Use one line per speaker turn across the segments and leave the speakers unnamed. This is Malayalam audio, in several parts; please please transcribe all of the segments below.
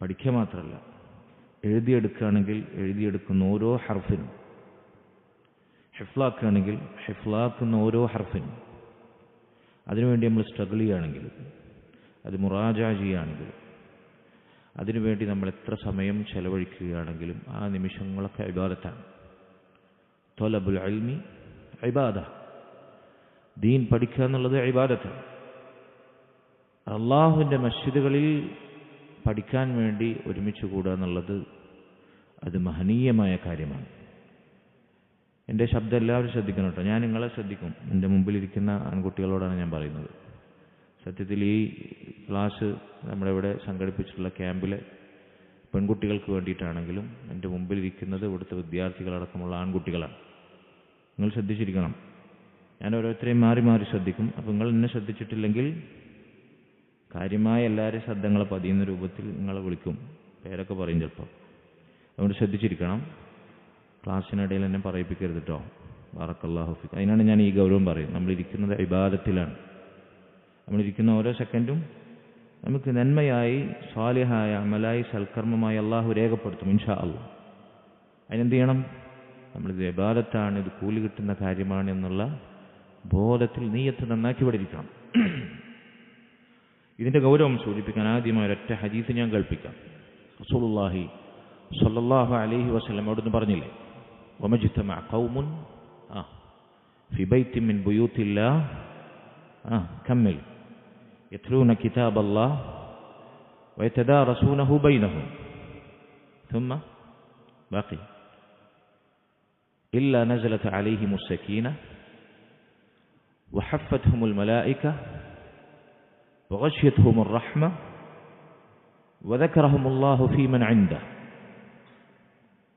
പഠിക്കുക മാത്രമല്ല, എഴുതിയെടുക്കുകയാണെങ്കിൽ എഴുതിയെടുക്കുന്ന ഓരോ ഹർഫിനും, ഹിഫ്ലാക്കുകയാണെങ്കിൽ ഹിഫ്ലാക്കുന്ന ഓരോ ഹർഫിനും, അതിനുവേണ്ടി നമ്മൾ സ്ട്രഗിൾ ചെയ്യുകയാണെങ്കിൽ, അത് മുറാജ ചെയ്യുകയാണെങ്കിൽ, അതിനുവേണ്ടി നമ്മൾ എത്ര സമയം ചെലവഴിക്കുകയാണെങ്കിലും ആ നിമിഷങ്ങളൊക്കെ ഇബാദത്താണ്. തൊലബുൽ ഇൽമി ഇബാദ, ദീൻ പഠിക്കുക എന്നുള്ളത് ഇബാദത്താണ്. അള്ളാഹുവിൻ്റെ മസ്ജിദുകളിൽ പഠിക്കാൻ വേണ്ടി ഒരുമിച്ച് കൂടുക എന്നുള്ളത് അത് മഹനീയമായ കാര്യമാണ്. എൻ്റെ ശബ്ദം എല്ലാവരും ശ്രദ്ധിക്കണം കേട്ടോ. ഞാൻ നിങ്ങളെ ശ്രദ്ധിക്കും. എൻ്റെ മുമ്പിലിരിക്കുന്ന ആൺകുട്ടികളോടാണ് ഞാൻ പറയുന്നത്. സത്യത്തിൽ ഈ ക്ലാസ് നമ്മുടെ ഇവിടെ സംഘടിപ്പിച്ചിട്ടുള്ള ക്യാമ്പിലെ പെൺകുട്ടികൾക്ക് വേണ്ടിയിട്ടാണെങ്കിലും എൻ്റെ മുമ്പിലിരിക്കുന്നത് ഇവിടുത്തെ വിദ്യാർത്ഥികളടക്കമുള്ള ആൺകുട്ടികളാണ്. നിങ്ങൾ ശ്രദ്ധിച്ചിരിക്കണം. ഞാൻ ഓരോരുത്തരെയും മാറി മാറി ശ്രദ്ധിക്കും. അപ്പോൾ നിങ്ങൾ എന്നെ ശ്രദ്ധിച്ചിട്ടില്ലെങ്കിൽ കാര്യമായ എല്ലാവരെയും ശ്രദ്ധങ്ങളെ പതിയുന്ന രൂപത്തിൽ നിങ്ങളെ വിളിക്കും, പേരൊക്കെ പറയും ചിലപ്പോൾ. അതുകൊണ്ട് ശ്രദ്ധിച്ചിരിക്കണം. ക്ലാസ്സിനിടയിൽ എന്നെ പറയിപ്പിക്കരുത് കേട്ടോ. ബറക്കല്ലാഹു ഫീക്. അതിനാണ് ഞാൻ ഈ ഗൗരവം പറയും. നമ്മളിരിക്കുന്നത് ഇബാദത്തിലാണ്. നമ്മളിരിക്കുന്ന ഓരോ സെക്കൻഡും നമുക്ക് നന്മയായി, സ്വാലിഹായ അമലായി, സൽക്കർമ്മമായി അള്ളാഹു രേഖപ്പെടുത്തും ഇൻഷാ അല്ലാഹ്. അതിനെന്ത് ചെയ്യണം? നമ്മളിത് ഇബാദത്താണ്, ഇത് കൂലി കിട്ടുന്ന കാര്യമാണ് എന്നുള്ള ബോധത്തിൽ നീയത്ത് നന്നാക്കി പഠിക്കണം. ഇതിൻ്റെ ഗൗരവം സൂചിപ്പിക്കാൻ ആദ്യമായി ഒരൊറ്റ ഹദീസ് ഞാൻ കേൾപ്പിക്കാം. റസൂലുള്ളാഹി സ്വല്ലല്ലാഹു അലൈഹി വസല്ലം അവിടുന്ന് പറഞ്ഞില്ലേ, വമജ്തമഅ ഖൗമുൻ ഫി ബൈത്തിൻ മിൻ ബുയൂത്തില്ലാഹ് കമ്മിൽ യത്ലൂന കിതാബല്ലാഹ് വയതദാറസൂനഹു ബൈനഹും ثم باقي إلا نزلت عليهم السكينة وحفتهم الملائكة وغشيتهم الرحمة وذكرهم الله في من عنده.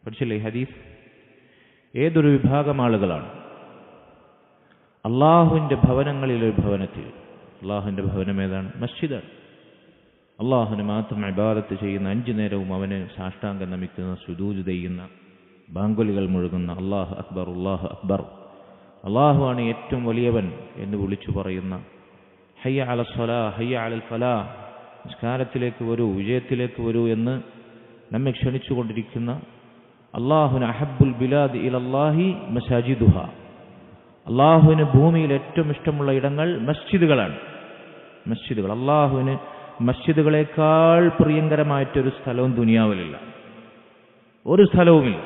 പഠിച്ചില്ലേ ഈ ഹദീസ്? ഏതൊരു വിഭാഗം ആളുകളാണ് അള്ളാഹുവിൻ്റെ ഭവനങ്ങളിലൊരു ഭവനത്തിൽ, അള്ളാഹുവിൻ്റെ ഭവനം ഏതാണ്? മസ്ജിദാണ്. അള്ളാഹുവിന് മാത്രം ഇബാദത്ത് ചെയ്യുന്ന, 5 നേരവും അവന് സാഷ്ടാംഗം നമിക്കുന്ന, സുജൂദ് ചെയ്യുന്ന, ബാങ്കുലികൾ മുഴുകുന്ന, അല്ലാഹു അക്ബർ അല്ലാഹു അക്ബർ, അള്ളാഹുവാണ് ഏറ്റവും വലിയവൻ എന്ന് വിളിച്ചു പറയുന്ന, ഹയ്യ അലൽ സ്വലാ ഹയ്യ അലൽ ഫലാ, നിസ്കാരത്തിലേക്ക് വരൂ, വിജയത്തിലേക്ക് വരൂ എന്ന് നമ്മെ ക്ഷണിച്ചുകൊണ്ടിരിക്കുന്ന, അള്ളാഹുവിന് അഹബ്ബുൽ ബിലാദ് ഇലല്ലാഹി മസാജിദുഹ, അള്ളാഹുവിന് ഭൂമിയിൽ ഏറ്റവും ഇഷ്ടമുള്ള ഇടങ്ങൾ മസ്ജിദുകളാണ്. മസ്ജിദുകൾ, അള്ളാഹുവിന് മസ്ജിദുകളെക്കാൾ പ്രിയങ്കരമായിട്ടൊരു സ്ഥലവും ദുനിയാവിലില്ല, ഒരു സ്ഥലവുമില്ല.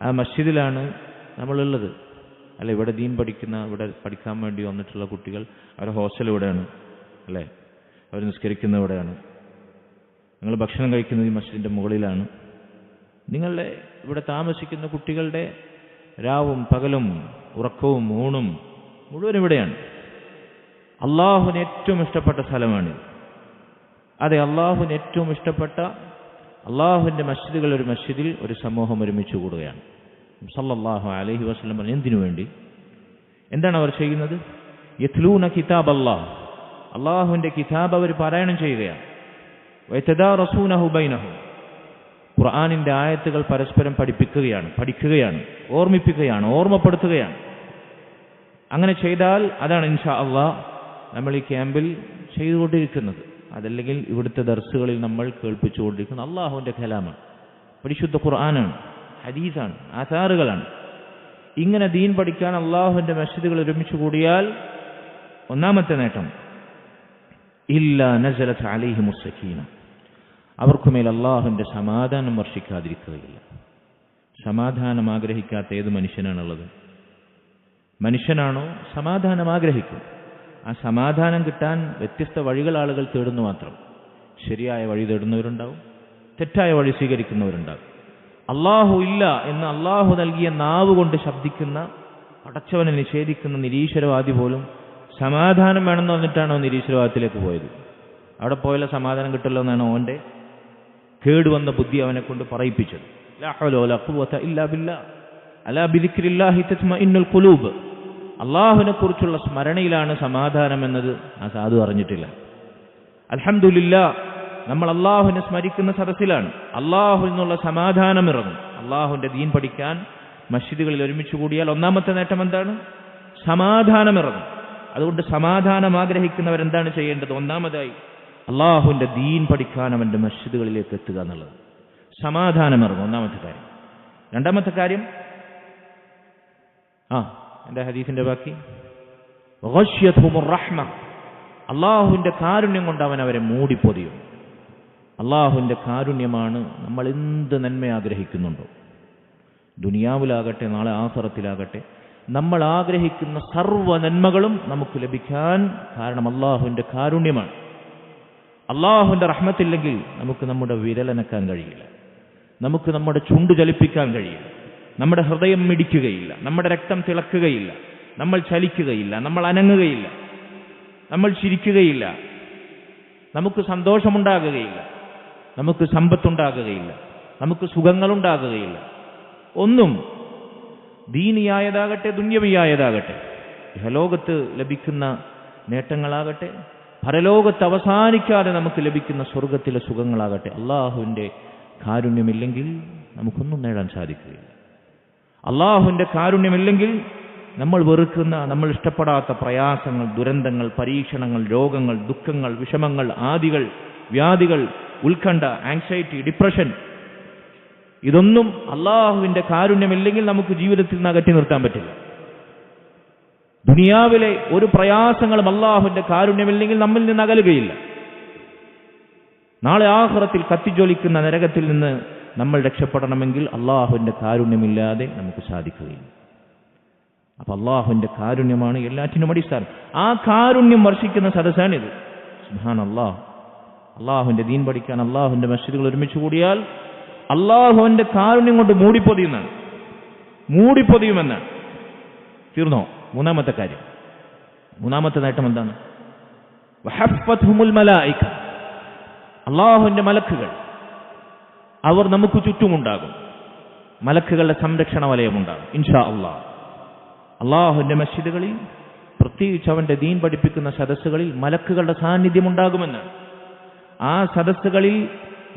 ആ മസ്ജിദിലാണ് നമ്മളുള്ളത്. അല്ല, ഇവിടെ ദീൻ പഠിക്കുന്ന, ഇവിടെ പഠിക്കാൻ വേണ്ടി വന്നിട്ടുള്ള കുട്ടികൾ, അവരുടെ ഹോസ്റ്റൽ ഇവിടെയാണ് അല്ലേ, അവർ നിസ്കരിക്കുന്ന ഇവിടെയാണ്, നിങ്ങൾ ഭക്ഷണം കഴിക്കുന്നത് ഈ മസ്ജിദിൻ്റെ മുകളിലാണ്. നിങ്ങളുടെ ഇവിടെ താമസിക്കുന്ന കുട്ടികളുടെ രാവും പകലും ഉറക്കവും ഊണും മുഴുവൻ ഇവിടെയാണ്. അള്ളാഹുവിന് ഏറ്റവും ഇഷ്ടപ്പെട്ട സ്ഥലമാണിത്. അതെ, അള്ളാഹുവിന് ഏറ്റവും ഇഷ്ടപ്പെട്ട അള്ളാഹുവിൻ്റെ മസ്ജിദുകൾ, ഒരു മസ്ജിദിൽ ഒരു സമൂഹം ഒരുമിച്ച് കൂടുകയാണ്. സല്ലല്ലാഹു അലൈഹി വസല്ലം പറഞ്ഞു, എന്തിനു വേണ്ടി? എന്താണ് അവർ ചെയ്യുന്നത്? യത്ലൂന കിതാബ് അല്ലാഹ്, അള്ളാഹുവിൻ്റെ കിതാബ് അവർ പാരായണം ചെയ്യുകയാണ്. വയതദാറസൂനഹു ബൈനഹും, ഖുർആനിൻ്റെ ആയത്തുകൾ പരസ്പരം പഠിപ്പിക്കുകയാണ്, പഠിക്കുകയാണ്, ഓർമ്മിപ്പിക്കുകയാണ്, ഓർമ്മപ്പെടുത്തുകയാണ്. അങ്ങനെ ചെയ്താൽ അതാണ് ഇൻഷാ അല്ലാഹ് നമ്മൾ ഈ ക്യാമ്പിൽ ചെയ്തുകൊണ്ടിരിക്കുന്നത്. അതല്ലെങ്കിൽ ഇവിടുത്തെ ദർസുകളിൽ നമ്മൾ കേൾപ്പിച്ചുകൊണ്ടിരിക്കുന്നത് അള്ളാഹുവിൻ്റെ കലാമാണ്, പരിശുദ്ധ ഖുർആനാണ്, ഹദീസാണ്, ആഥാറുകളാണ്. ഇങ്ങനെ ദീൻ പഠിക്കാൻ അള്ളാഹുവിൻ്റെ മസ്ജിദുകൾ ഒരുമിച്ച് കൂടിയാൽ ഒന്നാമത്തെ നേട്ടം, ഇല്ലാ നസലത് അലൈഹിമുസ് സക്കീന, അവർക്കുമേൽ അള്ളാഹുവിൻ്റെ സമാധാനം വർഷിക്കാതിരിക്കുകയില്ല. സമാധാനം ആഗ്രഹിക്കാത്ത ഏത് മനുഷ്യനാണുള്ളത്? മനുഷ്യനാണോ സമാധാനം ആഗ്രഹിക്കും. ആ സമാധാനം കിട്ടാൻ വ്യത്യസ്ത വഴികൾ ആളുകൾ തേടുന്നു മാത്രം. ശരിയായ വഴി തേടുന്നവരുണ്ടാവും, തെറ്റായ വഴി സ്വീകരിക്കുന്നവരുണ്ടാവും. അള്ളാഹു ഇല്ല എന്ന് അള്ളാഹു നൽകിയ നാവ് കൊണ്ട് ശബ്ദിക്കുന്ന, പടച്ചവനെ നിഷേധിക്കുന്ന നിരീശ്വരവാദി പോലും സമാധാനം വേണമെന്ന് പറഞ്ഞിട്ടാണോ നിരീശ്വരവാദത്തിലേക്ക് പോയത്? അവിടെ പോയാൽ സമാധാനം കിട്ടുമല്ലോ എന്നാണ് ഓൻ്റെ കേടുവന്ന ബുദ്ധി അവനെ കൊണ്ട് പറയിപ്പിച്ചത്. ലാ ഹൗല വലാ ഖുവത ഇല്ലാ ബില്ലാഹ് അലാ ബിദിക്രില്ലാഹി തത്മഇന്നുൽ ഖുലൂബ്. അള്ളാഹുവിനെ കുറിച്ചുള്ള സ്മരണയിലാണ് സമാധാനം എന്നത് ആ സാധു അറിഞ്ഞിട്ടില്ല. അൽഹംദുലില്ലാഹ്, നമ്മൾ അള്ളാഹുവിനെ സ്മരിക്കുന്ന സദസ്സിലാണ്. അള്ളാഹു എന്നുള്ള സമാധാനം ഇറങ്ങും. അള്ളാഹുവിൻ്റെ ദീൻ പഠിക്കാൻ മസ്ജിദുകളിൽ ഒരുമിച്ച് കൂടിയാൽ ഒന്നാമത്തെ നേട്ടം എന്താണ്? സമാധാനം ഇറങ്ങും. അതുകൊണ്ട് സമാധാനം ആഗ്രഹിക്കുന്നവരെന്താണ് ചെയ്യേണ്ടത്? ഒന്നാമതായി അള്ളാഹുവിൻ്റെ ദീൻ പഠിക്കാൻ അവൻ്റെ മസ്ജിദുകളിലേക്ക് എത്തുക എന്നുള്ളത്. സമാധാനമിറങ്ങും, ഒന്നാമത്തെ കാര്യം. രണ്ടാമത്തെ കാര്യം, എൻ്റെ ഹദീസിന്റെ ബാക്കി, ഗശ്യതുഹുമുർ റഹ്മ, അള്ളാഹുവിൻ്റെ കാരുണ്യം കൊണ്ട് അവൻ അവരെ മൂടിപ്പൊതിയും. അള്ളാഹുവിൻ്റെ കാരുണ്യമാണ് നമ്മൾ എന്ത് നന്മ ആഗ്രഹിക്കുന്നുണ്ടോ, ദുനിയാവിലാകട്ടെ നാളെ ആഖിറത്തിലാകട്ടെ, നമ്മൾ ആഗ്രഹിക്കുന്ന സർവ്വ നന്മകളും നമുക്ക് ലഭിക്കാൻ കാരണം അള്ളാഹുവിൻ്റെ കാരുണ്യമാണ്. അള്ളാഹുവിൻ്റെ റഹ്മത്തില്ലെങ്കിൽ നമുക്ക് നമ്മുടെ വിരലനക്കാൻ കഴിയില്ല, നമുക്ക് നമ്മുടെ ചുണ്ടു ചലിപ്പിക്കാൻ കഴിയില്ല, നമ്മുടെ ഹൃദയം മിടിക്കുകയില്ല, നമ്മുടെ രക്തം തിളക്കുകയില്ല, നമ്മൾ ചലിക്കുകയില്ല, നമ്മൾ അനങ്ങുകയില്ല, നമ്മൾ ചിരിക്കുകയില്ല, നമുക്ക് സന്തോഷമുണ്ടാകുകയില്ല, നമുക്ക് സമ്പത്തുണ്ടാകുകയില്ല, നമുക്ക് സുഖങ്ങളുണ്ടാകുകയില്ല. ഒന്നും ദീനിയായതാകട്ടെ ദുന്യവിയായതാകട്ടെ, ഇഹലോകത്ത് ലഭിക്കുന്ന നേട്ടങ്ങളാകട്ടെ പരലോകത്ത് അവസാനിക്കാതെ നമുക്ക് ലഭിക്കുന്ന സ്വർഗത്തിലെ സുഖങ്ങളാകട്ടെ, അള്ളാഹുവിൻ്റെ കാരുണ്യമില്ലെങ്കിൽ നമുക്കൊന്നും നേടാൻ സാധിക്കുകയില്ല. അള്ളാഹുവിൻ്റെ കാരുണ്യമില്ലെങ്കിൽ നമ്മൾ വെറുക്കുന്ന, നമ്മൾ ഇഷ്ടപ്പെടാത്ത പ്രയാസങ്ങൾ, ദുരന്തങ്ങൾ, പരീക്ഷണങ്ങൾ, രോഗങ്ങൾ, ദുഃഖങ്ങൾ, വിഷമങ്ങൾ, ആദികൾ, വ്യാധികൾ, ഉത്കണ്ഠ, ആങ്സൈറ്റി, ഡിപ്രഷൻ, ഇതൊന്നും അള്ളാഹുവിൻ്റെ കാരുണ്യമില്ലെങ്കിൽ നമുക്ക് ജീവിതത്തിൽ നിന്ന് അകറ്റി നിർത്താൻ പറ്റില്ല. ദുനിയാവിലെ ഒരു പ്രയാസങ്ങളും അള്ളാഹുവിൻ്റെ കാരുണ്യമില്ലെങ്കിൽ നമ്മിൽ നിന്ന് അകലുകയില്ല. നാളെ ആഖിറത്തിൽ കത്തിജ്വലിക്കുന്ന നരകത്തിൽ നിന്ന് നമ്മൾ രക്ഷപ്പെടണമെങ്കിൽ അള്ളാഹുവിൻ്റെ കാരുണ്യമില്ലാതെ നമുക്ക് സാധിക്കുകയില്ല. അപ്പൊ അള്ളാഹുവിൻ്റെ കാരുണ്യമാണ് എല്ലാറ്റിനും അടിസ്ഥാനം. ആ കാരുണ്യം വർഷിക്കുന്ന സദസ്സാണിത്. സുബ്ഹാനല്ലാഹ്. അള്ളാഹുവിൻ്റെ ദീൻ പഠിക്കാൻ അള്ളാഹുവിൻ്റെ മസ്ജിദുകൾ ഒരുമിച്ച് കൂടിയാൽ അള്ളാഹുവിൻ്റെ കാരുണ്യം കൊണ്ട് മൂടിപ്പൊതിയുമെന്നാണ്. തീർന്നോ? മൂന്നാമത്തെ കാര്യം, മൂന്നാമത്തെ നേട്ടം എന്താണ്? വഹഫ്ഫത്ഹുമുൽ മലായിക, അള്ളാഹുവിൻ്റെ മലക്കുകൾ അവർ നമുക്ക് ചുറ്റുമുണ്ടാകും. മലക്കുകളുടെ സംരക്ഷണ വലയമുണ്ടാകും ഇൻഷാ അള്ളാഹ്. അള്ളാഹുവിൻ്റെ മസ്ജിദുകളിൽ, പ്രത്യേകിച്ച് അവൻ്റെ ദീൻ പഠിപ്പിക്കുന്ന സദസ്സുകളിൽ മലക്കുകളുടെ സാന്നിധ്യം ഉണ്ടാകുമെന്ന്. ആ സദസ്സുകളിൽ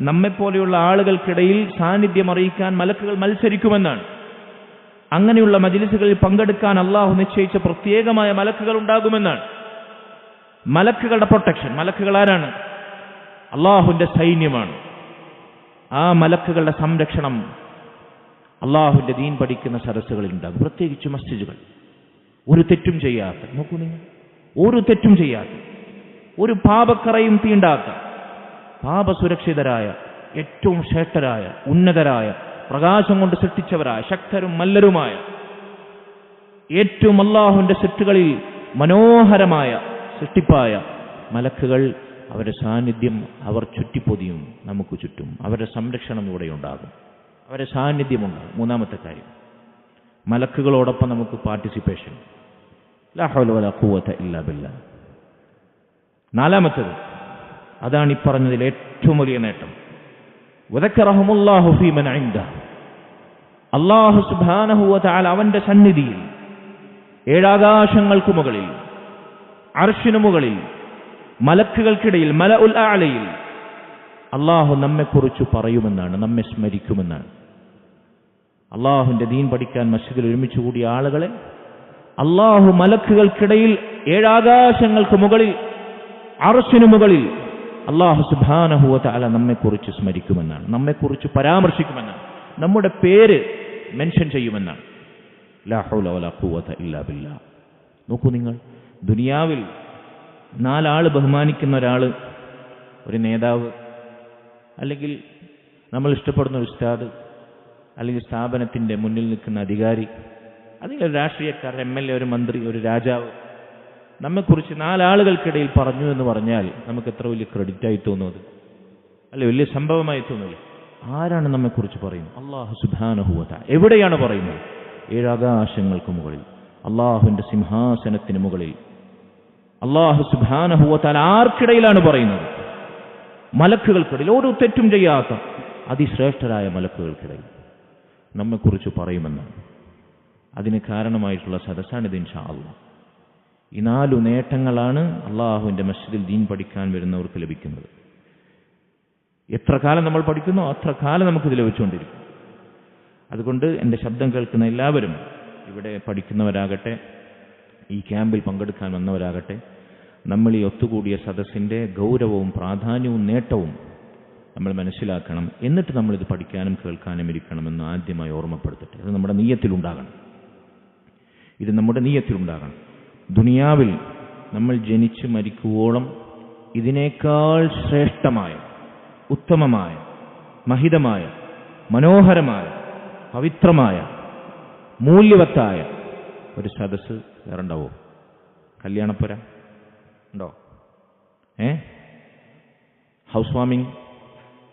നമ്മെപ്പോലെയുള്ള ആളുകൾക്കിടയിൽ സാന്നിധ്യം അറിയിക്കാൻ മലക്കുകൾ മത്സരിക്കുമെന്നാണ്. അങ്ങനെയുള്ള മജ്ലിസുകളിൽ പങ്കെടുക്കാൻ അള്ളാഹു നിശ്ചയിച്ച പ്രത്യേകമായ മലക്കുകൾ ഉണ്ടാകുമെന്നാണ്. മലക്കുകളുടെ പ്രൊട്ടക്ഷൻ. മലക്കുകൾ ആരാണ്? അള്ളാഹുവിൻ്റെ സൈന്യമാണ്. ആ മലക്കുകളുടെ സംരക്ഷണം അള്ളാഹുവിൻ്റെ ദീൻ പഠിക്കുന്ന സദസ്സുകളിൽ ഉണ്ടാകും, പ്രത്യേകിച്ച് മസ്ജിദുകൾ. ഒരു തെറ്റും ചെയ്യാത്ത, നോക്കൂ നിങ്ങൾ, ഒരു തെറ്റും ചെയ്യാത്ത, ഒരു പാപക്കറയും തീണ്ടാത്ത, പാപസുരക്ഷിതരായ, ഏറ്റവും ശ്രേഷ്ഠരായ, ഉന്നതരായ, പ്രകാശം കൊണ്ട് സൃഷ്ടിച്ചവരായ, ശക്തരും മല്ലരുമായ, ഏറ്റവും അള്ളാഹുവിൻ്റെ സൃഷ്ടികളിൽ മനോഹരമായ സൃഷ്ടിപ്പായ മലക്കുകൾ, അവരുടെ സാന്നിധ്യം അവർ ചുറ്റിപ്പൊതിയും നമുക്ക് ചുറ്റും. അവരുടെ സംരക്ഷണം ഇവിടെ ഉണ്ടാകും, അവരുടെ സാന്നിധ്യമുണ്ടാകും. മൂന്നാമത്തെ കാര്യം, മലക്കുകളോടൊപ്പം നമുക്ക് പാർട്ടിസിപ്പേഷൻ. ലാ ഹൗല വലാ ഖുവത ഇല്ലാ ബില്ലാഹ്. നാലാമത്തേത്, അതാണ് ഈ പറഞ്ഞതിൽ ഏറ്റവും വലിയ നേട്ടം. വദക്കറഹുമുല്ലാഹു ഫീ മൻ ഇൻദഹു, അല്ലാഹു സുബ്ഹാനഹു വ തആല അവന്റെ സന്നിധിയിൽ, ഏഴാകാശങ്ങൾക്ക് മുകളിൽ, അർശിനു മുകളിൽ, മലക്കുകൾക്കിടയിൽ, മലഉൽ അഅലയിൽ അള്ളാഹു നമ്മെക്കുറിച്ച് പറയുമെന്നാണ്, നമ്മെ സ്മരിക്കുമെന്നാണ്. അള്ളാഹുവിൻ്റെ ദീൻ പഠിക്കാൻ മസ്ജിദിൽ ഒരുമിച്ച് കൂടിയ ആളുകളെ അള്ളാഹു മലക്കുകൾക്കിടയിൽ, ഏഴാകാശങ്ങൾക്ക് മുകളിൽ, അർശിനു മുകളിൽ അള്ളാഹു സുബ്ഹാനഹു വ തആല നമ്മെക്കുറിച്ച് സ്മരിക്കുമെന്നാണ്, നമ്മെക്കുറിച്ച് പരാമർശിക്കുമെന്നാണ്, നമ്മുടെ പേര് മെൻഷൻ ചെയ്യുമെന്നാണ്. ലാ ഹൗല വലാ ഖുവത ഇല്ലാ ബില്ലാഹ്. നോക്കൂ നിങ്ങൾ, ദുനിയാവിൽ നാലാൾ ബഹുമാനിക്കുന്ന ഒരാൾ, ഒരു നേതാവ്, അല്ലെങ്കിൽ നമ്മൾ ഇഷ്ടപ്പെടുന്ന ഒരു ഉസ്താദ്, അല്ലെങ്കിൽ സ്ഥാപനത്തിൻ്റെ മുന്നിൽ നിൽക്കുന്ന അധികാരി, അല്ലെങ്കിൽ ഒരു രാഷ്ട്രീയക്കാരൻ, MLA, ഒരു മന്ത്രി, ഒരു രാജാവ് നമ്മെക്കുറിച്ച് നാലാളുകൾക്കിടയിൽ പറഞ്ഞു എന്ന് പറഞ്ഞാൽ നമുക്ക് എത്ര വലിയ ക്രെഡിറ്റായി തോന്നുന്നത്, അല്ലെ? വലിയ സംഭവമായി തോന്നില്ല. ആരാണ് നമ്മെക്കുറിച്ച് പറയുന്നത്? അല്ലാഹു സുബ്ഹാനഹു വ തആല. എവിടെയാണ് പറയുന്നത്? ഏഴാകാശങ്ങൾക്ക് മുകളിൽ, അള്ളാഹുവിൻ്റെ സിംഹാസനത്തിന് മുകളിൽ. അല്ലാഹു സുബ്ഹാനഹു വ തആല ആർക്കിടയിലാണ് പറയുന്നത്? മലക്കുകൾക്കിടയിൽ, ഒരു തെറ്റും ചെയ്യാത്ത അതിശ്രേഷ്ഠരായ മലക്കുകൾക്കിടയിൽ നമ്മെക്കുറിച്ച് പറയുമെന്നാണ്. അതിന് കാരണമായിട്ടുള്ള സദസ്സാണിത് ഇൻഷാ അല്ലാഹ്. ഈ 4 നേട്ടങ്ങളാണ് അള്ളാഹുവിൻ്റെ മസ്ജിദിൽ ദീൻ പഠിക്കാൻ വരുന്നവർക്ക് ലഭിക്കുന്നത്. എത്ര കാലം നമ്മൾ പഠിക്കുന്നോ അത്ര കാലം നമുക്കിത് ലഭിച്ചുകൊണ്ടിരിക്കും. അതുകൊണ്ട് എൻ്റെ ശബ്ദം കേൾക്കുന്ന എല്ലാവരും, ഇവിടെ പഠിക്കുന്നവരാകട്ടെ, ഈ ക്യാമ്പിൽ പങ്കെടുക്കാൻ വന്നവരാകട്ടെ, നമ്മൾ ഈ ഒത്തുകൂടിയ സദസ്സിൻ്റെ ഗൗരവവും പ്രാധാന്യവും നേട്ടവും നമ്മൾ മനസ്സിലാക്കണം. എന്നിട്ട് നമ്മളിത് പഠിക്കാനും കേൾക്കാനും ഇരിക്കണമെന്ന് ആദ്യമായി ഓർമ്മപ്പെടുത്തട്ടെ. അത് നമ്മുടെ നീയത്തിലുണ്ടാകണം. ഇത് നമ്മുടെ നീയത്തിലുണ്ടാകണം. ദുനിയാവിൽ നമ്മൾ ജനിച്ച് മരിക്കുവോളം ഇതിനേക്കാൾ ശ്രേഷ്ഠമായ, ഉത്തമമായ, മഹിതമായ, മനോഹരമായ, പവിത്രമായ, മൂല്യവത്തായ ഒരു സദസ്സ് വേറുണ്ടാവോ? കല്യാണപ്പുര ഉണ്ടോ? ഹൗസ് വാമിംഗ്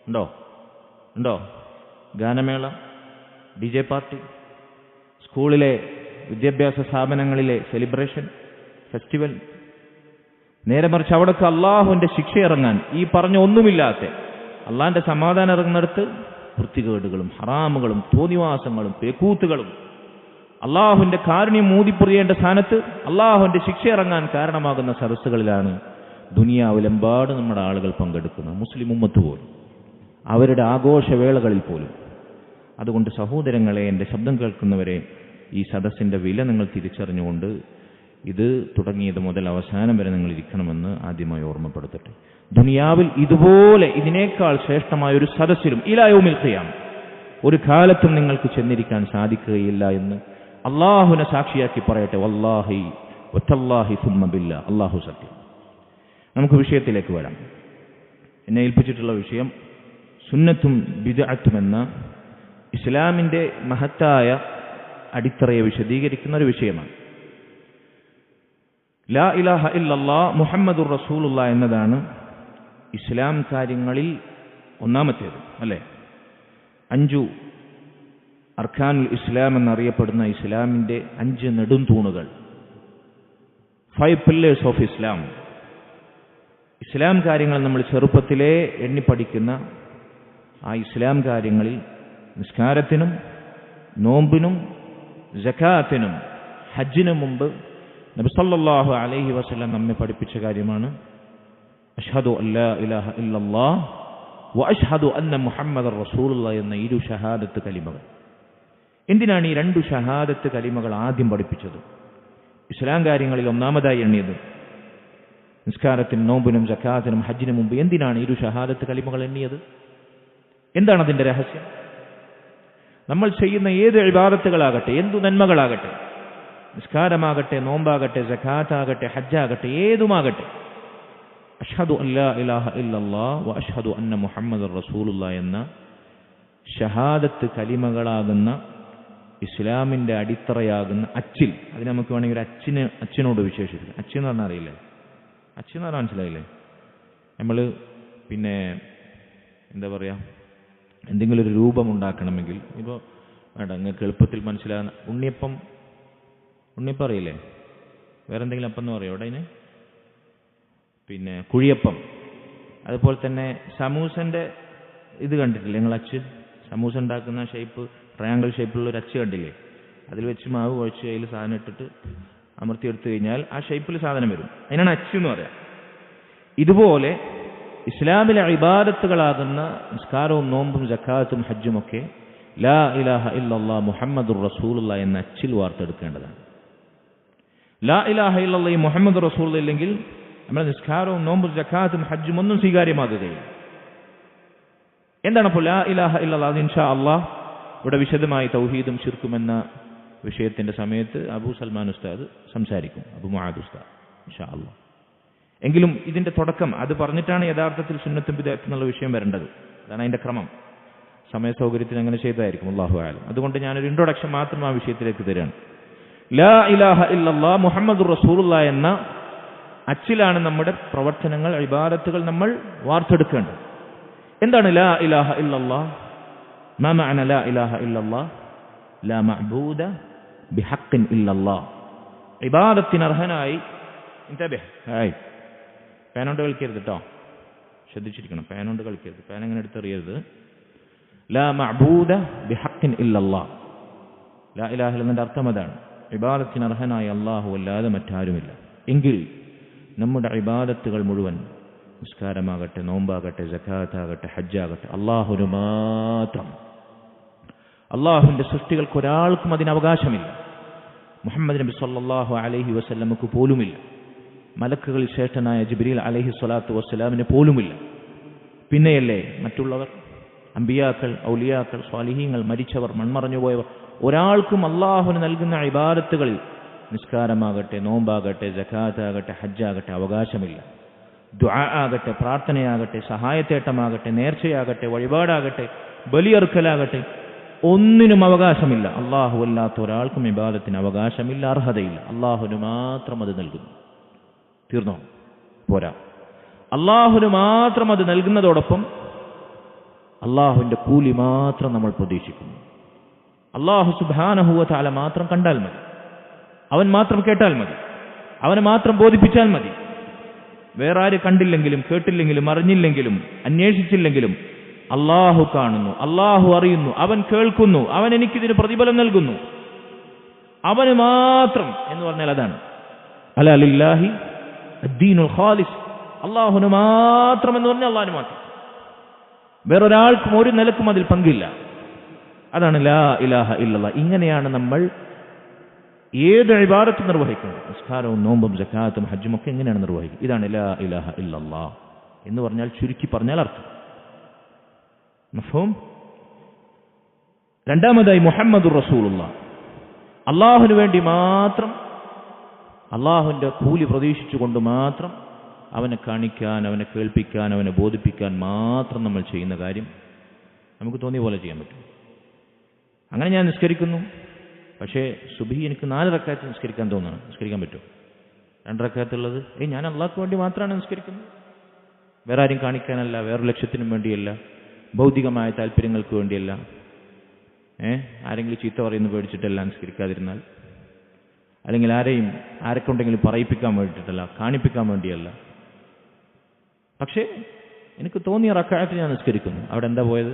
ഉണ്ടോ? ഗാനമേള, DJ പാർട്ടി, സ്കൂളിലെ വിദ്യാഭ്യാസ സ്ഥാപനങ്ങളിലെ സെലിബ്രേഷൻ, ഫെസ്റ്റിവൽ. നേരെ മറിച്ച് അവിടേക്ക് അള്ളാഹുവിൻ്റെ ശിക്ഷ ഇറങ്ങാൻ ഈ പറഞ്ഞ ഒന്നുമില്ലാത്ത അള്ളാഹിൻ്റെ സമാധാനം ഇറങ്ങുന്നിടത്ത് വൃത്തികേടുകളും ഹറാമുകളും തോന്നിവാസങ്ങളും പേക്കൂത്തുകളും അള്ളാഹുവിൻ്റെ കാരുണ്യം മൂതിപ്പൊറിയേണ്ട സ്ഥാനത്ത് അള്ളാഹുവിൻ്റെ ശിക്ഷ ഇറങ്ങാൻ കാരണമാകുന്ന സദസ്സുകളിലാണ് ദുനിയാവിലെമ്പാട് നമ്മുടെ ആളുകൾ പങ്കെടുക്കുന്നത്, മുസ്ലിം ഉമ്മത്ത് പോലും, അവരുടെ ആഘോഷവേളകളിൽ പോലും. അതുകൊണ്ട് സഹോദരങ്ങളെ, എൻ്റെ ശബ്ദം കേൾക്കുന്നവരെ, ഈ സദസ്സിൻ്റെ വില നിങ്ങൾ തിരിച്ചറിഞ്ഞുകൊണ്ട് ഇത് തുടങ്ങിയത് മുതൽ അവസാനം വരെ നിങ്ങൾ ഇരിക്കണമെന്ന് ആദ്യമായി ഓർമ്മപ്പെടുത്തട്ടെ. ദുനിയാവിൽ ഇതുപോലെ ഇതിനേക്കാൾ ശ്രേഷ്ഠമായ ഒരു സദസ്സിലും ഇലാ യൗമിൽ ഖിയാമ ഒരു കാലത്തും നിങ്ങൾക്ക് ചെന്നിരിക്കാൻ സാധിക്കുകയില്ല എന്ന് അള്ളാഹുവിനെ സാക്ഷിയാക്കി പറയട്ടെ. വല്ലാഹി വതല്ലാഹി സുമ്മ ബില്ലാഹ്, അള്ളാഹു സത്യം. നമുക്ക് വിഷയത്തിലേക്ക് വരാം. എന്നെ ഏൽപ്പിച്ചിട്ടുള്ള വിഷയം സുന്നത്തും ബിദ്അത്തും എന്ന ഇസ്ലാമിൻ്റെ മഹത്തായ അടിത്തറയെ വിശദീകരിക്കുന്ന ഒരു വിഷയമാണ്. ലാ ഇലാഹ ഇല്ലല്ലാഹ് മുഹമ്മദുർ റസൂലുള്ളാഹ് എന്നതാണ് ഇസ്ലാം കാര്യങ്ങളിൽ ഒന്നാമത്തേത്, അല്ലേ? 5 അർക്കാനുൽ ഇസ്ലാം എന്നറിയപ്പെടുന്ന ഇസ്ലാമിൻ്റെ 5 നെടും തൂണുകൾ, 5 പില്ലേഴ്സ് ഓഫ് ഇസ്ലാം. ഇസ്ലാം കാര്യങ്ങൾ നമ്മൾ ചെറുപ്പത്തിലേ എണ്ണിപ്പഠിക്കുന്ന ആ ഇസ്ലാം കാര്യങ്ങളിൽ നിസ്കാരത്തിനും നോമ്പിനും സകാത്തിനും ഹജ്ജിനും മുമ്പ് നബി സല്ലല്ലാഹു അലൈഹി വസല്ലം നമ്മെ പഠിപ്പിച്ച കാര്യമാണ് അഷ്ഹദു അല്ലാ ഇലാഹ ഇല്ലല്ലാഹ് വ അഷ്ഹദു അന്ന മുഹമ്മദർ റസൂലുള്ളാഹ് എന്ന 2 ഷഹാദത്ത് കലിമകൾ. എന്തിനാണ് ഈ 2 ഷഹാദത്ത് കലിമകൾ ആദ്യം പഠിപ്പിച്ചത്? ഇസ്ലാം കാര്യങ്ങളിൽ ഒന്നാമതായി എണ്ണിയത് നിസ്കാരത്തിനും നോമ്പിനും സകാത്തിനും ഹജ്ജിനും മുമ്പ് എന്തിനാണ് 2 ഷഹാദത്ത് കലിമകൾ എണ്ണിയത്? എന്താണ് അതിൻ്റെ രഹസ്യം? നമ്മൾ ചെയ്യുന്ന ഏത് ഇബാദത്തുകളാകട്ടെ, എന്തു നന്മകളാകട്ടെ, നിസ്കാരമാകട്ടെ, നോമ്പാകട്ടെ, സകാത്താകട്ടെ, ഹജ്ജാകട്ടെ, ഏതുമാകട്ടെ, അഷ്ഹദു അല്ലാ ഇലാഹ ഇല്ലല്ലാഹ് വ അഷ്ഹദു അന്ന മുഹമ്മദർ റസൂലുള്ളാഹ് എന്ന ഷഹാദത്ത് കലിമകളാകുന്ന ഇസ്ലാമിൻ്റെ അടിത്തറയാകുന്ന അച്ചിൽ, അതിന് നമുക്ക് വേണമെങ്കിൽ ഒരു അച്ചിനോട് വിശേഷിപ്പിക്കാം. അച്ചെന്ന് പറഞ്ഞാൽ അറിയില്ലേ? അച്ചെന്ന് പറഞ്ഞാൽ മനസ്സിലായില്ലേ? നമ്മൾ പിന്നെ എന്താ പറയുക, എന്തെങ്കിലും ഒരു രൂപം ഉണ്ടാക്കണമെങ്കിൽ, ഇപ്പോൾ വേണ്ട, നിങ്ങൾക്ക് എളുപ്പത്തിൽ മനസ്സിലാകുന്ന ഉണ്ണിയപ്പം അറിയില്ലേ? വേറെ എന്തെങ്കിലും അപ്പം എന്ന് പറയോ അതിന്? പിന്നെ കുഴിയപ്പം. അതുപോലെ തന്നെ സമൂസൻ്റെ ഇത് കണ്ടിട്ടില്ലേ നിങ്ങൾ? അച്ച്, സമൂസ ഉണ്ടാക്കുന്ന ഷേപ്പ്, ട്രയാങ്കിൾ ഷേപ്പിലുള്ള ഒരു അച്ച് കണ്ടില്ലേ? അതിൽ വെച്ച് മാവ് കുഴച്ച് അതിൽ സാധനം ഇട്ടിട്ട് അമർത്തിയെടുത്തു കഴിഞ്ഞാൽ ആ ഷേപ്പിൽ സാധനം വരും. അതിനാണ് അച്ച് എന്ന് പറയാം. ഇതുപോലെ ഇസ്ലാമിലെ ഇബാദത്തുകളാകുന്ന നിസ്കാരവും നോമ്പും സക്കാത്തും ഹജ്ജുമൊക്കെ ലാ ഇലാഹ ഇല്ലല്ലാഹ് മുഹമ്മദുർ റസൂലുള്ളാഹ് എന്ന അച്ചിൽ വാർത്തെടുക്കേണ്ടതാണ്. ലാ ഇലാഹ ഇല്ലല്ലാഹ് മുഹമ്മദുർ റസൂലുള്ളാഹ് ഇല്ലെങ്കിൽ നമ്മുടെ നിസ്കാരവും നോമ്പും സക്കാത്തും ഹജ്ജും ഒന്നും സ്വീകാര്യമാകുകയില്ല. എന്താണ് അപ്പോൾ ലാ ഇലാഹ ഇല്ലല്ലാഹ്? അത് ഇൻഷാ അല്ലാഹ് ഇവിടെ വിശദമായി തൗഹീദും ശിർക്കും എന്ന വിഷയത്തിൻ്റെ സമയത്ത് അബൂ സൽമാൻ ഉസ്താദ് സംസാരിക്കും, അബൂ മുആദ് ഉസ്താദ്, ഇൻഷാ അല്ലാഹ്. എങ്കിലും ഇതിൻ്റെ തുടക്കം അത് പറഞ്ഞിട്ടാണ് യഥാർത്ഥത്തിൽ സുന്നത്തും ബിദ്അത്തും എന്നുള്ള വിഷയം വരേണ്ടത്. അതാണ് അതിൻ്റെ ക്രമം. സമയ സൗകര്യത്തിന് അങ്ങനെ ചെയ്തതായിരിക്കും, അല്ലാഹു അഅലം. അതുകൊണ്ട് ഞാനൊരു ഇൻട്രൊഡക്ഷൻ മാത്രം ആ വിഷയത്തിലേക്ക് തരാണ്. ലാ ഇലാഹ ഇല്ലല്ലാഹ് മുഹമ്മദുർ റസൂലുള്ളാഹ് എന്ന അച്ചിലാണ് നമ്മുടെ പ്രവർത്തനങ്ങൾ, ഇബാദത്തുകൾ നമ്മൾ വാർത്തെടുക്കേണ്ടത്. എന്താണ് ലാ ഇലാഹ ഇല്ലല്ലാഹ്? മാ മഅന ലാ ഇലാഹ ഇല്ലല്ലാഹ്? ലാ മഅബൂദ ബിഹഖ്ഖിൻ ഇല്ലല്ലാഹ്. ഇബാദത്തിന് അർഹനായി, പേനോണ്ട് കളിക്കരുത് കേട്ടോ, ശ്രദ്ധിച്ചിരിക്കണം, പേനോണ്ട് കളിക്കരുത്, പേന അങ്ങനെ എടുത്തെറിയരുത്. ലാ മഅബൂദ ബിഹഖ്ഖിൻ ഇല്ലല്ലാഹ്. ലാ ഇലാഹ ഇല്ലല്ലാഹിന്റെ അർത്ഥം അതാണ്, ഇബാദത്തിന് അർഹനായി അല്ലാഹു അല്ലാതെ മറ്റാരുമില്ല. എങ്കിൽ നമ്മുടെ ഇബാദത്തുകൾ മുഴുവൻ, നിസ്കാരമാകട്ടെ, നോമ്പാകട്ടെ, സകാത്താകട്ടെ, ഹജ്ജാകട്ടെ, അല്ലാഹുവിന് മാത്രം. അല്ലാഹുവിൻ്റെ സൃഷ്ടികൾക്ക് ഒരാൾക്കും അതിന് അവകാശമില്ല. മുഹമ്മദ് നബി സല്ലല്ലാഹു അലൈഹി വസല്ലമക്ക് പോലുമില്ല. മലക്കുകളിൽ ശ്രേഷ്ഠനായ ജിബ്രീൽ അലൈഹി സ്വലാത്തു വസ്സലാമിന് പോലുമില്ല. പിന്നെയല്ലേ മറ്റുള്ളവർ, അമ്പിയാക്കൾ, ഔലിയാക്കൾ, സ്വാലിഹീങ്ങൾ, മരിച്ചവർ, മൺമറഞ്ഞുപോയവർ. ഒരാൾക്കും അള്ളാഹുവിന് നൽകുന്ന ഇബാദത്തുകളിൽ നിസ്കാരമാകട്ടെ, നോമ്പാകട്ടെ, സകാത്താകട്ടെ, ഹജ്ജാകട്ടെ അവകാശമില്ല. ദുആ ആകട്ടെ, പ്രാർത്ഥനയാകട്ടെ, സഹായത്തേട്ടമാകട്ടെ, നേർച്ചയാകട്ടെ, വഴിപാടാകട്ടെ, ബലിയർക്കലാകട്ടെ, ഒന്നിനും അവകാശമില്ല. അള്ളാഹു അല്ലാത്ത ഒരാൾക്കും ഇബാദത്തിന് അവകാശമില്ല, അർഹതയില്ല. അള്ളാഹുവിന് മാത്രം അത് നൽകുന്നു. തീർന്നോ? പോരാ. അള്ളാഹുവിന് മാത്രം അത് നൽകുന്നതോടൊപ്പം അള്ളാഹുവിൻ്റെ കൂലി മാത്രം നമ്മൾ പ്രതീക്ഷിക്കുന്നു. അള്ളാഹു സുബ്ഹാനഹു വ തആല മാത്രം കണ്ടാൽ മതി, അവൻ മാത്രം കേട്ടാൽ മതി, അവനെ മാത്രം ബോധിപ്പിച്ചാൽ മതി. വേറെ ആര് കണ്ടില്ലെങ്കിലും കേട്ടില്ലെങ്കിലും അറിഞ്ഞില്ലെങ്കിലും അന്വേഷിച്ചില്ലെങ്കിലും അള്ളാഹു കാണുന്നു, അള്ളാഹു അറിയുന്നു, അവൻ കേൾക്കുന്നു, അവൻ എനിക്കിതിന് പ്രതിഫലം നൽകുന്നു. അവന് മാത്രം എന്ന് പറഞ്ഞാൽ അതാണ് അലാ ലില്ലാഹി അദ്ദീനുൽ ഖാലിസ്. അള്ളാഹുവിന് മാത്രം എന്ന് പറഞ്ഞാൽ അള്ളാഹുവിന് മാത്രം, വേറൊരാൾക്കും ഒരു നിലക്കും അതിൽ പങ്കില്ല. അതാണ് ലാ ഇലാഹ ഇല്ലല്ലാഹ്. ഇങ്ങനെയാണ് നമ്മൾ ഏത് ഇബാദത്തും നിർവഹിക്കുന്നത്. നിസ്കാരവും നോമ്പും സകാത്തും ഹജ്ജും ഒക്കെ എങ്ങനെയാണ് നിർവഹിക്കുന്നത്? ഇതാണ് ലാ ഇലാഹ ഇല്ലല്ലാഹ് എന്ന് പറഞ്ഞാൽ, ചുരുക്കി പറഞ്ഞാൽ അർത്ഥം. മഫ്ഹൂം? രണ്ടാമതായി മുഹമ്മദുർ റസൂലുള്ളാഹ്. അള്ളാഹുവിന് വേണ്ടി മാത്രം, അള്ളാഹുവിൻ്റെ കൂലി പ്രതീക്ഷിച്ചുകൊണ്ട് മാത്രം അവനെ കാണിക്കാൻ, അവനെ കേൾപ്പിക്കാൻ, അവനെ ബോധിപ്പിക്കാൻ മാത്രം നമ്മൾ ചെയ്യുന്ന കാര്യം നമുക്ക് തോന്നിയ പോലെ ചെയ്യാൻ പറ്റും. അങ്ങനെ ഞാൻ നിസ്കരിക്കുന്നു, പക്ഷേ സുബ്ഹി എനിക്ക് 4 റക്അത്ത് നിസ്കരിക്കാൻ തോന്നുന്നു. നിസ്കരിക്കാൻ പറ്റുമോ? 2 റക്അത്തുള്ളത് ഞാൻ അള്ളാഹ്ക്ക് വേണ്ടി മാത്രമാണ് നിസ്കരിക്കുന്നത്, വേറെ ആരും കാണിക്കാനല്ല, വേറെ ലക്ഷ്യത്തിനും വേണ്ടിയല്ല, ഭൗതികമായ താല്പര്യങ്ങൾക്ക് വേണ്ടിയല്ല, ആരെങ്കിലും ചീത്ത പറയുന്നു പേടിച്ചിട്ടല്ല നിസ്കരിക്കാതിരുന്നാൽ, അല്ലെങ്കിൽ ആരെക്കൊണ്ടെങ്കിലും പറയിപ്പിക്കാൻ വേണ്ടിയിട്ടല്ല, കാണിപ്പിക്കാൻ വേണ്ടിയല്ല. പക്ഷേ എനിക്ക് തോന്നിയ റക്അത്ത് ഞാൻ നിസ്കരിക്കുന്നു. അവിടെ എന്താ പോയത്?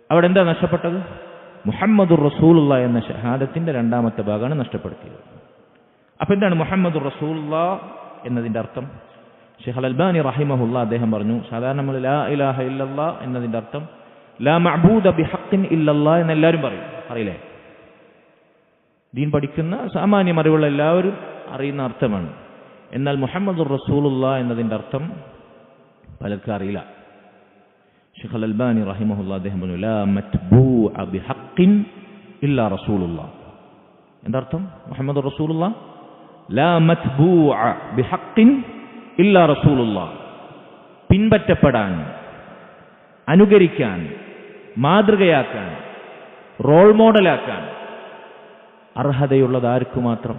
അവിടെ എന്താ നഷ്ടപ്പെട്ടത്? മുഹമ്മദുർ റസൂലുള്ളാഹ് എന്ന ഷഹാദത്തിന്റെ 2ാമത്തെ ഭാഗമാണ് നഷ്ടപ്പെടുത്തിയത്. അപ്പോൾ എന്താണ് മുഹമ്മദുർ റസൂലുള്ളാഹ് എന്നതിൻ്റെ അർത്ഥം? ശൈഖ് അൽ-അൽബാനി റഹിമഹുല്ലാഹ് അദ്ദേഹം പറഞ്ഞു, സാധാരണ നമ്മൾ ലാ ഇലാഹ ഇല്ലല്ലാഹ് എന്നതിൻ്റെ അർത്ഥം ലാ മഅബൂദ ബിഹഖിൻ ഇല്ലല്ലാഹ് എന്ന് എല്ലാവരും പറയും, അറിയില്ലേ? ദീൻ പഠിക്കുന്ന സാമാന്യം അറിവുള്ള എല്ലാവരും അറിയുന്ന അർത്ഥമാണ്. എന്നാൽ മുഹമ്മദുർ റസൂലുള്ളാഹ് എന്നതിൻ്റെ അർത്ഥം പലർക്കും അറിയില്ല. ശൈഖ് അൽ-അൽബാനി റഹിമഹുല്ലാഹ് അദ്ദേഹം പറഞ്ഞു, ലാ മത്ബൂഅ ബിഹഖിൻ ഇല്ലാ റസൂലുള്ളാഹ്. എന്താ അർത്ഥം? മുഹമ്മദുർ റസൂലുള്ളാഹ് ലാ മത്ബൂഅ ബിഹഖിൻ ഇല്ലാ റസൂലുള്ളാഹ്. പിൻപറ്റപ്പെടാൻ, അനുകരിക്കാൻ, മാതൃകയാക്കാൻ, റോൾ മോഡലാക്കാൻ അർഹതയുള്ളത് ആർക്ക് മാത്രം?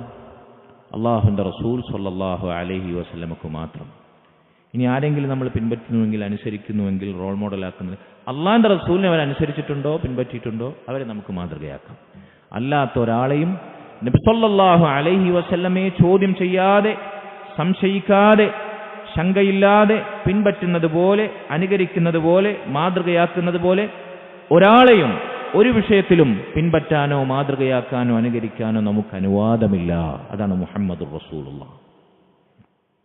അള്ളാഹുവിൻ്റെ റസൂൽ സ്വല്ലല്ലാഹു അലൈഹി വസല്ലമക്ക് മാത്രം. ഇനി ആരെങ്കിലും നമ്മൾ പിൻപറ്റുന്നുവെങ്കിൽ, അനുസരിക്കുന്നുവെങ്കിൽ, റോൾ മോഡലാക്കുന്നത്, അള്ളാഹിൻ്റെ റസൂലിനെ അവർ അനുസരിച്ചിട്ടുണ്ടോ പിൻപറ്റിയിട്ടുണ്ടോ അവരെ നമുക്ക് മാതൃകയാക്കാം. അല്ലാത്ത ഒരാളെയും നബി സ്വല്ലല്ലാഹു അലൈഹി വസല്ലമയെ ചോദ്യം ചെയ്യാതെ, സംശയിക്കാതെ, ശങ്കയില്ലാതെ പിൻപറ്റുന്നത് പോലെ, അനുകരിക്കുന്നത് പോലെ, മാതൃകയാക്കുന്നത് പോലെ ഒരാളെയും ഒരു വിഷയത്തിലും പിൻപറ്റാനോ മാതൃകയാക്കാനോ അനുകരിക്കാനോ നമുക്ക് അനുവാദമില്ല. അതാണ് മുഹമ്മദുർ റസൂലുള്ളാഹ്.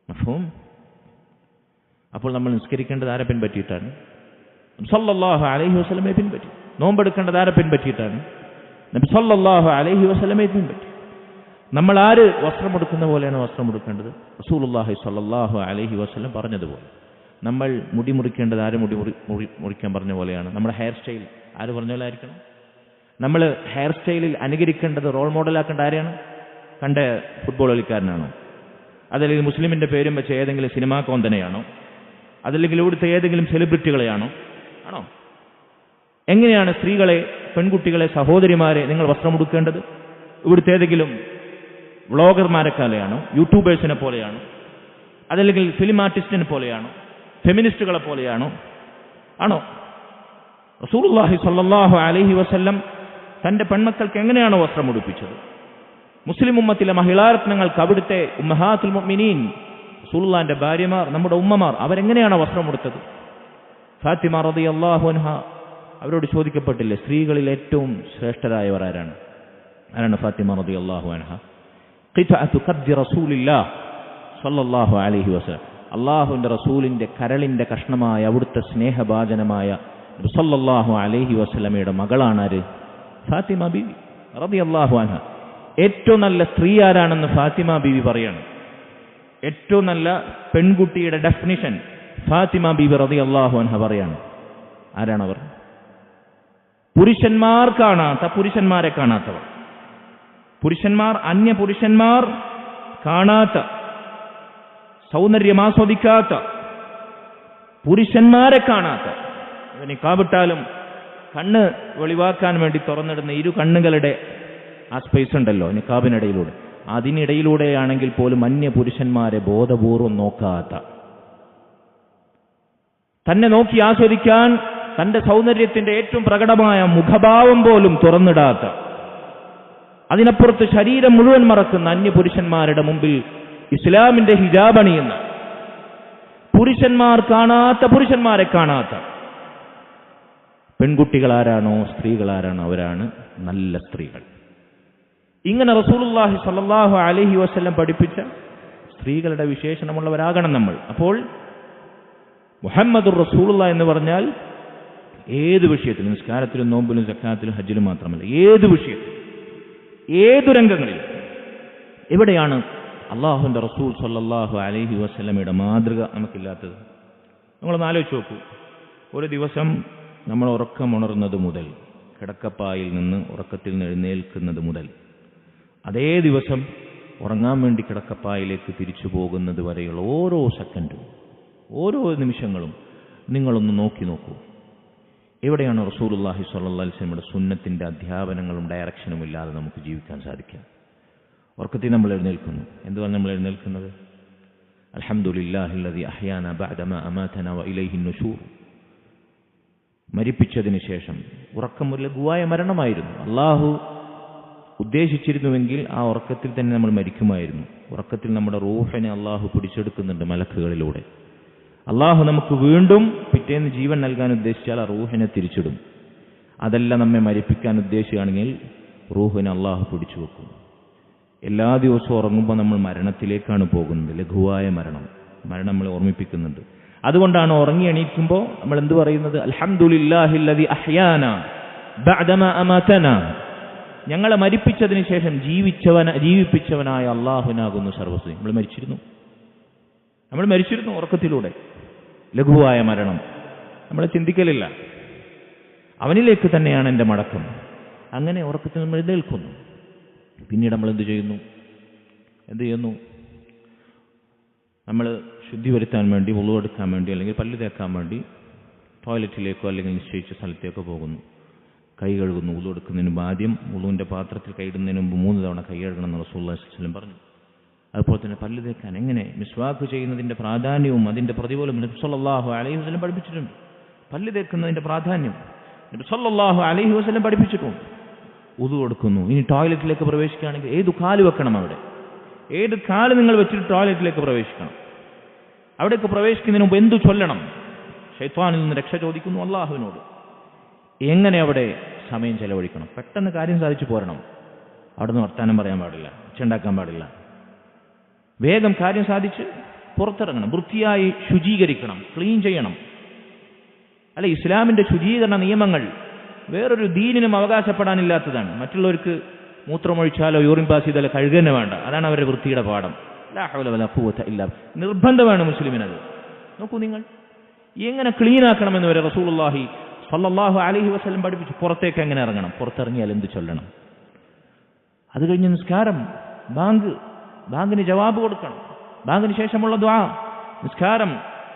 മഫ്ഹൂം? അപ്പോൾ നമ്മൾ നിസ്കരിക്കേണ്ടത് ആരെ പിൻപറ്റിയിട്ടാണ്? സല്ലല്ലാഹു അലൈഹി വസല്ലമയെ പിൻപറ്റി. നോമ്പെടുക്കേണ്ടത് ആരെ പിൻപറ്റിയിട്ടാണ്? നബി സല്ലല്ലാഹു അലൈഹി വസല്ലമയെ പിൻപറ്റി. നമ്മൾ ആര് വസ്ത്രമെടുക്കുന്ന പോലെയാണ് വസ്ത്രമെടുക്കേണ്ടത്? റസൂലുള്ളാഹി സല്ലല്ലാഹു അലൈഹി വസല്ലം പറഞ്ഞതുപോലെ. നമ്മൾ മുടി മുറിക്കേണ്ടത് ആര് മുറിക്കാൻ പറഞ്ഞ പോലെയാണ്. നമ്മുടെ ഹെയർ സ്റ്റൈൽ ആര് പറഞ്ഞ പോലെ ആയിരിക്കണം. നമ്മൾ ഹെയർ സ്റ്റൈലിൽ അനുകരിക്കേണ്ടത്, റോൾ മോഡലാക്കേണ്ട ആരെയാണ്? കണ്ട ഫുട്ബോൾ കളിക്കാരനാണോ? അതല്ലെങ്കിൽ മുസ്ലിമിൻ്റെ പേരും വെച്ച ഏതെങ്കിലും സിനിമാ കോന്തനെയാണോ? അതല്ലെങ്കിൽ ഇവിടുത്തെ ഏതെങ്കിലും സെലിബ്രിറ്റികളെയാണോ? ആണോ? എങ്ങനെയാണ് സ്ത്രീകളെ, പെൺകുട്ടികളെ, സഹോദരിമാരെ നിങ്ങൾ വസ്ത്രമെടുക്കേണ്ടത്? ഇവിടുത്തെ ഏതെങ്കിലും വ്ളോഗർമാരെക്കാലെയാണോ? യൂട്യൂബേഴ്സിനെ പോലെയാണോ? അതല്ലെങ്കിൽ ഫിലിം ആർട്ടിസ്റ്റിനെ പോലെയാണോ? ഫെമിനിസ്റ്റുകളെ പോലെയാണോ? ആണോ? റസൂലുള്ളാഹി സ്വല്ലല്ലാഹു അലൈഹി വസല്ലം തൻ്റെ പെൺമക്കൾക്ക് എങ്ങനെയാണോ വസ്ത്രം ഉടുപ്പിച്ചത്? മുസ്ലിം ഉമ്മത്തിലെ മഹിളാരത്നങ്ങൾക്ക് അവിടുത്തെ ഉമ്മഹാത്തുൽ മുഅ്മിനീൻ, റസൂലുള്ളാഹിന്റെ ഭാര്യമാർ, നമ്മുടെ ഉമ്മമാർ, അവരെങ്ങനെയാണ് വസ്ത്രം ഉടുത്തത്? ഫാത്തിമ റളിയല്ലാഹു അൻഹ അവരോട് ചോദിക്കപ്പെട്ടില്ലേ, സ്ത്രീകളിൽ ഏറ്റവും ശ്രേഷ്ഠരായവർ ആരാണ്? ആരാണ് ഫാത്തിമ റളിയല്ലാഹു അൻഹ? ഖിത്അതു ഖദ്ദി റസൂലില്ലാഹ് സ്വല്ലല്ലാഹു അലൈഹി വസല്ലം, അള്ളാഹുവിൻ്റെ റസൂലിൻ്റെ കരളിൻ്റെ കഷ്ണമായ, അവിടുത്തെ സ്നേഹഭാജനമായ സല്ലല്ലാഹു അലൈഹി വസല്ലമയുടെ മകളാണ് ആര്? ഫാത്തിമ ബീവി റളിയല്ലാഹു അൻഹ. ഏറ്റവും നല്ല സ്ത്രീ ആരാണെന്ന് ഫാത്തിമ ബീവി പറയാണ്. ഏറ്റവും നല്ല പെൺകുട്ടിയുടെ ഡെഫിനിഷൻ ഫാത്തിമ ബീബി റളിയല്ലാഹു അൻഹ പറയാണ്. ആരാണവർ? പുരുഷന്മാർ കാണാത്ത, പുരുഷന്മാരെ കാണാത്തവർ, പുരുഷന്മാർ, അന്യ പുരുഷന്മാർ കാണാത്ത, സൗന്ദര്യം ആസ്വദിക്കാത്ത, പുരുഷന്മാരെ കാണാത്ത, നിക്കാബിട്ടാലും കണ്ണ് വെളിവാക്കാൻ വേണ്ടി തുറന്നിടുന്ന ഇരു കണ്ണുകളുടെ ആ സ്പേസ് ഉണ്ടല്ലോ നിക്കാബിനിടയിലൂടെ, അതിനിടയിലൂടെയാണെങ്കിൽ പോലും അന്യ പുരുഷന്മാരെ ബോധപൂർവം നോക്കാത്ത, തന്നെ നോക്കി ആസ്വദിക്കാൻ തന്റെ സൗന്ദര്യത്തിന്റെ ഏറ്റവും പ്രകടമായ മുഖഭാവം പോലും തുറന്നിടാത്ത, അതിനപ്പുറത്ത് ശരീരം മുഴുവൻ മറക്കുന്ന അന്യപുരുഷന്മാരുടെ മുമ്പിൽ ഇസ്ലാമിന്റെ ഹിജാബ് അണിയുന്ന, പുരുഷന്മാർ കാണാത്ത, പുരുഷന്മാരെ കാണാത്ത പെൺകുട്ടികളാരാണോ, സ്ത്രീകളാരാണോ, അവരാണ് നല്ല സ്ത്രീകൾ. ഇങ്ങനെ റസൂലുള്ളാഹി സ്വല്ലല്ലാഹു അലൈഹി വസല്ലം പഠിപ്പിച്ച സ്ത്രീകളുടെ വിശേഷണമുള്ളവരാകണം നമ്മൾ. അപ്പോൾ മുഹമ്മദുർ റസൂലുള്ളാഹി എന്ന് പറഞ്ഞാൽ ഏത് വിഷയത്തിലും, നിസ്കാരത്തിലും, നോമ്പിലും, സക്കാത്തിലും, ഹജ്ജിലും മാത്രമല്ല, ഏത് വിഷയത്തിലും, ഏതു രംഗങ്ങളിലും എവിടെയാണ് അള്ളാഹുവിന്റെ റസൂൽ സ്വല്ലല്ലാഹു അലൈഹി വസല്ലമയുടെ മാതൃക നമുക്കില്ലാത്തത്? നമ്മളൊന്ന് ആലോചിച്ച് നോക്കൂ. ഒരു ദിവസം നമ്മൾ ഉറക്കമുണർന്നത് മുതൽ, കിടക്കപ്പായിൽ നിന്ന് ഉറക്കത്തിൽ നിന്ന് എഴുന്നേൽക്കുന്നത് മുതൽ, അതേ ദിവസം ഉറങ്ങാൻ വേണ്ടി കിടക്കപ്പായിലേക്ക് തിരിച്ചു പോകുന്നത് വരെയുള്ള ഓരോ സെക്കൻഡും, ഓരോ നിമിഷങ്ങളും നിങ്ങളൊന്ന് നോക്കി നോക്കൂ. എവിടെയാണ് റസൂലുള്ളാഹി സ്വല്ലല്ലാഹു അലൈഹി വസല്ലമയുടെ സുന്നത്തിന്റെ അധ്യാപനങ്ങളും ഡയറക്ഷനും ഇല്ലാതെ നമുക്ക് ജീവിക്കാൻ സാധിക്കുക? ഉറക്കത്തിൽ നമ്മൾ എഴുന്നേൽക്കുന്നു. എന്തുവാണ് നമ്മൾ എഴുന്നേൽക്കുന്നത്? അൽഹംദുലില്ലാഹില്ലദി അഹ്യാനാ ബഅദമാ അമാതനാ വഇലൈഹി നുശൂർ. മരിപ്പിച്ചതിന് ശേഷം, ഉറക്കം ഒരു ലഘുവായ മരണമായിരുന്നു. അള്ളാഹു ഉദ്ദേശിച്ചിരുന്നുവെങ്കിൽ ആ ഉറക്കത്തിൽ തന്നെ നമ്മൾ മരിക്കുമായിരുന്നു. ഉറക്കത്തിൽ നമ്മുടെ റൂഹിനെ അള്ളാഹു പിടിച്ചെടുക്കുന്നുണ്ട് മലക്കുകളിലൂടെ. അള്ളാഹു നമുക്ക് വീണ്ടും പിറ്റേന്ന് ജീവൻ നൽകാൻ ഉദ്ദേശിച്ചാൽ ആ റൂഹിനെ തിരിച്ചിടും. അതല്ല നമ്മെ മരിപ്പിക്കാൻ ഉദ്ദേശിക്കുകയാണെങ്കിൽ റൂഹിനെ അള്ളാഹു പിടിച്ചു വെക്കും. എല്ലാ ദിവസവും ഉറങ്ങുമ്പോൾ നമ്മൾ മരണത്തിലേക്കാണ് പോകുന്നത്. ലഘുവായ മരണം നമ്മളെ ഓർമ്മിപ്പിക്കുന്നുണ്ട്. അതുകൊണ്ടാണ് ഉറങ്ങി എണീക്കുമ്പോൾ നമ്മൾ എന്ത് പറയുന്നത്? അൽഹംദുലില്ലാഹില്ലദി അഹ്യാനാ ബഅദമാ അമാതനാ. ഞങ്ങളെ മരിപ്പിച്ചതിന് ശേഷം ജീവിപ്പിച്ചവനായ അള്ളാഹുവിനാകുന്നു സർവ്വസ്തുതി. നമ്മൾ മരിച്ചിരുന്നു ഉറക്കത്തിലൂടെ. ലഘുവായ മരണം നമ്മൾ ചിന്തിക്കലില്ല. അവനിലേക്ക് തന്നെയാണ് എൻ്റെ മടക്കം. അങ്ങനെ ഉറക്കത്തിൽ നമ്മൾ എഴുന്നേൽക്കുന്നു. പിന്നീട് നമ്മൾ എന്ത് ചെയ്യുന്നു? നമ്മൾ ശുദ്ധി വരുത്താൻ വേണ്ടി, വുളു എടുക്കാൻ വേണ്ടി, അല്ലെങ്കിൽ പല്ല് തേക്കാൻ വേണ്ടി ടോയ്ലറ്റിലേക്കോ അല്ലെങ്കിൽ നിശ്ചയിച്ച സ്ഥലത്തേക്കോ പോകുന്നു. കൈ കഴുകുന്നു. വുളു എടുക്കുന്നതിന് മുമ്പ് ആദ്യം വുളുവിൻ്റെ പാത്രത്തിൽ കൈയിടുന്നതിന് മുമ്പ് 3 തവണ കൈ കഴുകണമെന്ന് റസൂലുള്ളാഹി സ്വല്ലല്ലാഹു അലൈഹി വസല്ലം പറഞ്ഞു. അതുപോലെ തന്നെ പല്ല് തേക്കാൻ എങ്ങനെ മിസ്വാക്ക് ചെയ്യുന്നതിൻ്റെ പ്രാധാന്യവും അതിൻ്റെ പ്രതിഫലവും നബി സല്ലല്ലാഹു അലൈഹി വസല്ലം പഠിപ്പിച്ചിട്ടുണ്ട്. പല്ല് തേക്കുന്നതിൻ്റെ പ്രാധാന്യം നബി സല്ലല്ലാഹു അലൈഹി വസല്ലം പഠിപ്പിച്ചിട്ടുണ്ട്. വുളു എടുക്കുന്നു. ഇനി ടോയ്ലറ്റിലേക്ക് പ്രവേശിക്കുകയാണെങ്കിൽ ഏത് കാല് വെക്കണം? അവിടെ ഏത് കാല് നിങ്ങൾ വെച്ചിട്ട് ടോയ്ലറ്റിലേക്ക് പ്രവേശിക്കണം. അവിടേക്ക് പ്രവേശിക്കുന്നതിന് മുമ്പ് എന്തു ചൊല്ലണം? ശൈത്വാനിൽ നിന്ന് രക്ഷ ചോദിക്കുന്നു അള്ളാഹുവിനോട്. എങ്ങനെ അവിടെ സമയം ചെലവഴിക്കണം? പെട്ടെന്ന് കാര്യം സാധിച്ചു പോരണം. അവിടെ നിന്ന് വർത്താനം പറയാൻ പാടില്ല, ഒച്ചുണ്ടാക്കാൻ പാടില്ല. വേഗം കാര്യം സാധിച്ച് പുറത്തിറങ്ങണം. വൃത്തിയായി ശുചീകരിക്കണം, ക്ലീൻ ചെയ്യണം. അല്ല, ഇസ്ലാമിന്റെ ശുചീകരണ നിയമങ്ങൾ വേറൊരു ദീനിനും അവകാശപ്പെടാനില്ലാത്തതാണ്. മറ്റുള്ളവർക്ക് മൂത്രമൊഴിച്ചാലോ യൂറിൻ പാസ് ചെയ്താലോ കഴുകുക വേണ്ട. അതാണ് അവരുടെ വൃത്തിയുടെ പാഠം. ലാ ഹൗല വലാ ഖുവത ഇല്ലാ ബില്ലാഹ്. നിർബന്ധമാണ് മുസ്ലിമിനത്. നോക്കൂ നിങ്ങൾ, എങ്ങനെ ക്ലീൻ ആക്കണമെന്ന് വരെ റസൂലുള്ളാഹി സ്വല്ലല്ലാഹു അലൈഹി വസല്ലം പഠിപ്പിച്ചു. പുറത്തേക്ക് എങ്ങനെ ഇറങ്ങണം, പുറത്തിറങ്ങിയാൽ എന്ത് ചൊല്ലണം. അത് കഴിഞ്ഞ് നിസ്കാരം, ബാങ്കിന് ജവാബ് കൊടുക്കണം. ബാങ്കിന് ശേഷമുള്ള ദുആ,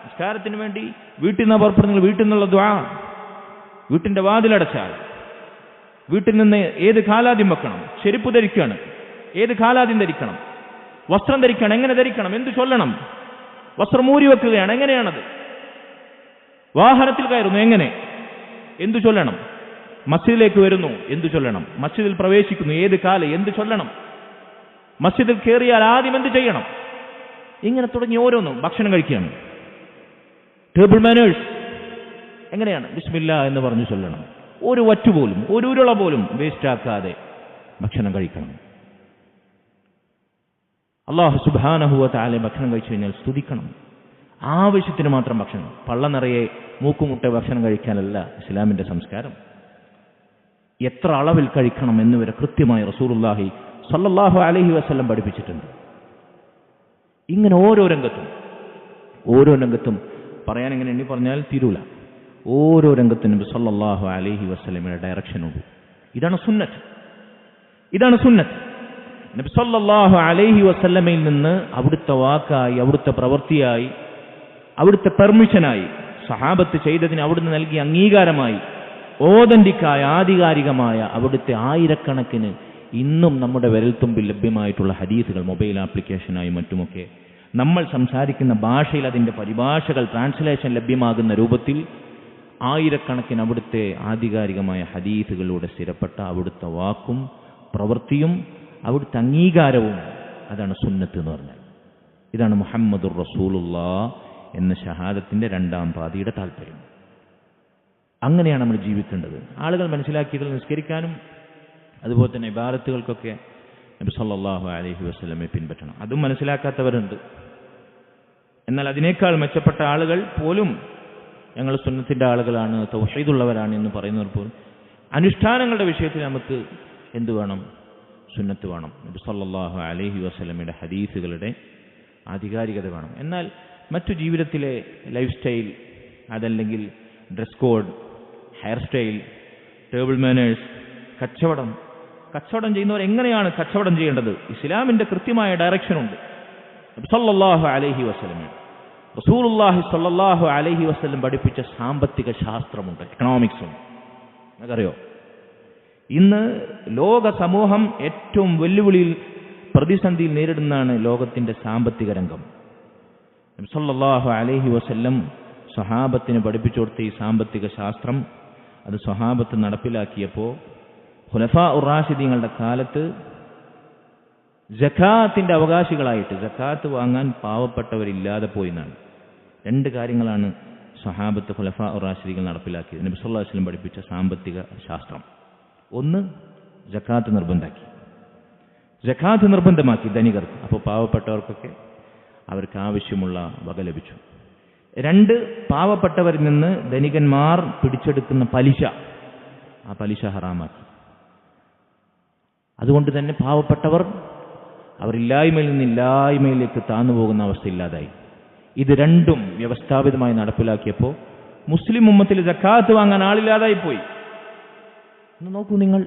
നിസ്കാരത്തിന് വേണ്ടി വീട്ടിൽ നിന്ന് പുറപ്പെടുന്ന വീട്ടിൽ നിന്നുള്ള ദുആ. വീട്ടിന്റെ വാതിലടച്ചാൽ വീട്ടിൽ നിന്ന് ഏത് കാലാദ്യം വെക്കണം? ചെരുപ്പ് ധരിക്കണം, ഏത് കാലാദ്യം ധരിക്കണം? വസ്ത്രം ധരിക്കണം, എങ്ങനെ ധരിക്കണം? എന്ത് ചൊല്ലണം? വസ്ത്രം മൂരി വെക്കുകയാണ്, എങ്ങനെയാണത്? വാഹനത്തിൽ കയറുന്നു, എങ്ങനെ? എന്തു ചൊല്ലണം? മസ്ജിദിലേക്ക് വരുന്നു, എന്തു ചൊല്ലണം? മസ്ജിദിൽ പ്രവേശിക്കുന്നു, ഏത് കാല്, എന്ത് ചൊല്ലണം? മസ്ജിദിൽ കയറിയാൽ ആദ്യം എന്ത് ചെയ്യണം? ഇങ്ങനെ തുടങ്ങി ഓരോന്നും. ഭക്ഷണം കഴിക്കുകയാണ്, ടേബിൾ മാനേഴ്സ് എങ്ങനെയാണ്? ബിസ്മില്ലാ എന്ന് പറഞ്ഞു ചൊല്ലണം. ഒരു വറ്റുപോലും, ഒരു ഉരുള പോലും വേസ്റ്റ് ആക്കാതെ ഭക്ഷണം കഴിക്കണം. അല്ലാഹു സുബ്ഹാനഹു വ തആല ഭക്ഷണം കഴിച്ചു കഴിഞ്ഞാൽ സ്തുതിക്കണം. ആവശ്യത്തിന് മാത്രം ഭക്ഷണം. പള്ള നിറയെ മൂക്കുമുട്ട ഭക്ഷണം കഴിക്കാനല്ല ഇസ്ലാമിന്റെ സംസ്കാരം. എത്ര അളവിൽ കഴിക്കണം എന്നുവരെ കൃത്യമായി റസൂലുള്ളാഹി സ്വല്ലല്ലാഹു അലൈഹി വസല്ലം പഠിപ്പിച്ചിട്ടുണ്ട്. ഇങ്ങനെ ഓരോ രംഗത്തും പറയാൻ എങ്ങനെ എണ്ണി പറഞ്ഞാൽ തീരൂല. ഓരോ രംഗത്തും നബി സല്ലല്ലാഹു അലൈഹി വസല്ലമയുടെ ഡയറക്ഷനുണ്ട്. ഇതാണ് സുന്നത്ത്. നബി സല്ലല്ലാഹു അലൈഹി വസല്ലമയിൽ നിന്ന് അവിടുത്തെ വാക്കായി, അവിടുത്തെ പ്രവൃത്തിയായി, അവിടുത്തെ പെർമിഷനായി, സഹാബത്ത് ചെയ്തതിന് അവിടുന്ന് നൽകിയ അംഗീകാരമായി, ഓതന്റിക്കായ ആധികാരികമായ അവിടുത്തെ ആയിരക്കണക്കിന് ഇന്നും നമ്മുടെ വിരൽത്തുമ്പിൽ ലഭ്യമായിട്ടുള്ള ഹദീസുകൾ മൊബൈൽ ആപ്ലിക്കേഷനായി മറ്റുമൊക്കെ നമ്മൾ സംസാരിക്കുന്ന ഭാഷയിൽ അതിൻ്റെ പരിഭാഷകൾ ട്രാൻസ്ലേഷൻ ലഭ്യമാകുന്ന രൂപത്തിൽ ആയിരക്കണക്കിന് അവിടുത്തെ ആധികാരികമായ ഹദീസുകളിലൂടെ സ്ഥിരപ്പെട്ട അവിടുത്തെ വാക്കും പ്രവൃത്തിയും അവിടുത്തെ അംഗീകാരവും, അതാണ് സുന്നത്ത് എന്ന് പറഞ്ഞാൽ. ഇതാണ് മുഹമ്മദുർ റസൂലുള്ളാഹ് എന്ന ഷഹാദത്തിന്റെ രണ്ടാം പാതിയുടെ താല്പര്യം. അങ്ങനെയാണ് നമ്മൾ ജീവിക്കേണ്ടത്. ആളുകൾ മനസ്സിലാക്കിയത് നിസ്കരിക്കാനും അതുപോലെ തന്നെ ഇബാദത്തുകൾക്കൊക്കെ നബി സല്ലല്ലാഹു അലൈഹി വസല്ലമയെ പിൻപറ്റണം. അതും മനസ്സിലാക്കാത്തവരുണ്ട്. എന്നാൽ അതിനേക്കാൾ മെച്ചപ്പെട്ട ആളുകൾ പോലും ഞങ്ങൾ സുന്നത്തിന്റെ ആളുകളാണ്, തൗഹീദുള്ളവരാണ് എന്ന് പറയുന്നവർ പോലും അനുഷ്ഠാനങ്ങളുടെ വിഷയത്തിൽ നമുക്ക് എന്ത് വേണം? സുന്നത്ത് വേണം. നബി സല്ലല്ലാഹു അലൈഹി വസല്ലമയുടെ ഹദീസുകളുടെ ആധികാരികത വേണം. എന്നാൽ മറ്റു ജീവിതത്തിലെ ലൈഫ് സ്റ്റൈൽ, അതല്ലെങ്കിൽ dress code, hair style, table manners, കച്ചവടം ചെയ്യുന്നവർ എങ്ങനെയാണ് കച്ചവടം ചെയ്യേണ്ടത്? ഇസ്ലാമിന്റെ കൃത്യമായ ഡയറക്ഷനുണ്ട്. നബി സല്ലല്ലാഹു അലൈഹി വസല്ലം, റസൂലുള്ളാഹി സ്വല്ലല്ലാഹു അലൈഹി വസല്ലം പഠിപ്പിച്ച സാമ്പത്തിക ശാസ്ത്രമുണ്ട്, എക്കണോമിക്സും. നിങ്ങൾക്കറിയോ, ഇന്ന് ലോക സമൂഹം ഏറ്റവും വെല്ലുവിളിയിൽ, പ്രതിസന്ധിയിൽ നേരിടുന്നതാണ് ലോകത്തിന്റെ സാമ്പത്തിക രംഗം. നബി സല്ലല്ലാഹു അലൈഹി വസല്ലം സ്വഹാബത്തിന് പഠിപ്പിച്ചു കൊടുത്ത ഈ സാമ്പത്തിക ശാസ്ത്രം അത് സ്വഹാബത്ത് നടപ്പിലാക്കിയപ്പോൾ ഖുലഫാ ഉർ-റാഷിദീങ്ങളുടെ കാലത്ത് സകാത്തിന്റെ അവകാശികളായിട്ട് സകാത്ത് വാങ്ങാൻ പാവപ്പെട്ടവരില്ലാതെ പോയിന്നാണ്. രണ്ട് കാര്യങ്ങളാണ് സ്വഹാബത്ത് ഖുലഫാ ഉർ-റാഷിദീകൾ നടപ്പിലാക്കിയത്. നബി സല്ലല്ലാഹു അലൈഹി വസല്ലം പഠിപ്പിച്ച സാമ്പത്തിക ശാസ്ത്രം. ഒന്ന്, സകാത്ത് നിർബന്ധമാക്കി ധനികർക്ക്. അപ്പോൾ പാവപ്പെട്ടവർക്കൊക്കെ അവർക്ക് ആവശ്യമുള്ള വക ലഭിച്ചു. രണ്ട്, പാവപ്പെട്ടവരിൽ നിന്ന് ധനികന്മാർ പിടിച്ചെടുക്കുന്ന പലിശ, ആ പലിശ ഹറാമാക്കി. അതുകൊണ്ട് തന്നെ പാവപ്പെട്ടവർ അവരില്ലായ്മയിൽ നിന്ന് ഇല്ലായ്മയിലേക്ക് താന്നു പോകുന്ന അവസ്ഥ ഇല്ലാതായി. ഇത് രണ്ടും വ്യവസ്ഥാപിതമായി നടപ്പിലാക്കിയപ്പോൾ മുസ്ലിം ഉമ്മത്തിൽ സക്കാത്ത് വാങ്ങാൻ ആളില്ലാതായി പോയി. ഒന്ന് നോക്കൂ നിങ്ങൾ.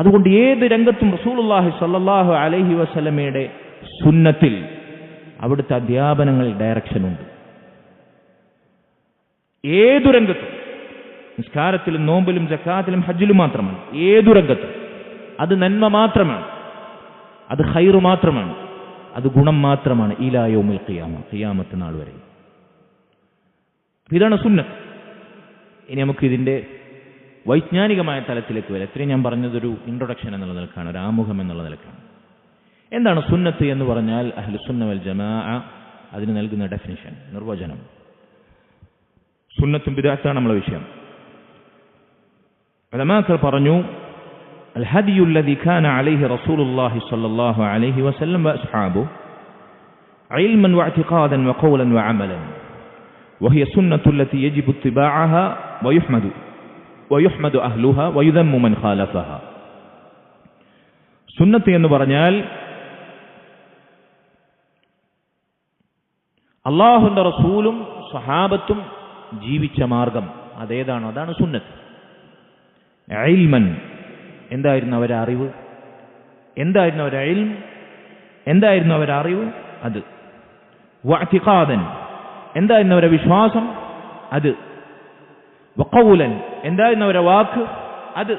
അതുകൊണ്ട് ഏത് രംഗത്തും റസൂലുള്ളാഹി സ്വല്ലല്ലാഹു അലൈഹി വസല്ലമയുടെ സുന്നത്തിൽ, അവിടുത്തെ അധ്യാപനങ്ങളിൽ ഡയറക്ഷനുണ്ട്. ഏതു രംഗത്തും, നിസ്കാരത്തിലും നോമ്പിലും സക്കാത്തിലും ഹജ്ജിലും മാത്രമല്ല, ഏതു രംഗത്തും അത് നന്മ മാത്രമാണ്, അത് ഖൈറ് മാത്രമാണ്, അത് ഗുണം മാത്രമാണ്. ഇലാ യൗമിൽ ഖിയാമ, ഖിയാമത്ത് നാൾ വരെ. ഇതാണ് സുന്നത്ത്. ഇനി നമുക്ക് ഇതിന്റെ വൈജ്ഞാനികമായ തലത്തിലേക്ക് വരാം. ഇത്രയും ഞാൻ പറഞ്ഞതൊരു ഇൻട്രൊഡക്ഷൻ എന്നുള്ള നിലക്കാണ്, ഒരു ആമുഖം എന്നുള്ള നിലക്കാണ്. എന്താണ് സുന്നത്ത് എന്ന് പറഞ്ഞാൽ? അഹ്ലുസുന്ന വൽ ജമാഅ അതിന് നൽകുന്ന ഡെഫിനിഷൻ, നിർവചനം. സുന്നത്തും ബിദ്അത്താണ് നമ്മളെ വിഷയം. ഉലമാക്കൾ പറഞ്ഞു, الهدي الذي كان عليه رسول الله صلى الله عليه وسلم وأصحابه علما واعتقادا وقولا وعملا وهي سنة التي يجب اتباعها ويحمد أهلها ويذم من خالفها. സുന്നത്ത് എന്ന് പറഞ്ഞാൽ അല്ലാഹുവിന്റെ റസൂലും സ്വഹാബത്തും ജീവിച്ച മാർഗം, അതേതാണോ അതാണ് സുന്നത്ത്. ഇൽമൻ, എന്തായിരുന്നു അവരുടെ അറിവ്? എന്തായിരുന്നു അവരുടെ ഇൽം? എന്തായിരുന്നു അവരുടെ അറിവ്? അത്. വഅതിഖാദൻ, എന്തായിരുന്നു അവരുടെ വിശ്വാസം? അത്. വഖൗലൻ, എന്തായിരുന്നു അവരുടെ വാക്ക്? അത്.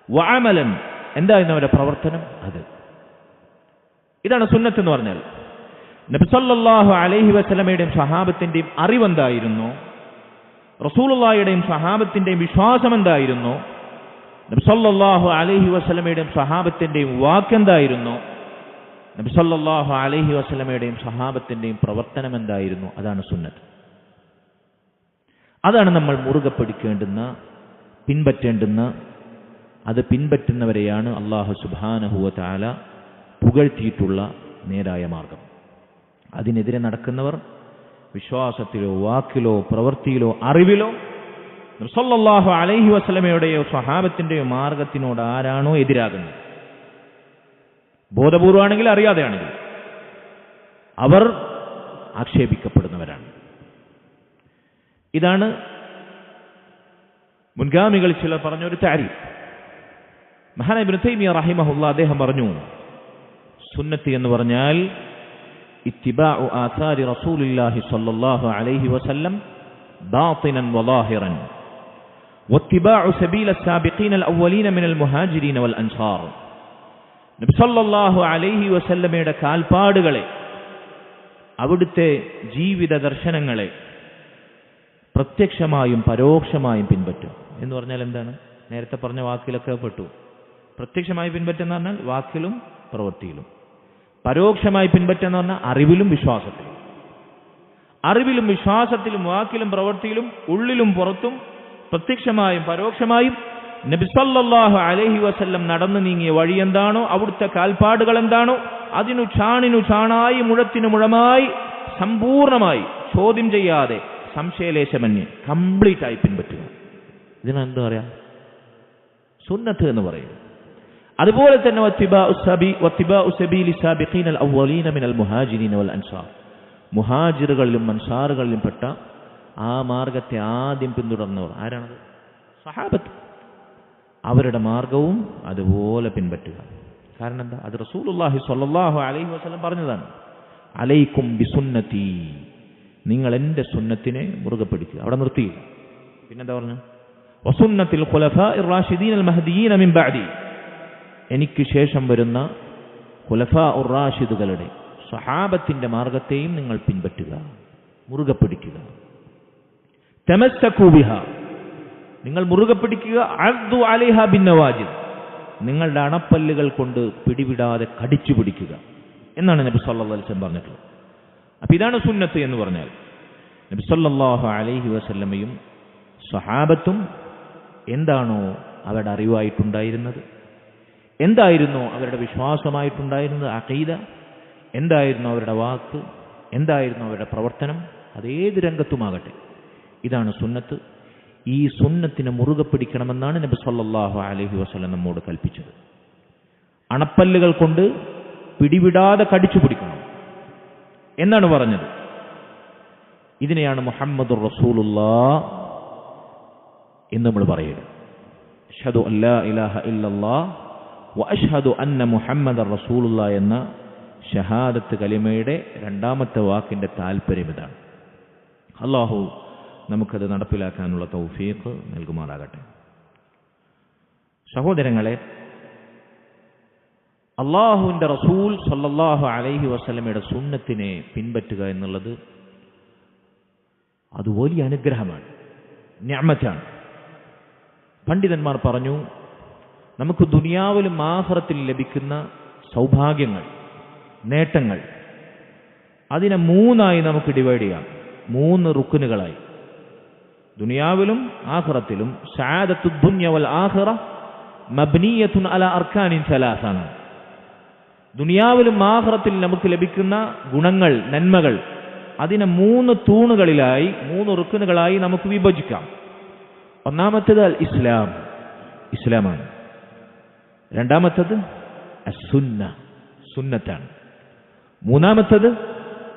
വഅമലൻ, എന്തായിരുന്നു അവരുടെ പ്രവർത്തനം? അത്. ഇതാണ് സുന്നത്ത് എന്ന് പറഞ്ഞാൽ. നബി സല്ലല്ലാഹു അലൈഹി വസല്ലമയുടെയും സ്വഹാബത്തിന്റെയും അറിവെന്തായിരുന്നു? റസൂലുള്ളാഹിയുടെയും സ്വഹാബത്തിന്റെയും വിശ്വാസം എന്തായിരുന്നു? നബി സല്ലല്ലാഹു അലൈഹി വസല്ലമയുടെയും സ്വഹാബത്തിന്റെയും വാക്കെന്തായിരുന്നു? നബി സല്ലല്ലാഹു അലൈഹി വസല്ലമയുടെയും സ്വഹാബത്തിന്റെയും പ്രവർത്തനം എന്തായിരുന്നു? അതാണ് സുന്നത്ത്. അതാണ് നമ്മൾ മുറുകെ പിടിക്കേണ്ടുന്ന, പിൻപറ്റേണ്ടുന്ന. അത് പിൻപറ്റുന്നവരെയാണ് അല്ലാഹു സുബ്ഹാനഹു വ തആല പുകഴ്ത്തിയിട്ടുള്ള നേരായ മാർഗം. അതിനെതിരെ നടക്കുന്നവർ വിശ്വാസത്തിലോ വാക്കിലോ പ്രവൃത്തിയിലോ അറിവിലോ സല്ലല്ലാഹു അലൈഹി വസല്ലമയുടെയോ സ്വഹാബത്തിന്റെയോ മാർഗത്തിനോട് ആരാണോ എതിരാകുന്നത്, ബോധപൂർവമാണെങ്കിൽ അറിയാതെയാണെങ്കിൽ, അവർ ആക്ഷേപിക്കപ്പെടുന്നവരാണ്. ഇതാണ് മുൻഗാമികൾ ചിലർ പറഞ്ഞൊരു താരീഫ്. മഹാനായ ഇബ്നു തൈമിയ്യ റഹിമഹുല്ലാഹ് അദ്ദേഹം പറഞ്ഞു, സുന്നത്ത് എന്ന് പറഞ്ഞാൽ ഇത്തിബാഉ ആഥാരി റസൂലില്ലാഹി സ്വല്ലല്ലാഹു അലൈഹി വസല്ലം ബാത്തിനൻ വളാഹിറൻ വത്തിബാഉ സബീല സാബിഖീന അൽഅവ്വലീന മിനൽ മുഹാജിരീന വൽ അൻസാർ. നബി സല്ലല്ലാഹു അലൈഹി വസല്ലമയുടെ കാൽപ്പാടുകളെ, അവിടുത്തെ ജീവിത ദർശനങ്ങളെ പ്രത്യക്ഷമായും പരോക്ഷമായും പിൻപറ്റും എന്ന് പറഞ്ഞാൽ എന്താണ്? നേരത്തെ പറഞ്ഞ വാക്കിലൊക്കെ പെട്ടു. പ്രത്യക്ഷമായി പിൻപറ്റുന്ന പറഞ്ഞാൽ വാക്കിലും പ്രവൃത്തിയിലും, പരോക്ഷമായി പിൻപറ്റുന്ന പറഞ്ഞാൽ അറിവിലും വിശ്വാസത്തിലും. അറിവിലും വിശ്വാസത്തിലും വാക്കിലും പ്രവൃത്തിയിലും ഉള്ളിലും പുറത്തും പ്രത്യക്ഷമായും പരോക്ഷമായും നബി സല്ലല്ലാഹു അലൈഹി വസല്ലം നടന്നു നീങ്ങിയ വഴി എന്താണോ, അവിടുത്തെ കാൽപ്പാടുകൾ എന്താണോ, അതിനു ചാണിനു ചാണായി മുഴത്തിനു മുഴമായി സമ്പൂർണമായി ചോദ്യം ചെയ്യാതെ സംശയലേശമന്യേ കംപ്ലീറ്റ് ആയി പിൻപറ്റുക. ഇതിനെന്താ പറയാ? സുന്നത്ത് എന്ന് പറയും. അതുപോലെ തന്നെ മുഹാജിറുകളിലും അൻസാറുകളിലും പെട്ട ആ മാർഗത്തെ ആദ്യം പിന്തുടർന്നവർ ആരാണത്? സഹാബത്ത്. അവരുടെ മാർഗവും അതുപോലെ പിൻപറ്റുക. കാരണം എന്താ? അത് റസൂലുള്ളാഹി സ്വല്ലല്ലാഹു അലൈഹി വസല്ലം പറഞ്ഞതാണ്. അലൈക്കും ബിസുന്നതി, നിങ്ങൾ എൻ്റെ സുന്നത്തിനെ മുറുകെ പിടിക്കുക. അവിടെ നിർത്തിയില്ല. പിന്നെന്താ പറഞ്ഞു? വസുന്നത്തിൽ ഖുലഫാഇർ റാഷിദീനൽ മഹ്ദിയീന മിൻ ബഅദി, എനിക്ക് ശേഷം വരുന്ന ഖുലഫാഉർ റാഷിദുകളുടെ സ്വഹാബത്തിന്റെ മാർഗത്തെയും നിങ്ങൾ പിൻപറ്റുക, മുറുകെ പിടിക്കുക. തമസ്സകൂ ബിഹാ, നിങ്ങൾ മുറുകെ പിടിക്കുക. അദ്ദു അലൈഹാ ബിന്നവാജിദ്, നിങ്ങളുടെ അണപ്പല്ലുകൾ കൊണ്ട് പിടിവിടാതെ കടിച്ചു പിടിക്കുക എന്നാണ് നബി സല്ലല്ലാഹു അലൈഹി വസല്ലം പറഞ്ഞിട്ടുള്ളത്. അപ്പൊ ഇതാണ് സുന്നത്ത് എന്ന് പറഞ്ഞാൽ. നബി സല്ലല്ലാഹു അലൈഹി വസല്ലമയും സ്വഹാബത്തും എന്താണോ അവരുടെ അറിവായിട്ടുണ്ടായിരുന്നത്, എന്തായിരുന്നു അവരുടെ വിശ്വാസമായിട്ടുണ്ടായിരുന്നത്, അഖീദ എന്തായിരുന്നു അവരുടെ വാക്ക്, എന്തായിരുന്നു അവരുടെ പ്രവർത്തനം, അതേത് രംഗത്തുമാകട്ടെ, ഇതാണ് സുന്നത്ത്. ഈ സുന്നത്തിനെ മുറുകെ പിടിക്കണമെന്നാണ് നബി സല്ലല്ലാഹു അലൈഹി വസല്ലം നമ്മോട് കൽപ്പിച്ചത്. അണപ്പല്ലുകൾ കൊണ്ട് പിടിവിടാതെ കടിച്ചു പിടിക്കണം എന്നാണ് പറഞ്ഞത്. ഇതിനെയാണ് മുഹമ്മദുർ റസൂലുള്ളാഹ് എന്ന് നമ്മൾ പറയുന്നത്. അഷ്ഹദു അല്ലാ ഇലാഹ ഇല്ലല്ലാഹ് വ അഷ്ഹദു അന്ന മുഹമ്മദർ റസൂലുള്ളാഹ് എന്ന ഷഹാദത്ത് കലിമയുടെ രണ്ടാമത്തെ വാക്കിന്റെ താല്പര്യം ഇതാണ്. അല്ലാഹു നമുക്കത് നടപ്പിലാക്കാനുള്ള തൗഫീഖ് നൽകുമാറാകട്ടെ. സഹോദരങ്ങളെ, അള്ളാഹുവിൻ്റെ റസൂൽ സല്ലല്ലാഹു അലൈഹി വസല്ലമയുടെ സുന്നത്തിനെ പിൻപറ്റുക എന്നുള്ളത് അത് വലിയ അനുഗ്രഹമാണ്, നിഅമത്താണ്. പണ്ഡിതന്മാർ പറഞ്ഞു, നമുക്ക് ദുനിയാവിലും ആഖിറത്തിലും ലഭിക്കുന്ന സൗഭാഗ്യങ്ങൾ, നേട്ടങ്ങൾ, അതിനെ മൂന്നായി നമുക്ക് ഡിവൈഡ് ചെയ്യാം, മൂന്ന് റുക്നുകളായി. ദുനിയാവിലും ആഖിറത്തിലും സഅദത്തു ദുനിയ വൽ ആഖിറ മബ്നിയത്തുൻ അലാ അർക്കാനിൻ സലാസാണ്. ദുനിയാവിലും ആഖിറത്തിലും നമുക്ക് ലഭിക്കുന്ന ഗുണങ്ങൾ, നന്മകൾ, അതിനെ മൂന്ന് തൂണുകളിലായി, മൂന്ന് റുക്നുകളായി നമുക്ക് വിഭജിക്കാം. ഒന്നാമത്തേത് അൽ ഇസ്ലാം, ഇസ്ലാമാണ്. രണ്ടാമത്തേത് അസ്സുന്ന, സുന്നത്താണ്. മൂന്നാമത്തേത്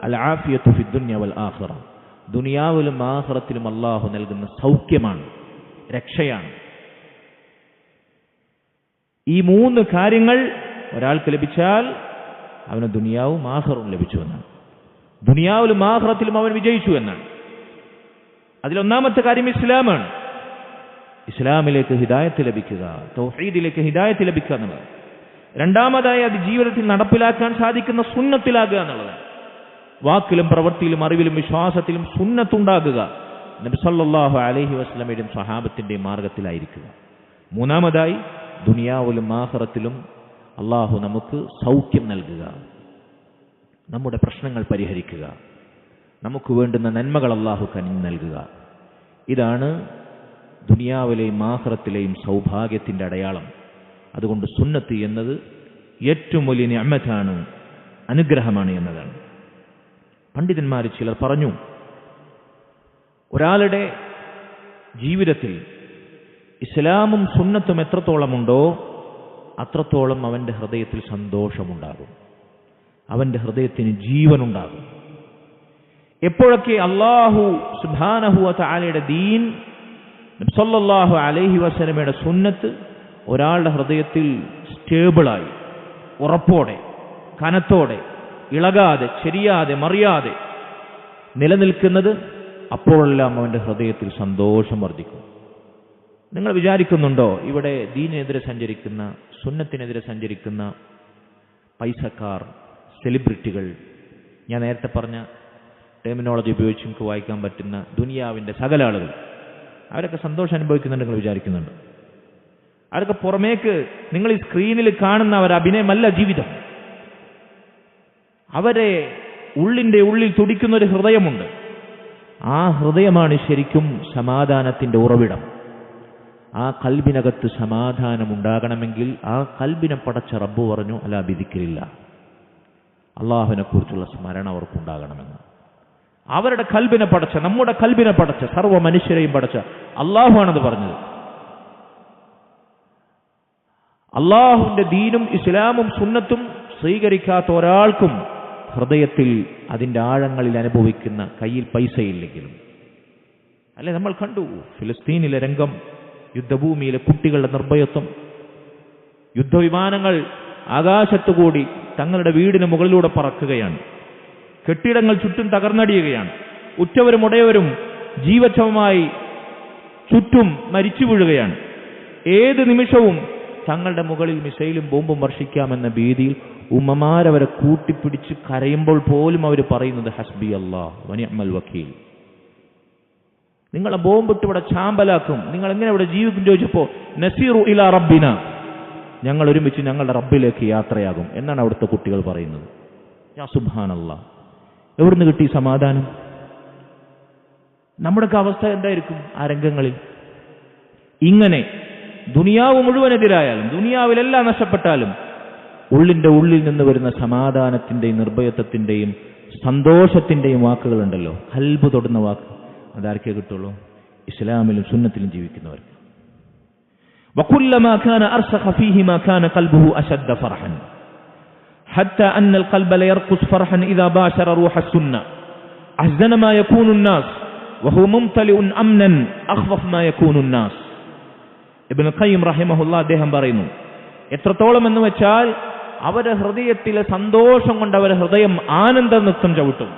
അൽ ആഫിയത്തു ഫി ദുനിയ വൽ ആഖിറ, ദുനിയാവിലും ആഖിറത്തിലും അല്ലാഹു നൽകുന്ന സൗഖ്യമാണ്, രക്ഷയാണ്. ഈ മൂന്ന് കാര്യങ്ങൾ ഒരാൾക്ക് ലഭിച്ചാൽ അവന് ദുനിയാവും ആഖിറവും ലഭിച്ചു എന്നാണ്. ദുനിയാവിലും ആഖിറത്തിലും അവൻ വിജയിച്ചു എന്നാണ്. അതിലൊന്നാമത്തെ കാര്യം ഇസ്ലാമാണ്. ഇസ്ലാമിലേക്ക് ഹിദായത്ത് ലഭിക്കുക, തൗഹീദിലേക്ക് ഹിദായത്ത് ലഭിക്കുക എന്നുള്ളത്. രണ്ടാമതായി അത് ജീവിതത്തിൽ നടപ്പിലാക്കാൻ സാധിക്കുന്ന സുന്നത്തിലാകുക എന്നുള്ളതാണ്. വാക്കിലും പ്രവൃത്തിയിലും അറിവിലും വിശ്വാസത്തിലും സുന്നത്തുണ്ടാകുക, നബി സല്ലല്ലാഹു അലൈഹി വസല്ലമയുടെയും സ്വഹാബത്തിന്റെയും മാർഗത്തിലായിരിക്കുക. മൂന്നാമതായി ദുനിയാവിലും ആഖിറത്തിലും അള്ളാഹു നമുക്ക് സൗഖ്യം നൽകുക, നമ്മുടെ പ്രശ്നങ്ങൾ പരിഹരിക്കുക, നമുക്ക് വേണ്ടുന്ന നന്മകൾ അള്ളാഹു കനിഞ്ഞു നൽകുക. ഇതാണ് ദുനിയാവിലെയും ആഖിറത്തിലെയും സൗഭാഗ്യത്തിൻ്റെ അടയാളം. അതുകൊണ്ട് സുന്നത്ത് എന്നത് ഏറ്റവും വലിയ നിഅമത്താണ്, അനുഗ്രഹമാണ് എന്നതാണ്. പണ്ഡിതന്മാർ ചിലർ പറഞ്ഞു, ഒരാളുടെ ജീവിതത്തിൽ ഇസ്ലാമും സുന്നത്തും എത്രത്തോളമുണ്ടോ അത്രത്തോളം അവൻ്റെ ഹൃദയത്തിൽ സന്തോഷമുണ്ടാകും. അവന്റെ ഹൃദയത്തിന് ജീവനുണ്ടാകും. എപ്പോഴൊക്കെ അല്ലാഹു സുബ്ഹാനഹു വ തആലയുടെ ദീൻ, നബി സല്ലല്ലാഹു അലൈഹി വസല്ലമയുടെ സുന്നത്ത് ഒരാളുടെ ഹൃദയത്തിൽ സ്റ്റേബിളായി, ഉറപ്പോടെ, കനത്തോടെ, ഇളകാതെ, ചെരിയാതെ, മറിയാതെ നിലനിൽക്കുന്നത്, അപ്പോഴെല്ലാം അവന്റെ ഹൃദയത്തിൽ സന്തോഷം വർദ്ധിക്കും. നിങ്ങൾ വിചാരിക്കുന്നുണ്ടോ ഇവിടെ ദീനിനെതിരെ സഞ്ചരിക്കുന്ന, സുന്നത്തിനെതിരെ സഞ്ചരിക്കുന്ന പൈസക്കാർ, സെലിബ്രിറ്റികൾ, ഞാൻ നേരത്തെ പറഞ്ഞ ടെർമിനോളജി ഉപയോഗിച്ച് നിങ്ങൾക്ക് വായിക്കാൻ പറ്റുന്ന ദുനിയാവിൻ്റെ സകല ആളുകൾ, അവരൊക്കെ സന്തോഷം അനുഭവിക്കുന്നുണ്ട് നിങ്ങൾ വിചാരിക്കുന്നുണ്ട്? അവരൊക്കെ പുറമേക്ക് നിങ്ങൾ ഈ സ്ക്രീനിൽ കാണുന്ന അവർ അഭിനയമല്ല ജീവിതം. അവരെ ഉള്ളിൻ്റെ ഉള്ളിൽ തുടിക്കുന്നൊരു ഹൃദയമുണ്ട്. ആ ഹൃദയമാണ് ശരിക്കും സമാധാനത്തിൻ്റെ ഉറവിടം. ആ കൽബിനകത്ത് സമാധാനം ഉണ്ടാകണമെങ്കിൽ ആ കൽബിനെ പടച്ച റബ്ബ് പറഞ്ഞു, അലാ ബിദിക്രില്ല, അള്ളാഹുവിനെ കുറിച്ചുള്ള സ്മരണ അവർക്കുണ്ടാകണമെന്ന്. അവരുടെ കൽബിനെ പടച്ച, നമ്മുടെ കൽബിനെ പടച്ച, സർവ്വ മനുഷ്യരെയും പടച്ച അള്ളാഹുവാണത് പറഞ്ഞത്. അള്ളാഹുവിന്റെ ദീനും ഇസ്ലാമും സുന്നത്തും സ്വീകരിക്കാത്ത ഒരാൾക്കും ഹൃദയത്തിൽ അതിൻ്റെ ആഴങ്ങളിൽ അനുഭവിക്കുന്ന, കയ്യിൽ പൈസയില്ലെങ്കിലും, അല്ലെ നമ്മൾ കണ്ടു ഫിലിസ്തീനിലെ രംഗം, യുദ്ധഭൂമിയിലെ കുട്ടികളുടെ നിർഭയത്വം, യുദ്ധവിമാനങ്ങൾ ആകാശത്തുകൂടി തങ്ങളുടെ വീടിന് മുകളിലൂടെ പറക്കുകയാണ്, കെട്ടിടങ്ങൾ ചുറ്റും തകർന്നടിയുകയാണ്, ഉറ്റവരും ഉടയവരും ജീവച്ഛവമായി ചുറ്റും മരിച്ചു വീഴുകയാണ്. ഏത് നിമിഷവും തങ്ങളുടെ മുകളിൽ മിസൈലും ബോംബും വർഷിക്കാമെന്ന ഭീതിയിൽ ഉമ്മമാരവരെ കൂട്ടിപ്പിടിച്ച് കരയുമ്പോൾ പോലും അവർ പറയുന്നത് ഹസ്ബി അല്ലാഹ് വനിഅമൽ വക്കീൽ. നിങ്ങളെ ബോംബിട്ട് ഇവിടെ ചാമ്പലാക്കും, നിങ്ങൾ എങ്ങനെ ഇവിടെ ജീവിക്കും ചോദിച്ചപ്പോൾ നസീറു ഇലാ റബ്ബിന, ഞങ്ങൾ ഒരുമിച്ച് ഞങ്ങളുടെ റബ്ബിലേക്ക് യാത്രയാകും എന്നാണ് അവിടുത്തെ കുട്ടികൾ പറയുന്നത്. യാ സുബ്ഹാനല്ലാഹ്, എവിടുന്ന് കിട്ടി സമാധാനം? നമ്മുടെയൊക്കെ അവസ്ഥ എന്തായിരിക്കും ആ രംഗങ്ങളിൽ? ഇങ്ങനെ ദുനിയാവ് മുഴുവനെതിരായാലും, ദുനിയാവിലെല്ലാം നഷ്ടപ്പെട്ടാലും, ഉള്ളിൻ്റെ ഉള്ളിൽ നിന്ന് വരുന്ന സമാധാനത്തിൻ്റെയും നിർഭയത്വത്തിൻ്റെയും സന്തോഷത്തിൻ്റെയും വാക്കുകളുണ്ടല്ലോ, കൽബ് തൊടുന്ന വാക്ക്, അതാർക്കേ കിട്ടുള്ളൂ? ഇസ്ലാമിലും സുന്നത്തിലും ജീവിക്കുന്നവർക്ക്. وكلما كان أرسخ فيهما كان قلبه أشد فرحا حتى أن القلب ليرقص فرحا إذا باشر روح السنة أحزن ما يكون الناس وهو ممتلئ أمنا أخوف ما يكون الناس. ഇബ്നു ഖയ്യിം റഹിമഹുല്ലാ അദ്ദേഹം പറയുന്നു, എത്രത്തോളം എന്ന് വെച്ചാൽ അവരുടെ ഹൃദയത്തിലെ സന്തോഷം കൊണ്ട് അവരുടെ ഹൃദയം ആനന്ദ നൃത്തം ചവിട്ടും.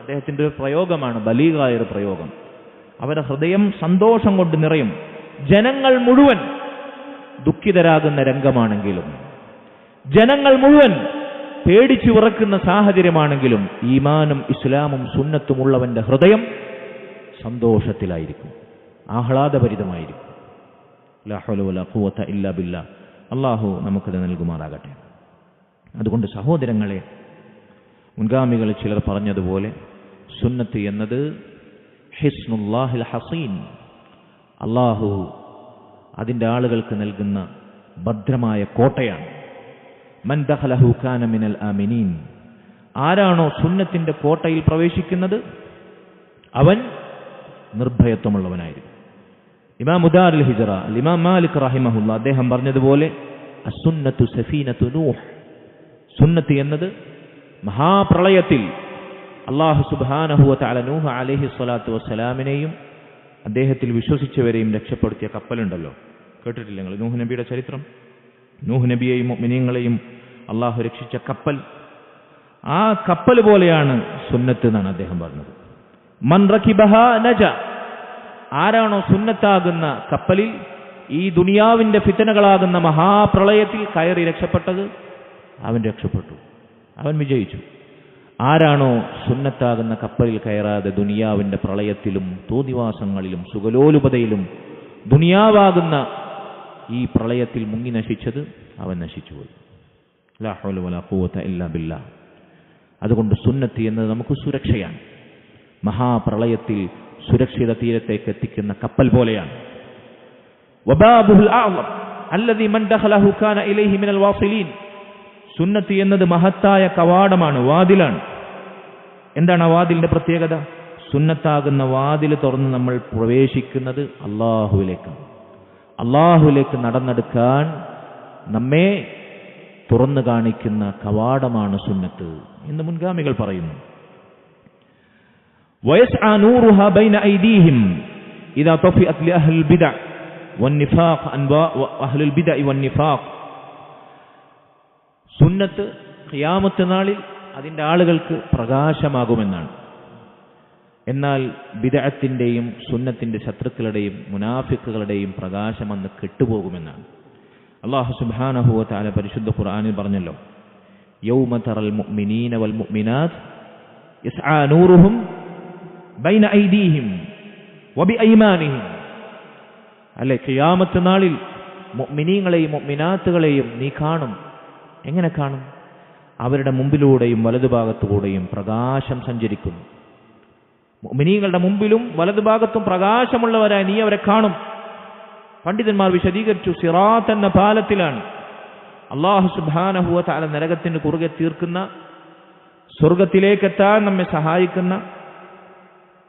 അദ്ദേഹത്തിൻ്റെ ഒരു പ്രയോഗമാണ്, ബലീഗായൊരു പ്രയോഗം. അവരുടെ ഹൃദയം സന്തോഷം കൊണ്ട് നിറയും. ജനങ്ങൾ മുഴുവൻ ദുഃഖിതരാകുന്ന രംഗമാണെങ്കിലും, ജനങ്ങൾ മുഴുവൻ പേടിച്ചു വിറക്കുന്ന സാഹചര്യമാണെങ്കിലും, ഈമാനും ഇസ്ലാമും സുന്നത്തുമുള്ളവന്റെ ഹൃദയം സന്തോഷത്തിലായിരിക്കും, ആഹ്ലാദഭരിതമായിരിക്കും. ലാ ഹൗല വലാ ഖുവത ഇല്ലാ ബില്ലാഹ്. അല്ലാഹു നമുക്കത് നൽകുമാറാകട്ടെ. അതുകൊണ്ട് സഹോദരങ്ങളെ, മുൻഗാമികൾ ചിലർ പറഞ്ഞതുപോലെ സുന്നത്ത് എന്നത് ഹിസ്നുല്ലാഹിൽ ഹസീൻ, അല്ലാഹു അതിൻ്റെ ആളുകൾക്ക് നൽകുന്ന ഭദ്രമായ കോട്ടയാണ്. മൻ ദഖലഹു കാന മിനൽ ആമിനീൻ. ആരാണോ സുന്നത്തിൻ്റെ കോട്ടയിൽ പ്രവേശിക്കുന്നത് അവൻ നിർഭയത്വമുള്ളവനായിരിക്കും. ഇമാം മുദാരിൽ ഹിജ്റ ഇമാം മാലിക് റഹിമഹുല്ലാ അദ്ദേഹം പറഞ്ഞതുപോലെ അസുന്നത്തു സഫീനത്തു നൂഹ്, സുന്നത്ത് എന്നത് മഹാപ്രളയത്തിൽ അല്ലാഹു സുബ്ഹാനഹു വ തആല നൂഹ് അലൈഹി സ്വലാത്തു വസ്സലാമിനെയും അദ്ദേഹത്തിൽ വിശ്വസിച്ചവരെയും രക്ഷപ്പെടുത്തിയ കപ്പലുണ്ടല്ലോ, കേട്ടിട്ടില്ല നിങ്ങൾ നൂഹ് നബിയുടെ ചരിത്രം? നൂഹ് നബിയെയും മുഅ്മിനീങ്ങളെയും അല്ലാഹു രക്ഷിച്ച കപ്പൽ, ആ കപ്പൽ പോലെയാണ് സുന്നത്ത് എന്നാണ് അദ്ദേഹം പറഞ്ഞത്. മൻ റകിബഹാ നജ. ആരാണോ സുന്നത്താകുന്ന കപ്പലിൽ ഈ ദുനിയാവിൻ്റെ ഫിത്തനകളാകുന്ന മഹാപ്രളയത്തിൽ കയറി രക്ഷപ്പെട്ടത്, അവൻ രക്ഷപ്പെട്ടു, അവൻ വിജയിച്ചു. ആരാണോ സുന്നത്താകുന്ന കപ്പലിൽ കയറാതെ ദുനിയാവിൻ്റെ പ്രളയത്തിലും തോന്നിവാസങ്ങളിലും സുഖലോലുപതയിലും ദുനിയാവാകുന്ന ഈ പ്രളയത്തിൽ മുങ്ങി നശിച്ചത്, അവൻ നശിച്ചുപോയി. ലാ ഹൗല വലാ ഖുവത ഇല്ലാ ബില്ലാഹ്. അതുകൊണ്ട് സുന്നത്ത് എന്നത് നമുക്ക് സുരക്ഷയാണ്. മഹാപ്രളയത്തിൽ സുരക്ഷിത തീരത്തേക്ക് എത്തിക്കുന്ന കപ്പൽ പോലെയാണ്. വബാബുൽ അഅ്ളം അല്ലദീ മൻ ദഖലഹു കാന ഇലൈഹി മിനൽ വാസിലീൻ. സുന്നത്ത് എന്നത് മഹത്തായ കവാടമാണ്, വാതിലാണ്. എന്താണ് ആ വാതിലിന്റെ പ്രത്യേകത? സുന്നത്താകുന്ന വാതിൽ തുറന്ന് നമ്മൾ പ്രവേശിക്കുന്നത് അല്ലാഹുവിലേക്കാണ്. അല്ലാഹുവിലേക്ക് നടന്നെടുക്കാൻ നമ്മെ തുറന്നു കാണിക്കുന്ന കവാടമാണ് സുന്നത്ത്. എന്ന് മുൻഗാമികൾ പറയുന്നു. വയസ്ആ നൂറുഹാ ബൈന ഐദീഹിം ഇദാ തഫിഅത് ലിഅഹ്ലിൽ ബിദ്അ വന്നിഫാഖ് അഹ്ലുൽ ബിദ്അ വന്നിഫാഖ്. സുന്നത്ത് ഖിയാമത്ത് നാളിൽ അതിൻ്റെ ആളുകൾക്ക് പ്രകാശമാകുമെന്നാണ്. എന്നാൽ ബിദ്അത്തിൻ്റെയും സുന്നത്തിൻ്റെ ശത്രുക്കളുടെയും മുനാഫിക്കുകളുടെയും പ്രകാശം അന്ന് കെട്ടുപോകുമെന്നാണ്. അല്ലാഹു സുബ്ഹാനഹു വ തആല പരിശുദ്ധ ഖുർആനിൽ പറഞ്ഞല്ലോ, യൗമ തറൽ മുഅ്മിനീന വൽ മുഅ്മിനാത്ത് യസ്ആ നൂറുഹും ബൈന ഐദീഹിം വബിഐമാനിഹിം. അല്ലെ, ഖിയാമത്ത് നാളിൽ മുഅ്മിനീങ്ങളെയും മുഅ്മിനാത്തുകളെയും നീ കാണും. എങ്ങനെ കാണും? അവരുടെ മുമ്പിലൂടെയും വലതുഭാഗത്തുകൂടെയും പ്രകാശം സഞ്ചരിക്കുന്നു. മുഅ്മിനീങ്ങളുടെ മുമ്പിലും വലതുഭാഗത്തും പ്രകാശമുള്ളവരായി നീ അവരെ കാണും. പണ്ഡിതന്മാർ വിശദീകരിച്ചു, സിറാത്ത് എന്ന പാലത്തിലാണ് അല്ലാഹു സുബ്ഹാനഹു വ തആല നരകത്തിന് കുറുകെ തീർക്കുന്ന, സ്വർഗത്തിലേക്കെത്താൻ നമ്മെ സഹായിക്കുന്ന,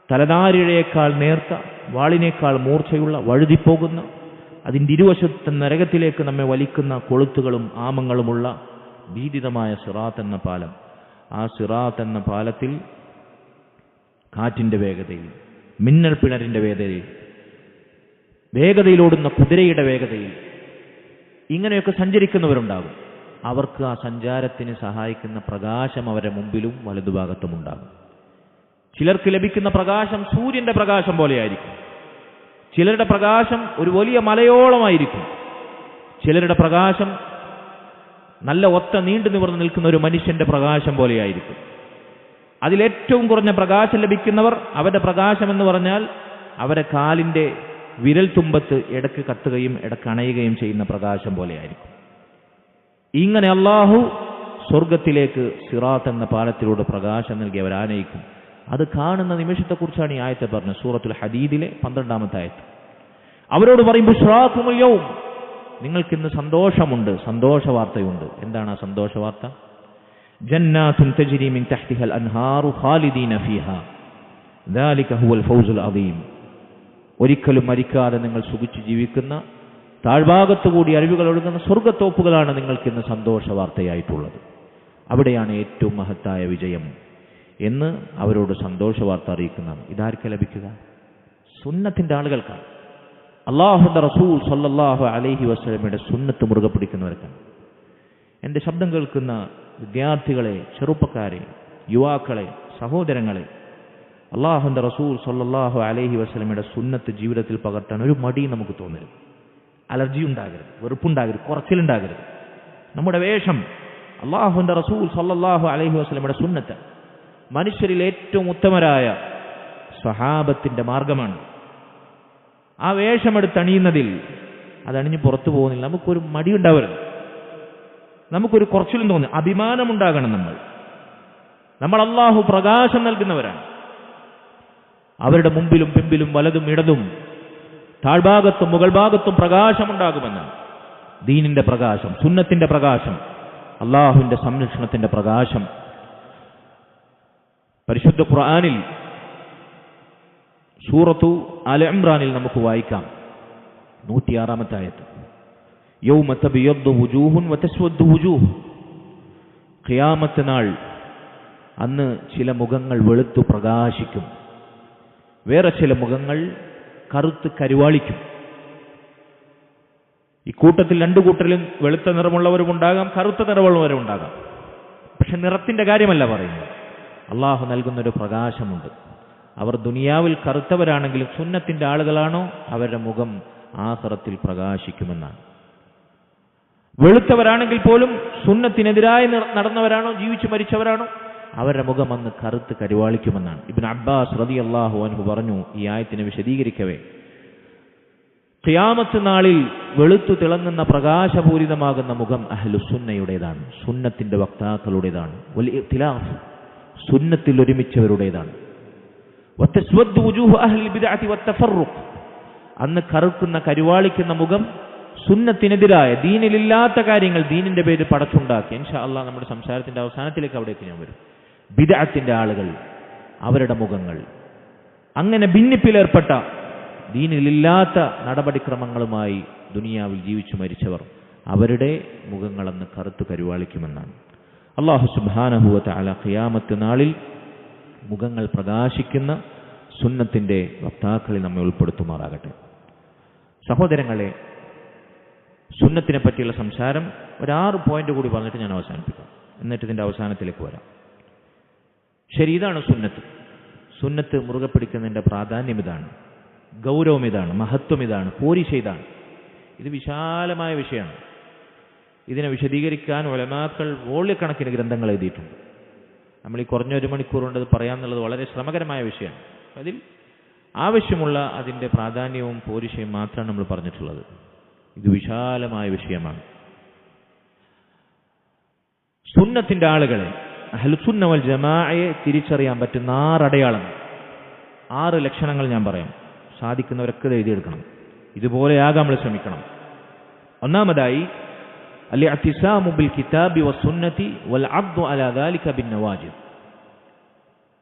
തലനാരിഴയേക്കാൾ നേർത്ത, വാളിനേക്കാൾ മൂർച്ചയുള്ള, വഴുതിപ്പോകുന്ന, അതിൻ്റെ ഇരുവശത്ത് നരകത്തിലേക്ക് നമ്മെ വലിക്കുന്ന കൊളുത്തുകളും ആമങ്ങളുമുള്ള ഭീതിതമായ സിറാത്ത് എന്ന പാലം. ആ സിറാത്ത് എന്ന പാലത്തിൽ കാറ്റിൻ്റെ വേഗതയിൽ, മിന്നൽ പിണറിൻ്റെ വേഗതയിലോടുന്ന കുതിരയുടെ വേഗതയിൽ ഇങ്ങനെയൊക്കെ സഞ്ചരിക്കുന്നവരുണ്ടാകും. അവർക്ക് ആ സഞ്ചാരത്തിന് സഹായിക്കുന്ന പ്രകാശം അവരുടെ മുമ്പിലും വലതുഭാഗത്തും ഉണ്ടാകും. ചിലർക്ക് ലഭിക്കുന്ന പ്രകാശം സൂര്യന്റെ പ്രകാശം പോലെയായിരിക്കും. ചിലരുടെ പ്രകാശം ഒരു വലിയ മലയോളമായിരിക്കും. ചിലരുടെ പ്രകാശം നല്ല ഒത്ത നീണ്ടു നിവർന്ന് നിൽക്കുന്ന ഒരു മനുഷ്യന്റെ പ്രകാശം പോലെയായിരിക്കും. അതിലേറ്റവും കുറഞ്ഞ പ്രകാശം ലഭിക്കുന്നവർ, അവരുടെ പ്രകാശം എന്ന് പറഞ്ഞാൽ അവരെ കാലിൻ്റെ വിരൽ തുമ്പത്ത് ഇടക്ക് കത്തുകയും ഇടക്ക് അണയുകയും ചെയ്യുന്ന പ്രകാശം പോലെയായിരിക്കും. ഇങ്ങനെ അല്ലാഹു സ്വർഗത്തിലേക്ക് സിറാത്ത് എന്ന പാലത്തിലൂടെ പ്രകാശം നൽകി അവരാനയിക്കും. അത് കാണുന്ന നിമിഷത്തെക്കുറിച്ചാണ് ഈ ആയത്ത് പറഞ്ഞത്, സൂറത്തുൽ ഹദീദിലെ 12-ാമത്തെ ആയത്ത്. അവരോട് പറയും, ബുശ്റാകുമുൽ യൗം, നിങ്ങൾക്കിന്ന് സന്തോഷമുണ്ട്, സന്തോഷ വാർത്തയുണ്ട്. എന്താണ് ആ സന്തോഷ വാർത്ത? ജന്നാത്തുൻ തജ്രി മിൻ തഹ്തിഹൽ അൻഹാറു ഖാലിദീന ഫീഹാ ദാലിക ഹുവൽ ഫൗസുൽ അദീം. ഒരിക്കലും മരിക്കാതെ നിങ്ങൾ സുഖിച്ച് ജീവിക്കുന്ന, താഴ്ഭാഗത്തുകൂടി അരുവികൾ ഒഴുകുന്ന സ്വർഗത്തോപ്പുകളാണ് നിങ്ങൾക്കിന്ന് സന്തോഷ വാർത്തയായിട്ടുള്ളത്. അവിടെയാണ് ഏറ്റവും മഹത്തായ വിജയം എന്ന് അവരോട് സന്തോഷ വാർത്ത അറിയിക്കുന്നതാണ്. ഇതാർക്ക് ലഭിക്കുക? സുന്നത്തിൻ്റെ ആളുകൾക്കാണ്. അല്ലാഹുവിൻ്റെ റസൂൽ സല്ലല്ലാഹു അലൈഹി വസല്ലമയുടെ സുന്നത്ത് മുറുകെ പിടിക്കുന്നവർക്കാണ്. എൻ്റെ ശബ്ദം കേൾക്കുന്ന വിദ്യാർത്ഥികളെ, ചെറുപ്പക്കാരെ, യുവാക്കളെ, സഹോദരങ്ങളെ, അല്ലാഹുവിൻ്റെ റസൂൽ സല്ലല്ലാഹു അലൈഹി വസല്ലമയുടെ സുന്നത്ത് ജീവിതത്തിൽ പകർത്താൻ ഒരു മടി നമുക്ക് തോന്നരുത്. അലർജി ഉണ്ടാകരുത്, വെറുപ്പുണ്ടാകരുത്, കുറച്ചിലുണ്ടാകരുത്. നമ്മുടെ വേഷം അല്ലാഹുവിൻ്റെ റസൂൽ സല്ലല്ലാഹു അലൈഹി വസല്ലമയുടെ സുന്നത്ത്, മനുഷ്യരിൽ ഏറ്റവും ഉത്തമരായ സ്വഹാബത്തിൻ്റെ മാർഗമാണ്. ആ വേഷമെടുത്തണിയുന്നതിൽ അതണിഞ്ഞ് പുറത്തു പോകുന്നില്ല. നമുക്കൊരു മടി ഉണ്ടാവരുത്, നമുക്കൊരു കുറച്ചിലും തോന്നി, അഭിമാനമുണ്ടാകണം. നമ്മൾ അല്ലാഹു പ്രകാശം നൽകുന്നവരാണ്. അവരുടെ മുമ്പിലും പിമ്പിലും വലതും ഇടതും താഴ്ഭാഗത്തും മുകൾ ഭാഗത്തും പ്രകാശമുണ്ടാകുമെന്നാണ്. ദീനിന്റെ പ്രകാശം, സുന്നത്തിന്റെ പ്രകാശം, അല്ലാഹുവിന്റെ സംരക്ഷണത്തിന്റെ പ്രകാശം. പരിശുദ്ധ ഖുർആനിൽ സൂറത്തു ആല ഇംറാനിൽ നമുക്ക് വായിക്കാം 106-ാമത്തെ ആയത്ത്, യൗമ തബിയദ്ദു വുജൂഹുൻ വതസ്വദ്ദു വുജൂഹ്. ഖിയാമത്ത് നാൾ, അന്ന് ചില മുഖങ്ങൾ വെളുത്തു പ്രകാശിക്കും, വേറെ ചില മുഖങ്ങൾ കറുത്ത് കരുവാളിക്കും. ഇക്കൂട്ടത്തിൽ രണ്ടു കൂട്ടരിലും വെളുത്ത നിറമുള്ളവരും ഉണ്ടാകാം, കറുത്ത നിറമുള്ളവരും ഉണ്ടാകാം. പക്ഷെ നിറത്തിന്റെ കാര്യമല്ല പറയുന്നത്. അള്ളാഹു നൽകുന്നൊരു പ്രകാശമുണ്ട്. അവർ ദുനിയാവിൽ കറുത്തവരാണെങ്കിലും സുന്നത്തിന്റെ ആളുകളാണോ, അവരുടെ മുഖം ആഖിറത്തിൽ പ്രകാശിക്കുമെന്നാണ്. വെളുത്തവരാണെങ്കിൽ പോലും സുന്നത്തിനെതിരായി നടന്നവരാണോ, ജീവിച്ചു മരിച്ചവരാണോ, അവരുടെ മുഖം അന്ന് കറുത്ത് കരുവാളിക്കുമെന്നാണ്. ഇബ്നു അബ്ബാസ് റളിയല്ലാഹു അൻഹു പറഞ്ഞു ഈ ആയത്തിനെ വിശദീകരിക്കവേ, ഖിയാമത്ത് നാളിൽ വെളുത്തു തിളങ്ങുന്ന പ്രകാശപൂരിതമാകുന്ന മുഖം അഹ്ലുസുന്നയുടേതാണ്, സുന്നത്തിന്റെ വക്താക്കളുടേതാണ്. വൽ ഇഖ്തിലാഫ്, സുന്നത്തിൽ ഒരുമിച്ചവരുടേതാണ്. വതസ്വദ്ദു വുജൂഹു അഹ്ലിൽ ബിദ്അത്തി വത്തഫറുഖ്, അന്ന് കറുക്കുന്ന കരുവാളിക്കുന്ന മുഖം സുന്നത്തിനെതിരായ, ദീനിലില്ലാത്ത കാര്യങ്ങൾ ദീനിന്റെ പേരിൽ പടച്ചുണ്ടാക്കി. ഇൻഷാ അല്ലാഹ് നമ്മുടെ സംസാരത്തിന്റെ അവസാനത്തിലേക്ക് അവിടേക്ക് ഞാൻ വരും. ബിദ്അത്തിന്റെ ആളുകൾ, അവരുടെ മുഖങ്ങൾ, അങ്ങനെ ഭിന്നിപ്പിലേർപ്പെട്ട ദീനിലില്ലാത്ത നടപടിക്രമങ്ങളുമായി ദുനിയാവിൽ ജീവിച്ചു മരിച്ചവർ, അവരുടെ മുഖങ്ങളെന്ന് കറുത്തു കരുവാളിക്കുമെന്നാണ്. അല്ലാഹു സുബ്ഹാനഹു വ തആല ഖിയാമത്ത് നാളിൽ മുഖങ്ങൾ പ്രകാശിക്കുന്ന സുന്നത്തിന്റെ വക്താക്കളിൽ നമ്മെ ഉൾപ്പെടുത്തുമാറാകട്ടെ. സഹോദരങ്ങളെ, സുന്നത്തിനെ പറ്റിയുള്ള സംസാരം 6 പോയിന്റ് കൂടി പറഞ്ഞിട്ട് ഞാൻ അവസാനിപ്പിക്കാം. എന്നിട്ട് ഇതിന്റെ അവസാനത്തിലേക്ക് വരാം. ശരി, ഇതാണ് സുന്നത്ത്. സുന്നത്ത് മുറുകെ പിടിക്കുന്നതിന്റെ പ്രാധാന്യം ഇതാണ്, ഗൗരവം ഇതാണ്, മഹത്വം ഇതാണ്, പോരിശ ഇതാണ്. ഇത് വിശാലമായ വിഷയമാണ്. ഇതിനെ വിശദീകരിക്കാൻ ഉലമാക്കൾ വോള്യക്കണക്കിന് ഗ്രന്ഥങ്ങൾ എഴുതിയിട്ടുണ്ട്. നമ്മൾ ഈ കുറഞ്ഞ 1 മണിക്കൂർ കൊണ്ട് അത് പറയാമെന്നുള്ളത് വളരെ ശ്രമകരമായ വിഷയമാണ്. അതിൽ ആവശ്യമുള്ള അതിൻ്റെ പ്രാധാന്യവും പോരിശയും മാത്രമാണ് നമ്മൾ പറഞ്ഞിട്ടുള്ളത്. ഇത് വിശാലമായ വിഷയമാണ്. സുന്നത്തിൻ്റെ ആളുകളെ, അഹ്ലുസുന്ന വൽ ജമാഅയെ തിരിച്ചറിയാൻ പറ്റുന്ന 6 അടയാളങ്ങൾ, 6 ലക്ഷണങ്ങൾ ഞാൻ പറയാം. സാധിക്കുന്നവരൊക്കെ എഴുതിയെടുക്കണം. ഇതുപോലെയാകാൻ നമ്മൾ ശ്രമിക്കണം. ഒന്നാമതായി അൽ-ഇഅ്തിസാമു ബിൽ കിതാബി വസ്സുന്നതി വൽ അബ്ദു അലാ ദാലിക ബിൻ നവാജിദ്.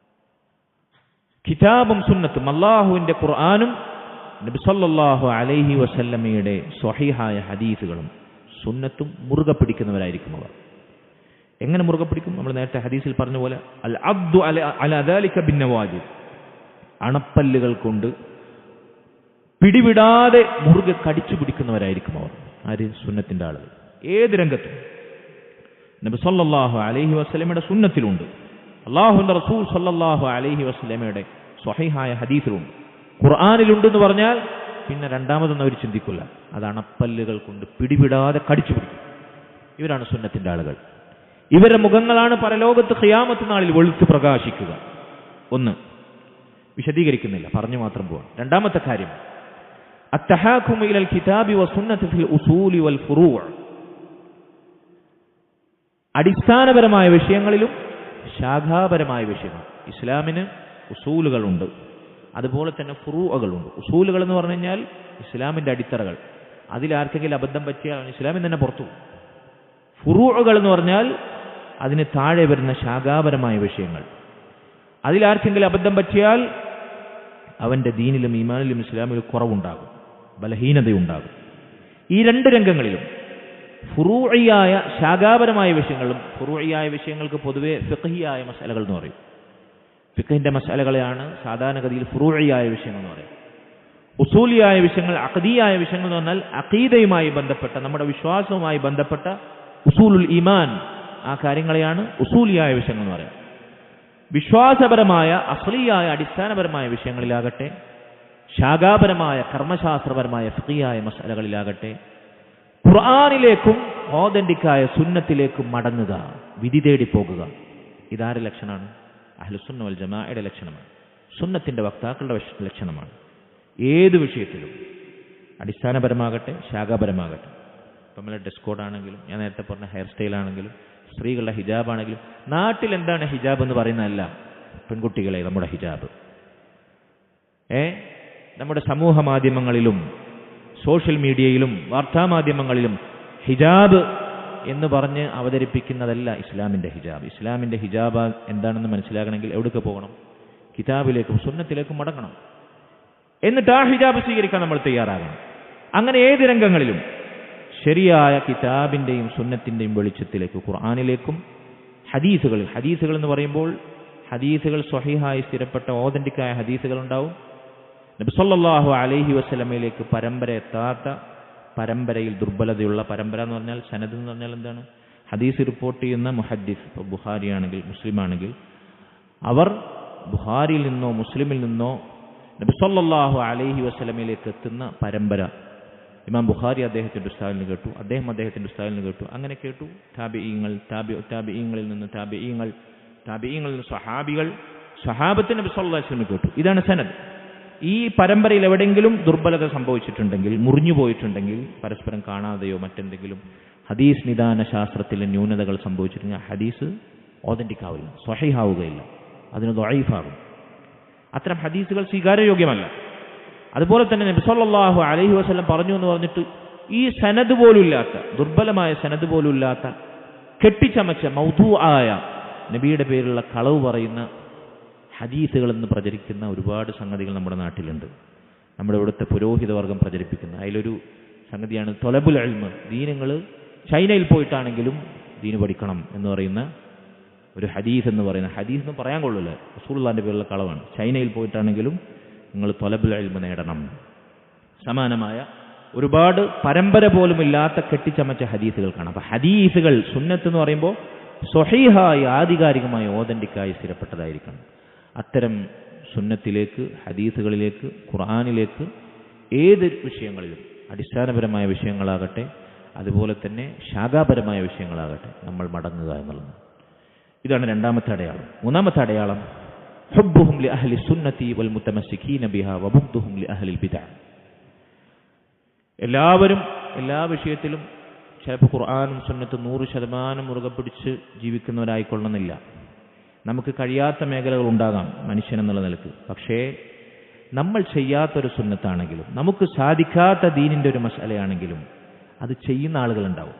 കിതാബും സുന്നത്തും, അല്ലാഹുവിൻ്റെ ഖുർആനും നബി സല്ലല്ലാഹു അലൈഹി വസല്ലമയുടെ സ്വഹീഹായ ഹദീസുകളും സുന്നത്തും മുറുകെ പിടിക്കുന്നവരായിരിക്കും അവർ. എങ്ങനെ മുറുകെ പിടിക്കും? നമ്മൾ നേരത്തെ ഹദീസിൽ പറഞ്ഞ പോലെ അൽ അബ്ദു അലാ ദാലിക ബിൻ നവാജിദ്, അണപ്പല്ലുകൾ കൊണ്ട് പിടിവിടാതെ മുറുകെ കടിച്ചു പിടിക്കുന്നവരായിരിക്കും അവർ. ആര്? സുന്നത്തിന്റെ ആളുകൾ. ഏത് രംഗത്തും നബി സല്ലല്ലാഹു അലൈഹി വസല്ലമയുടെ സുന്നത്തിലുണ്ട്, അല്ലാഹുവിന്റെ റസൂൽ സല്ലല്ലാഹു അലൈഹി വസല്ലമയുടെ സ്വഹീഹായ ഹദീസിലുണ്ട്, ഖുർആനിലുണ്ടെന്ന് പറഞ്ഞാൽ പിന്നെ രണ്ടാമതൊന്നും അവർ ചിന്തിക്കില്ല. അത് അണപ്പല്ലുകൾ കൊണ്ട് പിടിവിടാതെ കടിച്ചു പിടിക്കും. ഇവരാണ് സുന്നത്തിന്റെ ആളുകൾ. ഇവരുടെ മുഖങ്ങളാണ് പരലോകത്ത് ഖിയാമത്ത് നാളിൽ വെളുത്ത് പ്രകാശിക്കുക. ഒന്ന്, വിശദീകരിക്കുന്നില്ല, പറഞ്ഞു മാത്രം പോവാം. രണ്ടാമത്തെ കാര്യം അത്തഹാഖുമു ഇലൽ കിതാബി വസുന്നതി ഫിൽ ഉസൂലി വൽ ഫുറൂ'. അടിസ്ഥാനപരമായ വിഷയങ്ങളിലും ശാഖാപരമായ വിഷയങ്ങൾ. ഇസ്ലാമിന് ഉസൂലുകളുണ്ട്, അതുപോലെ തന്നെ ഫുറൂഅകളുണ്ട്. ഉസൂലുകൾ എന്ന് പറഞ്ഞു കഴിഞ്ഞാൽ ഇസ്ലാമിന്റെ അടിത്തറകൾ. അതിലാർക്കെങ്കിലും അബദ്ധം പറ്റിയാൽ ഇസ്ലാമിൽ തന്നെ പുറത്തു. ഫുറൂഅകൾ എന്ന് പറഞ്ഞാൽ അതിന് താഴെ വരുന്ന ശാഖാപരമായ വിഷയങ്ങൾ. അതിലാർക്കെങ്കിലും അബദ്ധം പറ്റിയാൽ അവന്റെ ദീനിലും ഈമാനിലും ഇസ്ലാമിലും കുറവുണ്ടാകും, ബലഹീനതയുണ്ടാകും. ഈ 2 രംഗങ്ങളിലും ഫുറൂഇയായ ശാഖാപരമായ വിഷയങ്ങളും, ഫുറൂഇയായ വിഷയങ്ങൾക്ക് പൊതുവെ ഫിഖ്ഹിയായ മസലകൾ എന്ന് പറയും. ഫിഖ്ഹിന്റെ മസലകളെയാണ് സാധാരണഗതിയിൽ ഫുറൂഇയായ വിഷയങ്ങൾ എന്ന് പറയും. ഉസൂലിയായ വിഷയങ്ങൾ, അഖദീയായ വിഷയങ്ങൾ എന്ന് പറഞ്ഞാൽ അഖീദയുമായി ബന്ധപ്പെട്ട, നമ്മുടെ വിശ്വാസവുമായി ബന്ധപ്പെട്ട ഉസൂലുൽ ഈമാൻ, ആ കാര്യങ്ങളെയാണ് ഉസൂലിയായ വിഷയങ്ങൾ എന്ന് പറയാം. വിശ്വാസപരമായ അസ്ലിയായ അടിസ്ഥാനപരമായ വിഷയങ്ങളിലാകട്ടെ, ശാഖാപരമായ കർമ്മശാസ്ത്രപരമായ ഫിഖ്ഹിയായ മസലകളിലാകട്ടെ, ഖുർആനിലേക്കും ഓതന്റിക്കായ സുന്നത്തിലേക്കും മടങ്ങുക, വിധി തേടി പോകുക. ഇതാരുടെ ലക്ഷണമാണ്? അഹ്ലുസുന്ന വൽ ജമാഅയുടെ ലക്ഷണമാണ്, സുന്നത്തിന്റെ വക്താക്കളുടെ ലക്ഷണമാണ്. ഏത് വിഷയത്തിലും അടിസ്ഥാനപരമാകട്ടെ ശാഖാപരമാകട്ടെ. ഇപ്പം നമ്മളെ ഡ്രസ് കോഡാണെങ്കിലും, ഞാൻ നേരത്തെ പറഞ്ഞ ഹെയർ സ്റ്റൈലാണെങ്കിലും, സ്ത്രീകളുടെ ഹിജാബാണെങ്കിലും, നാട്ടിൽ എന്താണ് ഹിജാബ് എന്ന് പറയുന്നതല്ല പെൺകുട്ടികളെ നമ്മുടെ ഹിജാബ്. നമ്മുടെ സമൂഹ മാധ്യമങ്ങളിലും സോഷ്യൽ മീഡിയയിലും വാർത്താമാധ്യമങ്ങളിലും ഹിജാബ് എന്ന് പറഞ്ഞ് അവതരിപ്പിക്കുന്നതല്ല ഇസ്ലാമിന്റെ ഹിജാബ്. ഇസ്ലാമിന്റെ ഹിജാബ് എന്താണെന്ന് മനസ്സിലാക്കണമെങ്കിൽ എവിടേക്ക് പോകണം? കിതാബിലേക്കും സുന്നത്തിലേക്കും മടങ്ങണം. എന്നിട്ട് ആ ഹിജാബ് സ്വീകരിക്കാൻ നമ്മൾ തയ്യാറാകണം. അങ്ങനെ ഏത് രംഗങ്ങളിലും ശരിയായ കിതാബിന്റെയും സുന്നത്തിന്റെയും വെളിച്ചത്തിലേക്ക്, ഖുർആനിലേക്കും ഹദീസുകൾ എന്ന് പറയുമ്പോൾ ഹദീസുകൾ സ്വഹീഹായി സ്ഥിരപ്പെട്ട ഓതന്റിക്കായ ഹദീസുകൾ ഉണ്ടാവും. നബി സല്ലല്ലാഹു അലൈഹി വസല്ലമയിലേക്ക് പരമ്പര എത്താത്ത, പരമ്പരയിൽ ദുർബലതയുള്ള, പരമ്പര എന്ന് പറഞ്ഞാൽ സനദ് എന്ന് പറഞ്ഞാൽ എന്താണ്? ഹദീസ് റിപ്പോർട്ട് ചെയ്യുന്ന മുഹദ്ദിസ്. ഇപ്പോൾ ബുഖാരി ആണെങ്കിൽ, മുസ്ലിം ആണെങ്കിൽ, അവർ ബുഖാരിയിൽ നിന്നോ മുസ്ലിമിൽ നിന്നോ നബി സല്ലല്ലാഹു അലൈഹി വസല്ലമയിലേക്ക് എത്തുന്ന പരമ്പര. ഇമാം ബുഖാരി അദ്ദേഹത്തിന്റെ ഉസ്താദിൽ നിന്ന് കേട്ടു, അദ്ദേഹം അദ്ദേഹത്തിന്റെ ഉസ്താദിൽ നിന്ന് കേട്ടു, അങ്ങനെ കേട്ടു. താബിഈങ്ങളിൽ നിന്ന് താബിഈങ്ങളിൽ നിന്ന് സഹാബികൾ, സഹാബത്തിന് നബി സല്ലല്ലാഹു അലൈഹി വസല്ലം കേട്ടു. ഇതാണ് സനദ്. ഈ പരമ്പരയിൽ എവിടെയെങ്കിലും ദുർബലത സംഭവിച്ചിട്ടുണ്ടെങ്കിൽ, മുറിഞ്ഞു പോയിട്ടുണ്ടെങ്കിൽ, പരസ്പരം കാണാതെയോ മറ്റെന്തെങ്കിലും ഹദീസ് നിദാന ശാസ്ത്രത്തിലെ ന്യൂനതകൾ സംഭവിച്ചിട്ടുണ്ടെങ്കിൽ ഹദീസ് ഓതന്റിക് ആവില്ല, സ്വഹീഹാവുകയില്ല, അതിന് ദഈഫാകും. അത്തരം ഹദീസുകൾ സ്വീകാര്യയോഗ്യമല്ല. അതുപോലെ തന്നെ നബി സല്ലല്ലാഹു അലൈഹി വസല്ലം പറഞ്ഞു എന്ന് പറഞ്ഞിട്ട് ഈ സനദ് പോലും ഇല്ലാത്ത, ദുർബലമായ സനദ് പോലും ഇല്ലാത്ത, കെട്ടിച്ചമച്ച മൗദൂആയ, നബിയുടെ പേരിലുള്ള കളവ് പറയുന്ന ഹദീസുകളെന്ന് പ്രചരിക്കുന്ന ഒരുപാട് സംഗതികൾ നമ്മുടെ നാട്ടിലുണ്ട്. നമ്മുടെ ഇവിടുത്തെ പുരോഹിത വർഗം പ്രചരിപ്പിക്കുന്ന അതിലൊരു സംഗതിയാണ് തൊലബുൽ ഇൽമ്. ദീനങ്ങൾ ചൈനയിൽ പോയിട്ടാണെങ്കിലും ദീന് പഠിക്കണം എന്ന് പറയുന്ന ഒരു ഹദീസ് എന്ന് പറയുന്ന ഹദീസ് എന്ന് പറയാൻ കൊള്ളില്ല, റസൂലുള്ളാഹിന്റെ പേരിലുള്ള കളവാണ്. ചൈനയിൽ പോയിട്ടാണെങ്കിലും നിങ്ങൾ ത്വലബുൽ ഇൽമ നേടണം. സമാനമായ ഒരുപാട് പരമ്പര പോലും ഇല്ലാത്ത കെട്ടിച്ചമച്ച ഹദീസുകൾ കാണാം. അപ്പം ഹദീസുകൾ സുന്നത്ത് എന്ന് പറയുമ്പോൾ സ്വഹീഹായി ആധികാരികമായി ഓതന്റിക്കായി സ്ഥിരപ്പെട്ടതായിരിക്കണം. അത്തരം സുന്നത്തിലേക്ക്, ഹദീസുകളിലേക്ക്, ഖുർആനിലേക്ക് ഏത് വിഷയങ്ങളിലും അടിസ്ഥാനപരമായ വിഷയങ്ങളാകട്ടെ അതുപോലെ തന്നെ ശാഖാപരമായ വിഷയങ്ങളാകട്ടെ നമ്മൾ മടങ്ങുക എന്നുള്ളത്. ഇതാണ് രണ്ടാമത്തെ അടയാളം. മൂന്നാമത്തെ അടയാളം ഹുബ്ബുഹും ലി അഹ്ലി സുന്നത്തി വൽ മുതമസ്സികീന ബിഹാ വബുഗ്ദുഹും ലി അഹ്ലിൽ ബിദ്അ. എല്ലാവരും എല്ലാ വിഷയത്തിലും ചിലപ്പോൾ ഖുർആനും സുന്നത്തും 100% മുറുകെ പിടിച്ച് ജീവിക്കുന്നവരായിക്കൊള്ളണമെന്നില്ല. നമുക്ക് കഴിയാത്ത മേഖലകൾ ഉണ്ടാകാം മനുഷ്യനെന്നുള്ള നിലക്ക്. പക്ഷേ നമ്മൾ ചെയ്യാത്തൊരു സുന്നത്താണെങ്കിലും നമുക്ക് സാധിക്കാത്ത ദീനിൻ്റെ ഒരു മസലയാണെങ്കിലും അത് ചെയ്യുന്ന ആളുകളുണ്ടാവും,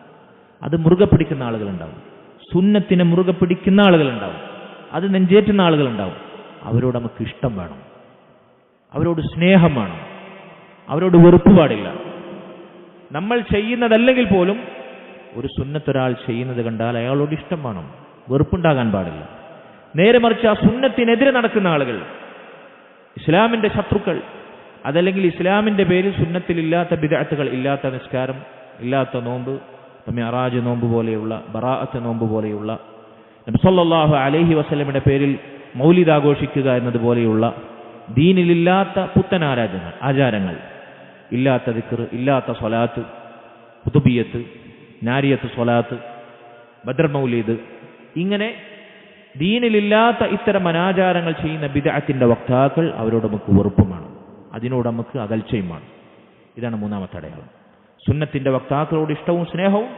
അത് മുറുകെ പിടിക്കുന്ന ആളുകളുണ്ടാവും, സുന്നത്തിനെ മുറുകെ പിടിക്കുന്ന ആളുകളുണ്ടാവും, അത് നെഞ്ചേറ്റുന്ന ആളുകളുണ്ടാവും. അവരോട് നമുക്ക് ഇഷ്ടം വേണം, അവരോട് സ്നേഹം വേണം, അവരോട് വെറുപ്പ് പാടില്ല. നമ്മൾ ചെയ്യുന്നതല്ലെങ്കിൽ പോലും ഒരു സുന്നത്തൊരാൾ ചെയ്യുന്നത് കണ്ടാൽ അയാളോട് ഇഷ്ടം വേണം, വെറുപ്പുണ്ടാകാൻ പാടില്ല. നേരെ മറിച്ച് ആ സുന്നത്തിനെതിരെ നടക്കുന്ന ആളുകൾ, ഇസ്ലാമിൻ്റെ ശത്രുക്കൾ, അതല്ലെങ്കിൽ ഇസ്ലാമിൻ്റെ പേരിൽ സുന്നത്തിലില്ലാത്ത ബിദ്അത്തുകൾ, ഇല്ലാത്ത നിസ്കാരം, ഇല്ലാത്ത നോമ്പ്, മിഅ്റാജ് നോമ്പ് പോലെയുള്ള, ബറാഅത്ത് നോമ്പ് പോലെയുള്ള, നബി സല്ലല്ലാഹു അലൈഹി വസല്ലമയുടെ പേരിൽ മൗലിദ് ആഘോഷിക്കുക എന്നതുപോലെയുള്ള ദീനിലില്ലാത്ത പുത്തൻ ആചാരങ്ങൾ, ഇല്ലാത്ത ദിക്ർ, ഇല്ലാത്ത സ്വലാത്ത്, ഖുതുബിയത്ത്, നാരിയത്ത് സ്വലാത്ത്, ബദർ മൗലിദ്, ഇങ്ങനെ ദീനിലില്ലാത്ത ഇത്തരം അനാചാരങ്ങൾ ചെയ്യുന്ന ബിദ്അത്തിന്റെ വക്താക്കൾ, അവരോട് നമുക്ക് വെറുപ്പുമാണ്, അതിനോട് നമുക്ക് അകൽച്ചയുമാണ്. ഇതാണ് മൂന്നാമത്തെ അടയാളം. സുന്നത്തിന്റെ വക്താക്കളോട് ഇഷ്ടവും സ്നേഹവും,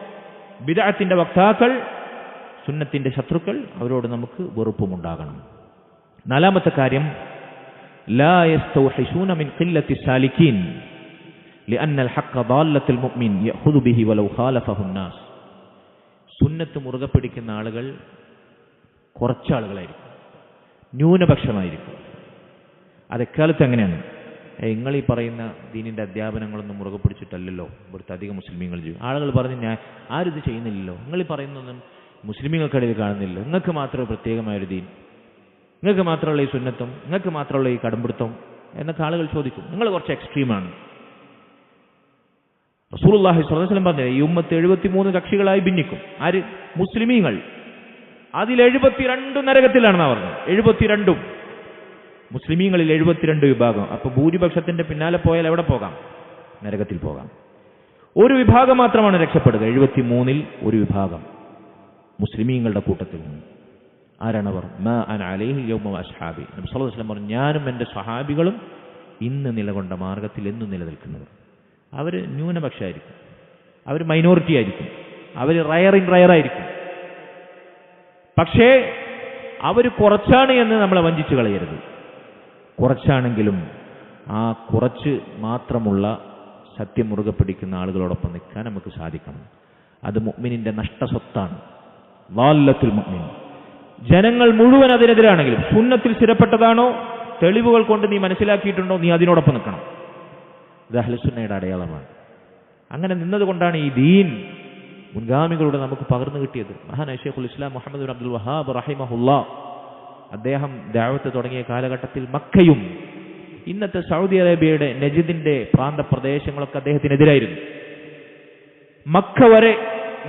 ബിദ്അത്തിന്റെ വക്താക്കൾ, സുന്നത്തിന്റെ ശത്രുക്കൾ, അവരോട് നമുക്ക് വെറുപ്പുമുണ്ടാകണം. നാലാമത്തെ കാര്യം ലാ യസ്തൗഹിശൂന മിൻ ഖില്ലത്തി സാലിക്കീൻ ലിഅന്ന അൽഹഖ ضالത്തുൽ മുഅ്മിൻ യഖുദു ബിഹി വലൗ ഖാലഫഹു الناس. സുന്നത്ത് മുറുകെ പിടിക്കുന്ന ആളുകൾ കുറച്ചാളുകളായിരിക്കും, ന്യൂനപക്ഷമായിരിക്കും. അതെക്കാലത്ത് അങ്ങനെയാണ്. നിങ്ങൾ ഈ പറയുന്ന ദീനിൻ്റെ അധ്യാപനങ്ങളൊന്നും മുറുകെ പിടിച്ചിട്ടല്ലല്ലോ ഇവിടുത്തെ അധികം മുസ്ലിമീങ്ങൾ ചെയ്യും. ആളുകൾ പറഞ്ഞ് ഞാൻ ആരിത് ചെയ്യുന്നില്ലല്ലോ, നിങ്ങൾ ഈ പറയുന്നൊന്നും മുസ്ലിമീങ്ങൾക്കിടയിൽ കാണുന്നില്ല, നിങ്ങൾക്ക് മാത്രമേ പ്രത്യേകമായൊരു ദീൻ, നിങ്ങൾക്ക് മാത്രമുള്ള ഈ സുന്നത്തും, നിങ്ങൾക്ക് മാത്രമുള്ള ഈ കടമ്പിടുത്തം എന്നൊക്കെ ആളുകൾ ചോദിക്കും. നിങ്ങൾ കുറച്ച് എക്സ്ട്രീമാണ്. റസൂലുള്ളാഹി സ്വല്ലല്ലാഹു അലൈഹി വസല്ലം പറഞ്ഞു, ഈ ഉമ്മത്ത് 73 കക്ഷികളായി ഭിന്നിക്കും. ആര്? മുസ്ലിമീങ്ങൾ. അതിൽ 72 നരകത്തിലാണെന്നാണ് പറഞ്ഞത്. 72 മുസ്ലിമീങ്ങളിൽ 72 വിഭാഗം. അപ്പോൾ ഭൂരിപക്ഷത്തിന്റെ പിന്നാലെ പോയാൽ എവിടെ പോകാം? നരകത്തിൽ പോകാം. ഒരു വിഭാഗം മാത്രമാണ് രക്ഷപ്പെടുക. 73-ൽ ഒരു വിഭാഗം മുസ്ലിമീങ്ങളുടെ കൂട്ടത്തിൽ നിന്ന്. ആരാണവർ? മാ അന അലൈഹി യൗമ വഅസ്ഹാബി. നബി സല്ലല്ലാഹു അലൈഹി വസല്ലം പറഞ്ഞു, ഞാനും എൻ്റെ സ്വഹാബികളും ഇന്ന് നിലകൊണ്ട മാർഗത്തിൽ എന്നും നിലനിൽക്കുന്നവർ. അവർ ന്യൂനപക്ഷമായിരിക്കും, അവർ മൈനോറിറ്റി ആയിരിക്കും, അവർ റയറായിരിക്കും. പക്ഷേ അവർ കുറച്ചാണ് എന്ന് നമ്മളെ വഞ്ചിച്ചു കളയരുത്. കുറച്ചാണെങ്കിലും ആ കുറച്ച് മാത്രമുള്ള സത്യം മുറുകെ പിടിക്കുന്ന ആളുകളോടൊപ്പം നിൽക്കാൻ നമുക്ക് സാധിക്കണം. അത് മുഅ്മിനിന്റെ നഷ്ടസ്വത്താണ്. ളാല്ലത്തുൽ മുഅ്മിൻ. ജനങ്ങൾ മുഴുവൻ അതിനെതിരാണെങ്കിലും സുന്നത്തിൽ സ്ഥിരപ്പെട്ടതാണോ, തെളിവുകൾ കൊണ്ട് നീ മനസ്സിലാക്കിയിട്ടുണ്ടോ, നീ അതിനോടൊപ്പം നിൽക്കണം. ഇത് അഹ്ലുസുന്നയുടെ അടയാളമാണ്. അങ്ങനെ നിന്നതുകൊണ്ടാണ് ഈ ദീൻ മുൻഗാമികളുടെ നമുക്ക് പകർന്നു കിട്ടിയത്. മഹാനായ ശൈഖുൽ ഇസ്ലാം മുഹമ്മദ് ബിൻ അബ്ദുൽ വഹാബ് റഹിമഹുല്ലാ, അദ്ദേഹം ദഅവത്ത് തുടങ്ങിയ കാലഘട്ടത്തിൽ മക്കയും ഇന്നത്തെ സൗദി അറേബ്യയുടെ നജിദിന്റെ പ്രാന്തപ്രദേശങ്ങളൊക്കെ അദ്ദേഹത്തിനെതിരായിരുന്നു.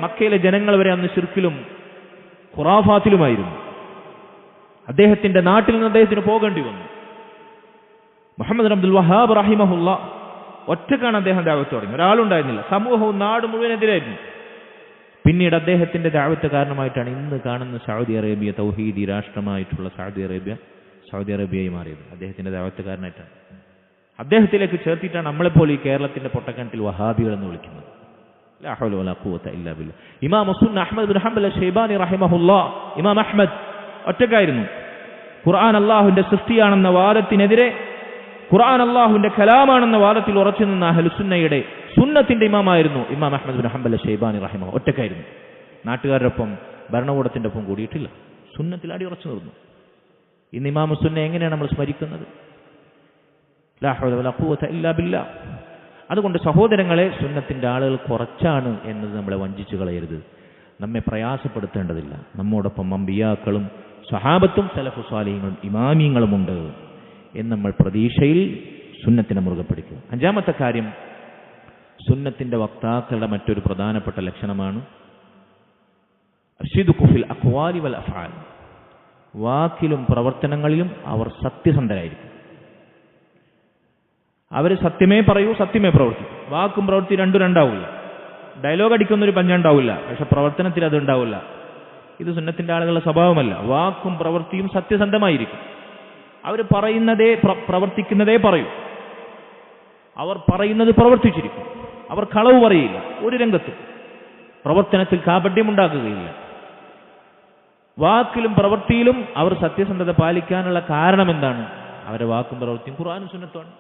മക്കയിലെ ജനങ്ങൾ വരെ അന്ന് ശിർക്കിലും ഖുറാഫാത്തിലുമായിരുന്നു. അദ്ദേഹത്തിന്റെ നാട്ടിൽ നിന്ന് അദ്ദേഹത്തിന് പോകേണ്ടി വന്നു. മുഹമ്മദ് ബിൻ അബ്ദുൽ വഹാബ് റഹിമഹുല്ലാ ഒറ്റക്കാണ് അദ്ദേഹം ദഅവത്ത് തുടങ്ങി, ഒരാളുണ്ടായിരുന്നില്ല. സമൂഹവും നാട് മുഴുവനെതിരായിരുന്നു. പിന്നീട് അദ്ദേഹത്തിന്റെ ദഅവത്ത് കാരണമായിട്ടാണ് ഇന്ന് കാണുന്ന സൗദി അറേബ്യ തൗഹീദി രാഷ്ട്രമായിട്ടുള്ള സൗദി അറേബ്യയായി മാറിയത്. അദ്ദേഹത്തിന്റെ ദഅവത്ത് കാരണമായിട്ടാണ്. അദ്ദേഹത്തിലേക്ക് ചേർത്തിട്ടാണ് നമ്മളെപ്പോലെ ഈ കേരളത്തിന്റെ പൊട്ടക്കിണറ്റിൽ വഹാബികൾ എന്ന് വിളിക്കുന്നത്. ലാ ഹൗല വലാ ഖുവത ഇല്ലാ ബില്ലാഹ്. ഇമാം മുസ്ലിം അഹ്മദ് ബിൻ ഹംബൽ അശ്ശൈബാനി റഹിമഹുല്ലാ, ഇമാം അഹ്മദ് ഒറ്റക്കായിരുന്നു. ഖുർആൻ അല്ലാഹുവിന്റെ സൃഷ്ടിയാണെന്ന വാദത്തിനെതിരെ ഖുർആൻ അല്ലാഹുവിന്റെ കലാമാണെന്ന വാദത്തിൽ ഉറച്ചു നിന്ന അഹ്ലുസുന്നയുടെ സുന്നത്തിന്റെ ഇമാമായിരുന്നു ഇമാം അഹ്മദ് ബിൻ ഹംബൽ അശ്ശൈബാനി റഹിമഹു. ഒറ്റക്കായിരുന്നു. നാട്ടുകാരോടൊപ്പം ഭരണകൂടത്തിന്റെ ഒപ്പം കൂടിയിട്ടില്ല. സുന്നത്തിൽ അടിയുറച്ചു നിർന്നു. ഇന്ന് ഇമാം സുന്ന എങ്ങനെയാണ് നമ്മൾ സ്മരിക്കുന്നത്? ലാ ഹൗല വലാ ഖുവത ഇല്ലാ ബില്ലാഹ്. അതുകൊണ്ട് സഹോദരങ്ങളെ, സുന്നത്തിന്റെ ആളുകൾ കുറച്ചാണ് എന്നത് നമ്മളെ വഞ്ചിച്ചു കളയരുത്. നമ്മെ പ്രയാസപ്പെടുത്തേണ്ടതില്ല. നമ്മോടൊപ്പം അമ്പിയാക്കളും സഹാബത്തും സലഫു സ്വാലിഹീങ്ങളും ഇമാമിയങ്ങളുമുണ്ട് എന്ന് നമ്മൾ പ്രതീക്ഷയിൽ സുന്നത്തിനെ മുറുകെ പിടിക്കുക. അഞ്ചാമത്തെ കാര്യം, സുന്നത്തിന്റെ വക്താക്കളുടെ മറ്റൊരു പ്രധാനപ്പെട്ട ലക്ഷണമാണ് അശ്ദിഖു ഫിൽ അഖ്വാലി വൽ അഫ്ആൽ. വാക്കിലും പ്രവർത്തനങ്ങളിലും അവർ സത്യസന്ധരായിരിക്കും. അവർ സത്യമേ പറയൂ, സത്യമേ പ്രവർത്തിക്കൂ. വാക്കും പ്രവൃത്തി രണ്ടും രണ്ടാവില്ല. ഡയലോഗ് അടിക്കുന്നൊരു പഞ്ചുണ്ടാവില്ല, പക്ഷെ പ്രവർത്തനത്തിൽ അത് ഉണ്ടാവില്ല. ഇത് സുന്നത്തിന്റെ ആളുകളുടെ സ്വഭാവമല്ല. വാക്കും പ്രവൃത്തിയും സത്യസന്ധമായിരിക്കും. അവർ പറയുന്നതേ പ്രവർത്തിക്കുന്നതേ പറയൂ. അവർ പറയുന്നത് പ്രവർത്തിച്ചിരിക്കും. അവർ കളവ് പറയില്ല. ഒരു രംഗത്തും പ്രവർത്തനത്തിൽ കാപട്യമുണ്ടാക്കുകയില്ല. വാക്കിലും പ്രവൃത്തിയിലും അവർ സത്യസന്ധത പാലിക്കാനുള്ള കാരണം എന്താണ്? അവരുടെ വാക്കും പ്രവൃത്തിയും ഖുർആനും സുന്നത്തുമാണ്.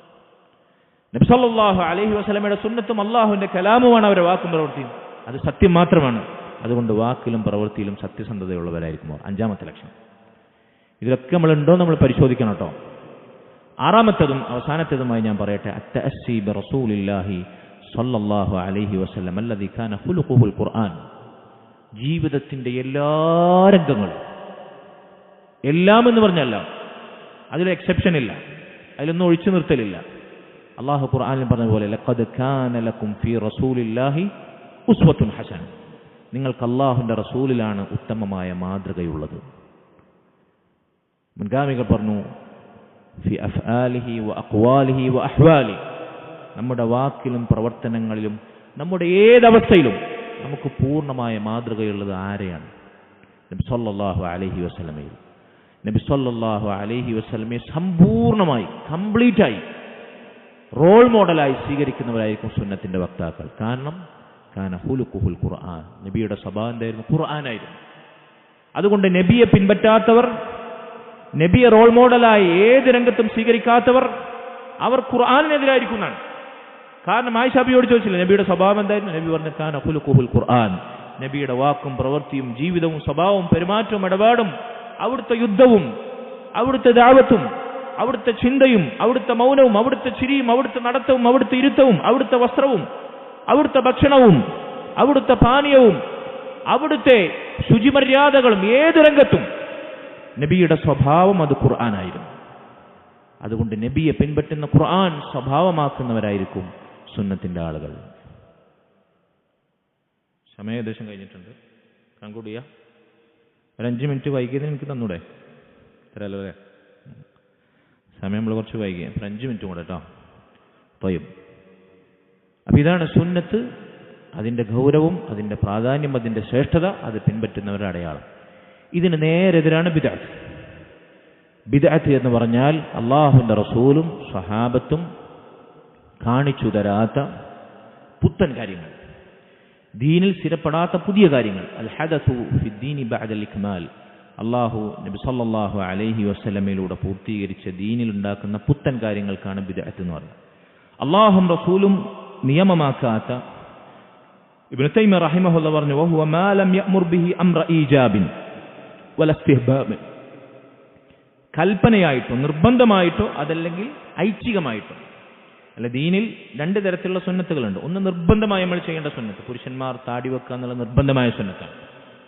നബി സല്ലല്ലാഹു അലൈഹി വസല്ലമയുടെ സുന്നത്തും അല്ലാഹുവിന്റെ കലാമുമാണ് അവരുടെ വാക്കും പ്രവൃത്തിയും. അത് സത്യം മാത്രമാണ്. അതുകൊണ്ട് വാക്കിലും പ്രവൃത്തിയിലും സത്യസന്ധതയുള്ളവരായിരിക്കും അവർ. അഞ്ചാമത്തെ ലക്ഷണം. ഇതിലൊക്കെ നമ്മളുണ്ടോ നമ്മൾ പരിശോധിക്കണം കേട്ടോ. ആറാമത്തതും അവസാനത്തേതുമായി ഞാൻ പറയട്ടെ, അത്തഅസ്സി ബിറസൂലില്ലാഹി സ്വല്ലല്ലാഹു അലൈഹി വസല്ലം അല്ലദീ കാന ഖുലുഖുൽ ഖുർആൻ. ജീവിതത്തിന്റെ എല്ലാ രംഗങ്ങളും, എല്ലാം എന്ന് പറഞ്ഞല്ല, അതിൽ എക്സെപ്ഷൻ ഇല്ല, അതിലൊന്നും ഒഴിച്ചു നിർത്തലില്ല. അള്ളാഹു ഖുർആനിൽ പറഞ്ഞ പോലെ ലഖദ് കാന ലക്കും ഫീ റസൂലില്ലാഹി ഉസ്വത്തുൻ ഹസന. നിങ്ങൾക്ക് അള്ളാഹുവിന്റെ റസൂലിലാണ് ഉത്തമമായ മാതൃകയുള്ളത്. മുൻഗാമികൾ പറഞ്ഞു ഫി അഫ്ആലിഹി വ അഖ്വാലിഹി വ അഹ്വാലിഹി. നമ്മുടെ വാക്കിലും പ്രവർത്തനങ്ങളിലും നമ്മുടെ ഏതവസ്ഥയിലും നമുക്ക് പൂർണ്ണമായ മാതൃകയുള്ളത് ആരെയാണ്? നബി സല്ലല്ലാഹു അലൈഹി വസല്ലമയിൽ. നബി സല്ലല്ലാഹു അലൈഹി വസല്ലമയെ സമ്പൂർണ്ണമായി, കംപ്ലീറ്റായി റോൾ മോഡലായി സ്വീകരിക്കുന്നവരായിരിക്കും സുന്നത്തിന്റെ വക്താക്കൾ. കാരണം കാന ഖുലുഖുൽ ഖുർആൻ. നബിയുടെ സ്വഭാവം എന്തായിരുന്നു? ഖുർആനായിരുന്നു. അതുകൊണ്ട് നബിയെ പിൻപറ്റാത്തവർ, നബിയെ റോൾ മോഡലായി ഏത് രംഗത്തും സ്വീകരിക്കാത്തവർ, അവർ ഖുർആനിനെതിരായിരിക്കുന്നതാണ്. കാരണം ആയിഷ ബിയോട് ചോദിച്ചില്ല നബിയുടെ സ്വഭാവം എന്തായിരുന്നു? നബി പറഞ്ഞു കാന ഖുലുഖുൽ ഖുർആൻ. നബിയുടെ വാക്കും പ്രവൃത്തിയും ജീവിതവും സ്വഭാവവും പെരുമാറ്റവും ഇടപാടും, അവിടുത്തെ യുദ്ധവും അവിടുത്തെ ദഅവത്തും അവിടുത്തെ ചിന്തയും അവിടുത്തെ മൗനവും അവിടുത്തെ ചിരിയും അവിടുത്തെ നടത്തവും അവിടുത്തെ ഇരുത്തവും അവിടുത്തെ വസ്ത്രവും അവിടുത്തെ ഭക്ഷണവും അവിടുത്തെ പാനീയവും അവിടുത്തെ ശുചിമര്യാദകളും ഏത് രംഗത്തും നബിയുടെ സ്വഭാവം അത് ഖുർആനായിരുന്നു. അതുകൊണ്ട് നബിയെ പിൻപറ്റുന്ന ഖുർആൻ സ്വഭാവമാക്കുന്നവരായിരിക്കും സുന്നത്തിന്റെ ആളുകൾ. സമയം ഏകദേശം കഴിഞ്ഞിട്ടുണ്ട്. കൺക്ലൂഡ് ചെയ്യാം. ഒരു 5 മിനിറ്റ് വൈകിയതിന് എനിക്ക് തന്നൂടെ? തരാലോ അല്ലേ? സമയം നമ്മൾ കുറച്ച് വൈകി. 5 മിനിറ്റും കൂടെ കേട്ടോ. തയ്യും. അപ്പം ഇതാണ് സുന്നത്ത്. അതിൻ്റെ ഗൗരവം, അതിൻ്റെ പ്രാധാന്യം, അതിൻ്റെ ശ്രേഷ്ഠത, അത് പിൻപറ്റുന്നവരുടെ അടയാളം. ഇതിന് നേരെതിരാണ് ബിദ്അത്ത്. ബിദ്അത്ത് എന്ന് പറഞ്ഞാൽ അള്ളാഹുവിൻ്റെ റസൂലും സ്വഹാബത്തും കാണിച്ചു തരാത്ത പുത്തൻ കാര്യങ്ങൾ, ദീനിൽ സ്ഥിരപ്പെടാത്ത പുതിയ കാര്യങ്ങൾ. അൽ ഹദസു ഫിദ്ദീനി ബഅദൽ ഇക്മാൽ. അള്ളാഹു നബി സല്ലല്ലാഹു അലൈഹി വസല്ലമയിലൂടെ പൂർത്തീകരിച്ച ദീനിൽ ഉണ്ടാക്കുന്ന പുത്തൻ കാര്യങ്ങൾക്കാണ് ബിദ്അത്ത് എന്ന് പറയുന്നത്. അള്ളാഹും റസൂലും നിയമമാക്കാത്ത, ഇബ്നു തൈമിയ്യ റഹിമഹുല്ലാഹ് പറഞ്ഞു വഹുവ മാ ലം യഅ്മുർ ബിഹി അംറ ഈജാബിൻ വല ഇസ്തിഹ്ബാബ്. കൽപ്പനയായിട്ടോ നിർബന്ധമായിട്ടോ അതല്ലെങ്കിൽ ഐച്ഛികമായിട്ടോ. അല്ല, ദീനിൽ 2 തരത്തിലുള്ള സുന്നത്തുകളുണ്ട്. ഒന്ന് നിർബന്ധമായി നമ്മൾ ചെയ്യേണ്ട സുന്നത്ത്. പുരുഷന്മാർ താടി വെക്കുക എന്നുള്ള നിർബന്ധമായ സുന്നത്താണ്.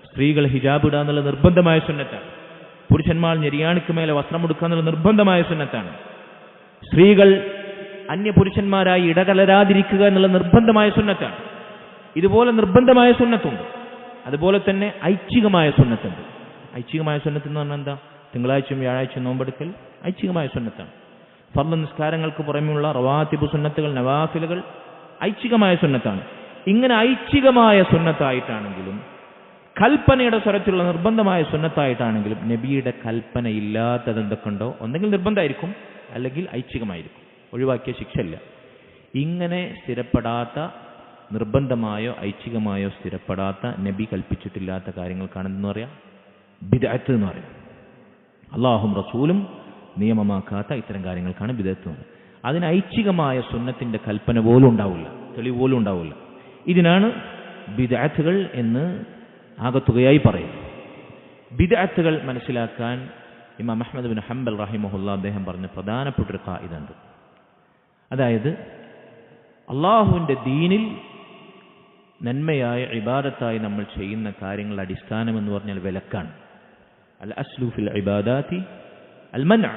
സ്ത്രീകൾ ഹിജാബ് ഇടുക എന്നുള്ള നിർബന്ധമായ സുന്നത്താണ്. പുരുഷന്മാർ ഞെരിയാണിക്ക് മേലെ വസ്ത്രമെടുക്കുക എന്നുള്ള നിർബന്ധമായ സുന്നത്താണ്. സ്ത്രീകൾ അന്യപുരുഷന്മാരായി ഇടകലരാതിരിക്കുക എന്നുള്ള നിർബന്ധമായ സുന്നത്താണ്. ഇതുപോലെ നിർബന്ധമായ സുന്നത്തുണ്ട്. അതുപോലെ തന്നെ ഐച്ഛികമായ സുന്നത്തുണ്ട്. ഐച്ഛികമായ സുന്നത്ത് എന്ന് പറഞ്ഞാൽ എന്താ? തിങ്കളാഴ്ചയും വ്യാഴാഴ്ചയും നോമ്പെടുക്കൽ ഐച്ഛികമായ സുന്നത്താണ്. ഫർദ് നിസ്കാരങ്ങൾക്ക് പുറമെയുള്ള റവാത്തിബ് സുന്നത്തുകൾ, നവാഫിലുകൾ ഐച്ഛികമായ സുന്നത്താണ്. ഇങ്ങനെ ഐച്ഛികമായ സുന്നത്തായിട്ടാണെങ്കിലും കൽപ്പനയുടെ സ്വരത്തിലുള്ള നിർബന്ധമായ സുന്നത്തായിട്ടാണെങ്കിലും നബിയുടെ കൽപ്പന ഇല്ലാത്തത് എന്തൊക്കെയുണ്ടോ ഒന്നെങ്കിൽ നിർബന്ധമായിരിക്കും അല്ലെങ്കിൽ ഐച്ഛികമായിരിക്കും. ഒഴിവാക്കിയ ശിക്ഷയില്ല. ഇങ്ങനെ സ്ഥിരപ്പെടാത്ത, നിർബന്ധമായോ ഐച്ഛികമായോ സ്ഥിരപ്പെടാത്ത, നബി കൽപ്പിച്ചിട്ടില്ലാത്ത കാര്യങ്ങൾക്കാണെന്ന് പറയാം ബിദ്അത്ത് എന്ന് പറയാം. അള്ളാഹും റസൂലും നിയമമാക്കാത്ത ഇത്തരം കാര്യങ്ങൾക്കാണ് ബിദ്അത്ത് എന്ന് പറയുന്നത്. അതിന് ഐച്ഛികമായ സുന്നത്തിന്റെ കൽപ്പന പോലും ഉണ്ടാവില്ല, തെളിവ് പോലും ഉണ്ടാവില്ല. ഇതിനാണ് ബിദ്അത്തുകൾ എന്ന് ആകത്തുകയായി പറയും. ബിദ്അത്തുകൾ മനസ്സിലാക്കാൻ ഇമാം അഹ്മദ് ബിൻ ഹംബൽ റഹിമഹുല്ലാഹ് അദ്ദേഹം പറഞ്ഞ പ്രധാനപ്പെട്ടൊരു ഖാഇദുണ്ട്. അതായത് അള്ളാഹുവിൻ്റെ ദീനിൽ നന്മയായ ഇബാദത്തായി നമ്മൾ ചെയ്യുന്ന കാര്യങ്ങളുടെ അടിസ്ഥാനം എന്ന് പറഞ്ഞാൽ വിലക്കാണ്. അൽ അസ്ലു ഫിൽ ഇബാദാത്തി അൽ മൻഅ.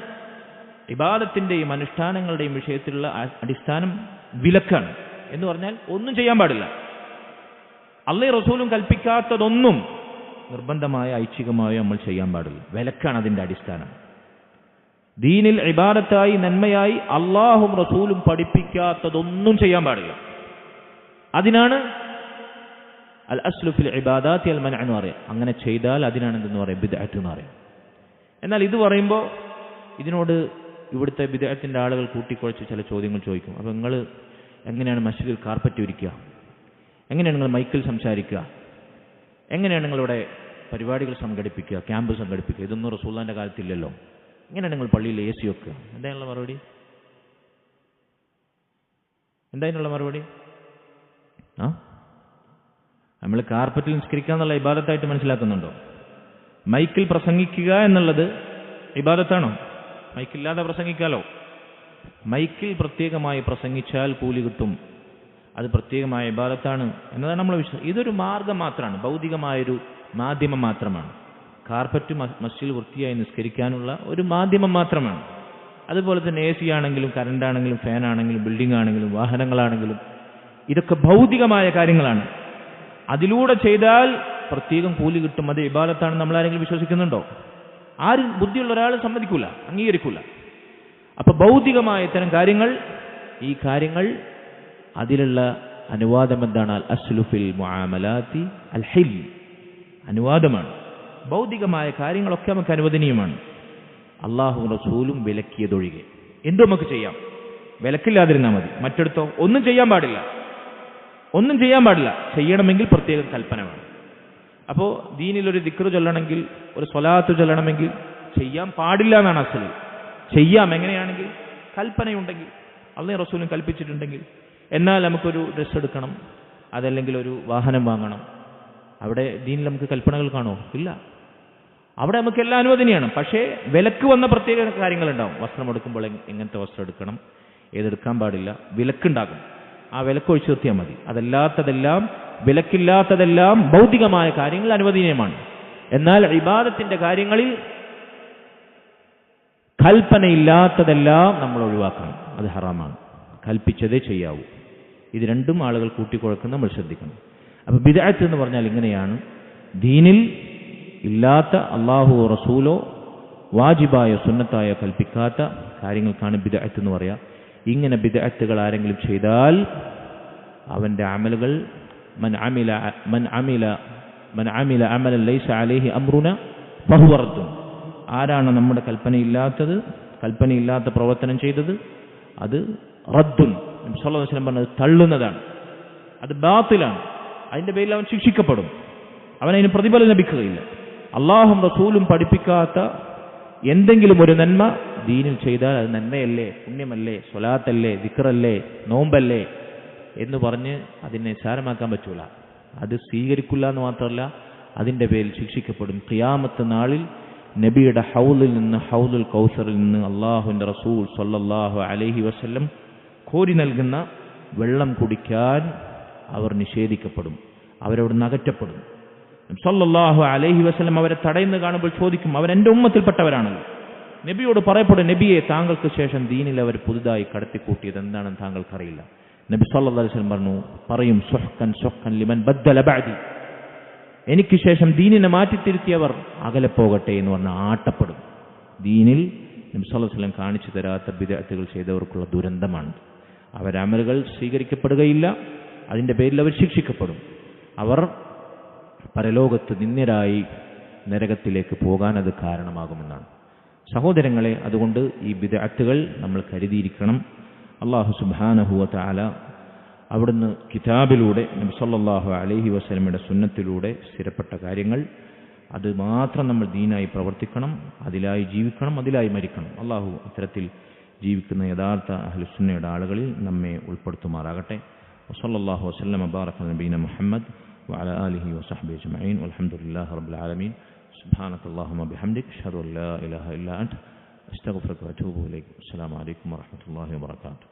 ഇബാദത്തിന്റെയും അനുഷ്ഠാനങ്ങളുടെയും വിഷയത്തിലുള്ള അടിസ്ഥാനം വിലക്കാണ്. എന്ന് പറഞ്ഞാൽ ഒന്നും ചെയ്യാൻ പാടില്ല. അല്ലാഹുവും റസൂലും കൽപ്പിക്കാത്തതൊന്നും നിർബന്ധമായ ഐച്ഛികമായോ നമ്മൾ ചെയ്യാൻ പാടില്ല. വിലക്കാണ് അതിന്റെ അടിസ്ഥാനം. ദീനിൽ ഇബാദത്തായി നന്മയായി അല്ലാഹുവും റസൂലും പഠിപ്പിക്കാത്തതൊന്നും ചെയ്യാൻ പാടില്ല. അതിനാണ് അൽ അസ്ലു ഫിൽ ഇബാദാത്തി അൽ മൻഅ എന്ന് പറയാം. അങ്ങനെ ചെയ്താൽ അതിനാണ് എന്തെന്ന് പറയാം, ബിദ്അത്ത് എന്ന് പറയാം. എന്നാൽ ഇത് പറയുമ്പോൾ ഇതിനോട് ഇവിടുത്തെ ബിദ്അത്തിന്റെ ആളുകൾ കൂട്ടിക്കുഴച്ച് ചില ചോദ്യങ്ങൾ ചോദിക്കും. അപ്പോൾ നിങ്ങൾ എങ്ങനെയാണ് മസ്ജിദിൽ കാർപ്പറ്റ് വിരിക്കുക? എങ്ങനെയാണ് നിങ്ങൾ മൈക്കിൽ സംസാരിക്കുക? എങ്ങനെയാണ് നിങ്ങളിവിടെ പരിപാടികൾ സംഘടിപ്പിക്കുക, ക്യാമ്പ് സംഘടിപ്പിക്കുക? ഇതൊന്നും റസൂലുള്ളാഹിന്റെ കാലത്തില്ലല്ലോ. എങ്ങനെയാണ് നിങ്ങൾ പള്ളിയിൽ AC വെക്കുക? എന്തായുള്ള മറുപടി? എന്തായുള്ള മറുപടി? നമ്മൾ കാർപ്പറ്റിൽ നിസ്കരിക്കുക എന്നുള്ള ഇബാദത്തായിട്ട് മനസ്സിലാക്കുന്നുണ്ടോ? മൈക്കിൽ പ്രസംഗിക്കുക എന്നുള്ളത് ഇബാദത്താണോ? മൈക്കില്ലാതെ പ്രസംഗിക്കാലോ. മൈക്കിൽ പ്രത്യേകമായി പ്രസംഗിച്ചാൽ കൂലി കിട്ടും, അത് പ്രത്യേകമായ ഇബാദത്താണ് എന്നതാണ് നമ്മളെ വിശ്വാസം. ഇതൊരു മാർഗം മാത്രമാണ്, ഭൗതികമായൊരു മാധ്യമം മാത്രമാണ്. കാർപ്പറ്റ് മസ്ജിദിൽ വൃത്തിയായി നിസ്കരിക്കാനുള്ള ഒരു മാധ്യമം മാത്രമാണ്. അതുപോലെ തന്നെ AC ആണെങ്കിലും കറണ്ടാണെങ്കിലും ഫാനാണെങ്കിലും ബിൽഡിംഗ് ആണെങ്കിലും വാഹനങ്ങളാണെങ്കിലും ഇതൊക്കെ ഭൗതികമായ കാര്യങ്ങളാണ്. അതിലൂടെ ചെയ്താൽ പ്രത്യേകം കൂലി കിട്ടും, അത് ഇബാദത്താണ് നമ്മളാരെങ്കിലും വിശ്വസിക്കുന്നുണ്ടോ? ആരും ബുദ്ധിയുള്ള ഒരാൾ സമ്മതിക്കൂല, അംഗീകരിക്കൂല. അപ്പൊ ഭൗതികമായ ഇത്തരം കാര്യങ്ങൾ, ഈ കാര്യങ്ങൾ അതിലുള്ള അനുവാദം എന്താണ്? അൽ അസ്ലു ഫിൽ മുആമലാത്തി അൽ ഹിൽ, അനുവാദമാണ്. ഭൗതികമായ കാര്യങ്ങളൊക്കെ നമുക്ക് അനുവദനീയമാണ്, അല്ലാഹുവും റസൂലും വിലക്കിയതൊഴികെ. എന്തും നമുക്ക് ചെയ്യാം, വിലക്കില്ലാതിരുന്നാൽ മതി. മറ്റെടുത്തോ ഒന്നും ചെയ്യാൻ പാടില്ല, ഒന്നും ചെയ്യാൻ പാടില്ല. ചെയ്യണമെങ്കിൽ പ്രത്യേക കൽപ്പന വേണം. അപ്പോൾ ദീനിലൊരു ദിക്ർ ചൊല്ലണമെങ്കിൽ, ഒരു സ്വലാത്ത് ചൊല്ലണമെങ്കിൽ ചെയ്യാൻ പാടില്ല എന്നാണ് അസ്ൽ. ചെയ്യാം എങ്ങനെയാണെങ്കിൽ കൽപ്പനയുണ്ടെങ്കിൽ, അല്ലാഹുവും റസൂലും കൽപ്പിച്ചിട്ടുണ്ടെങ്കിൽ. എന്നാൽ നമുക്കൊരു ഡ്രസ്സ് എടുക്കണം, അതല്ലെങ്കിൽ ഒരു വാഹനം വാങ്ങണം, അവിടെ ദീനിൽ നമുക്ക് കൽപ്പനകൾ കാണോ? ഇല്ല. അവിടെ നമുക്ക് എല്ലാം അനുവദനീയമാണ്. പക്ഷേ വിലക്ക് വന്ന പ്രത്യേക കാര്യങ്ങളുണ്ടാവും. വസ്ത്രം എടുക്കുമ്പോൾ എങ്ങനത്തെ വസ്ത്രം എടുക്കണം, ഏതെടുക്കാൻ പാടില്ല, വിലക്കുണ്ടാകും. ആ വിലക്ക് ഒഴിച്ചു നിർത്തിയാൽ മതി. അതല്ലാത്തതെല്ലാം, വിലക്കില്ലാത്തതെല്ലാം ഭൗതികമായ കാര്യങ്ങൾ അനുവദനീയമാണ്. എന്നാൽ ഇബാദത്തിന്റെ കാര്യങ്ങളിൽ കൽപ്പനയില്ലാത്തതെല്ലാം നമ്മൾ ഒഴിവാക്കണം, അത് ഹറാമാണ്. കൽപ്പിച്ചതേ ചെയ്യാവൂ. ഇത് രണ്ടും ആളുകൾ കൂട്ടിക്കുഴക്കുന്ന നമ്മൾ ശ്രദ്ധിക്കണം. അപ്പൊ ബിദ്അത്ത് എന്ന് പറഞ്ഞാൽ ഇങ്ങനെയാണ്, ദീനിൽ ഇല്ലാത്ത അല്ലാഹു റസൂലോ വാജിബായ സുന്നത്തായ കൽപ്പിക്കാത്ത കാര്യങ്ങൾക്കാണ് ബിദ്അത്ത് എന്ന് പറയാ. ഇങ്ങനെ ബിദ്അത്തുകൾ ആരെങ്കിലും ചെയ്താൽ അവന്റെ അമലുകൾ മൻ അമില അമലൻ ലൈസ അലൈഹി അംറുന ഫഹുവ റദ്ദുൻ. ആരാണ് നമ്മുടെ കൽപ്പനയില്ലാത്ത പ്രവർത്തനം ചെയ്തത്, അത് റദ്ദുൻ. നബി സല്ലല്ലാഹു അലൈഹി വസല്ലം പറഞ്ഞത് തള്ളുന്നതാണ്, അത് ബാത്തിലാണ്. അതിന്റെ പേരിൽ അവൻ ശിക്ഷിക്കപ്പെടും, അവനതിന് പ്രതിഫലം ലഭിക്കുകയില്ല. അല്ലാഹുവും റസൂലും പഠിപ്പിക്കാത്ത എന്തെങ്കിലും ഒരു നന്മ ദീനിൽ ചെയ്താൽ അത് നന്മയല്ലേ, പുണ്യമല്ലേ, സ്വലാത്തല്ലേ, ദിക്റല്ലേ, നോമ്പല്ലേ എന്ന് പറഞ്ഞ് അതിനെ നിസ്സാരമാക്കാൻ പറ്റൂല. അത് സ്വീകരിക്കില്ല എന്ന് മാത്രമല്ല, അതിൻ്റെ പേരിൽ ശിക്ഷിക്കപ്പെടും. ഖിയാമത്ത് നാളിൽ നബിയുടെ ഹൗലിൽ നിന്ന്, ഹൗലുൽ കൗസറിൽ നിന്ന് അല്ലാഹുവിൻ്റെ റസൂൽ സ്വല്ലല്ലാഹു അലൈഹി വസല്ലം കോരി നൽകുന്ന വെള്ളം കുടിക്കാൻ അവർ നിഷേധിക്കപ്പെടും, അവരവിടെ അകറ്റപ്പെടും. സ്വല്ലല്ലാഹു അലൈഹി വസല്ലം അവരെ തടയുന്ന കാണുമ്പോൾ ചോദിക്കും, അവരെൻ്റെ ഉമ്മത്തിൽപ്പെട്ടവരാണല്ലോ. നബിയോട് പറയപ്പെടും, നബിയെ താങ്കൾക്ക് ശേഷം ദീനിൽ അവർ പുതുതായി കടത്തിക്കൂട്ടിയത് എന്താണെന്ന് താങ്കൾക്കറിയില്ല. നബി സല്ലല്ലാഹു അലൈഹി വസല്ലം പറയും, സുഹ്കൻ ലിമൻ ബദ്ദല ബഅദി, എനിക്ക് ശേഷം ദീനിനെ മാറ്റിത്തിരുത്തിയവർ അകലെ പോകട്ടെ എന്ന് പറഞ്ഞ് ആട്ടപ്പെടും. ദീനിൽ നബി സല്ലല്ലാഹു അലൈഹി വസല്ലം കാണിച്ചു തരാത്ത ബിദ്അത്തുകൾ ചെയ്തവർക്കുള്ള ദുരന്തമാണ്. അവരമലുകൾ സ്വീകരിക്കപ്പെടുകയില്ല, അതിൻ്റെ പേരിൽ അവർ ശിക്ഷിക്കപ്പെടും. അവർ പരലോകത്ത് നിന്ദ്യരായി നരകത്തിലേക്ക് പോകാൻ അത് കാരണമാകുമെന്നാണ്. സഹോദരങ്ങളെ, അതുകൊണ്ട് ഈ ബിദ്അത്തുകൾ നമ്മൾ കരുതിയിരിക്കണം. അല്ലാഹു സുബ്ഹാനഹു വ തആല അവിടുന്ന് കിതാബിലൂടെ നബി സല്ലല്ലാഹു അലൈഹി വസല്ലമയുടെ സുന്നത്തിലൂടെ സ്ഥിരപ്പെട്ട കാര്യങ്ങൾ, അത് മാത്രം നമ്മൾ ദീനായി പ്രവർത്തിക്കണം, അതിലായി ജീവിക്കണം, അതിലായി മരിക്കണം. അല്ലാഹു അത്തരത്തിൽ ജീവിക്കുന്ന യഥാർത്ഥ അഹ്ലുസുന്നയുടെ ആളുകളിൽ നമ്മെ ഉൾപ്പെടുത്തുമാറാകട്ടെ. വസല്ലല്ലാഹു വസല്ലമ ബാറക അലാ നബീന മുഹമ്മദ് വഅലാ ആലിഹി വസഹ്ബിഹി അജ്മഈൻ വൽഹംദുലില്ലാഹി റബ്ബിൽ ആലമീൻ. സുബ്ഹാനകല്ലാഹുമ്മ ബിഹംദിക അഷ്ഹദു അൻ ലാ ഇലാഹ ഇല്ലാ അൻത അസ്തഗ്ഫിറുക വഅതൂബു ഇലൈക്. അസ്സലാമു അലൈക്കും വറഹ്മത്തുള്ളാഹി വബറകാതുഹു.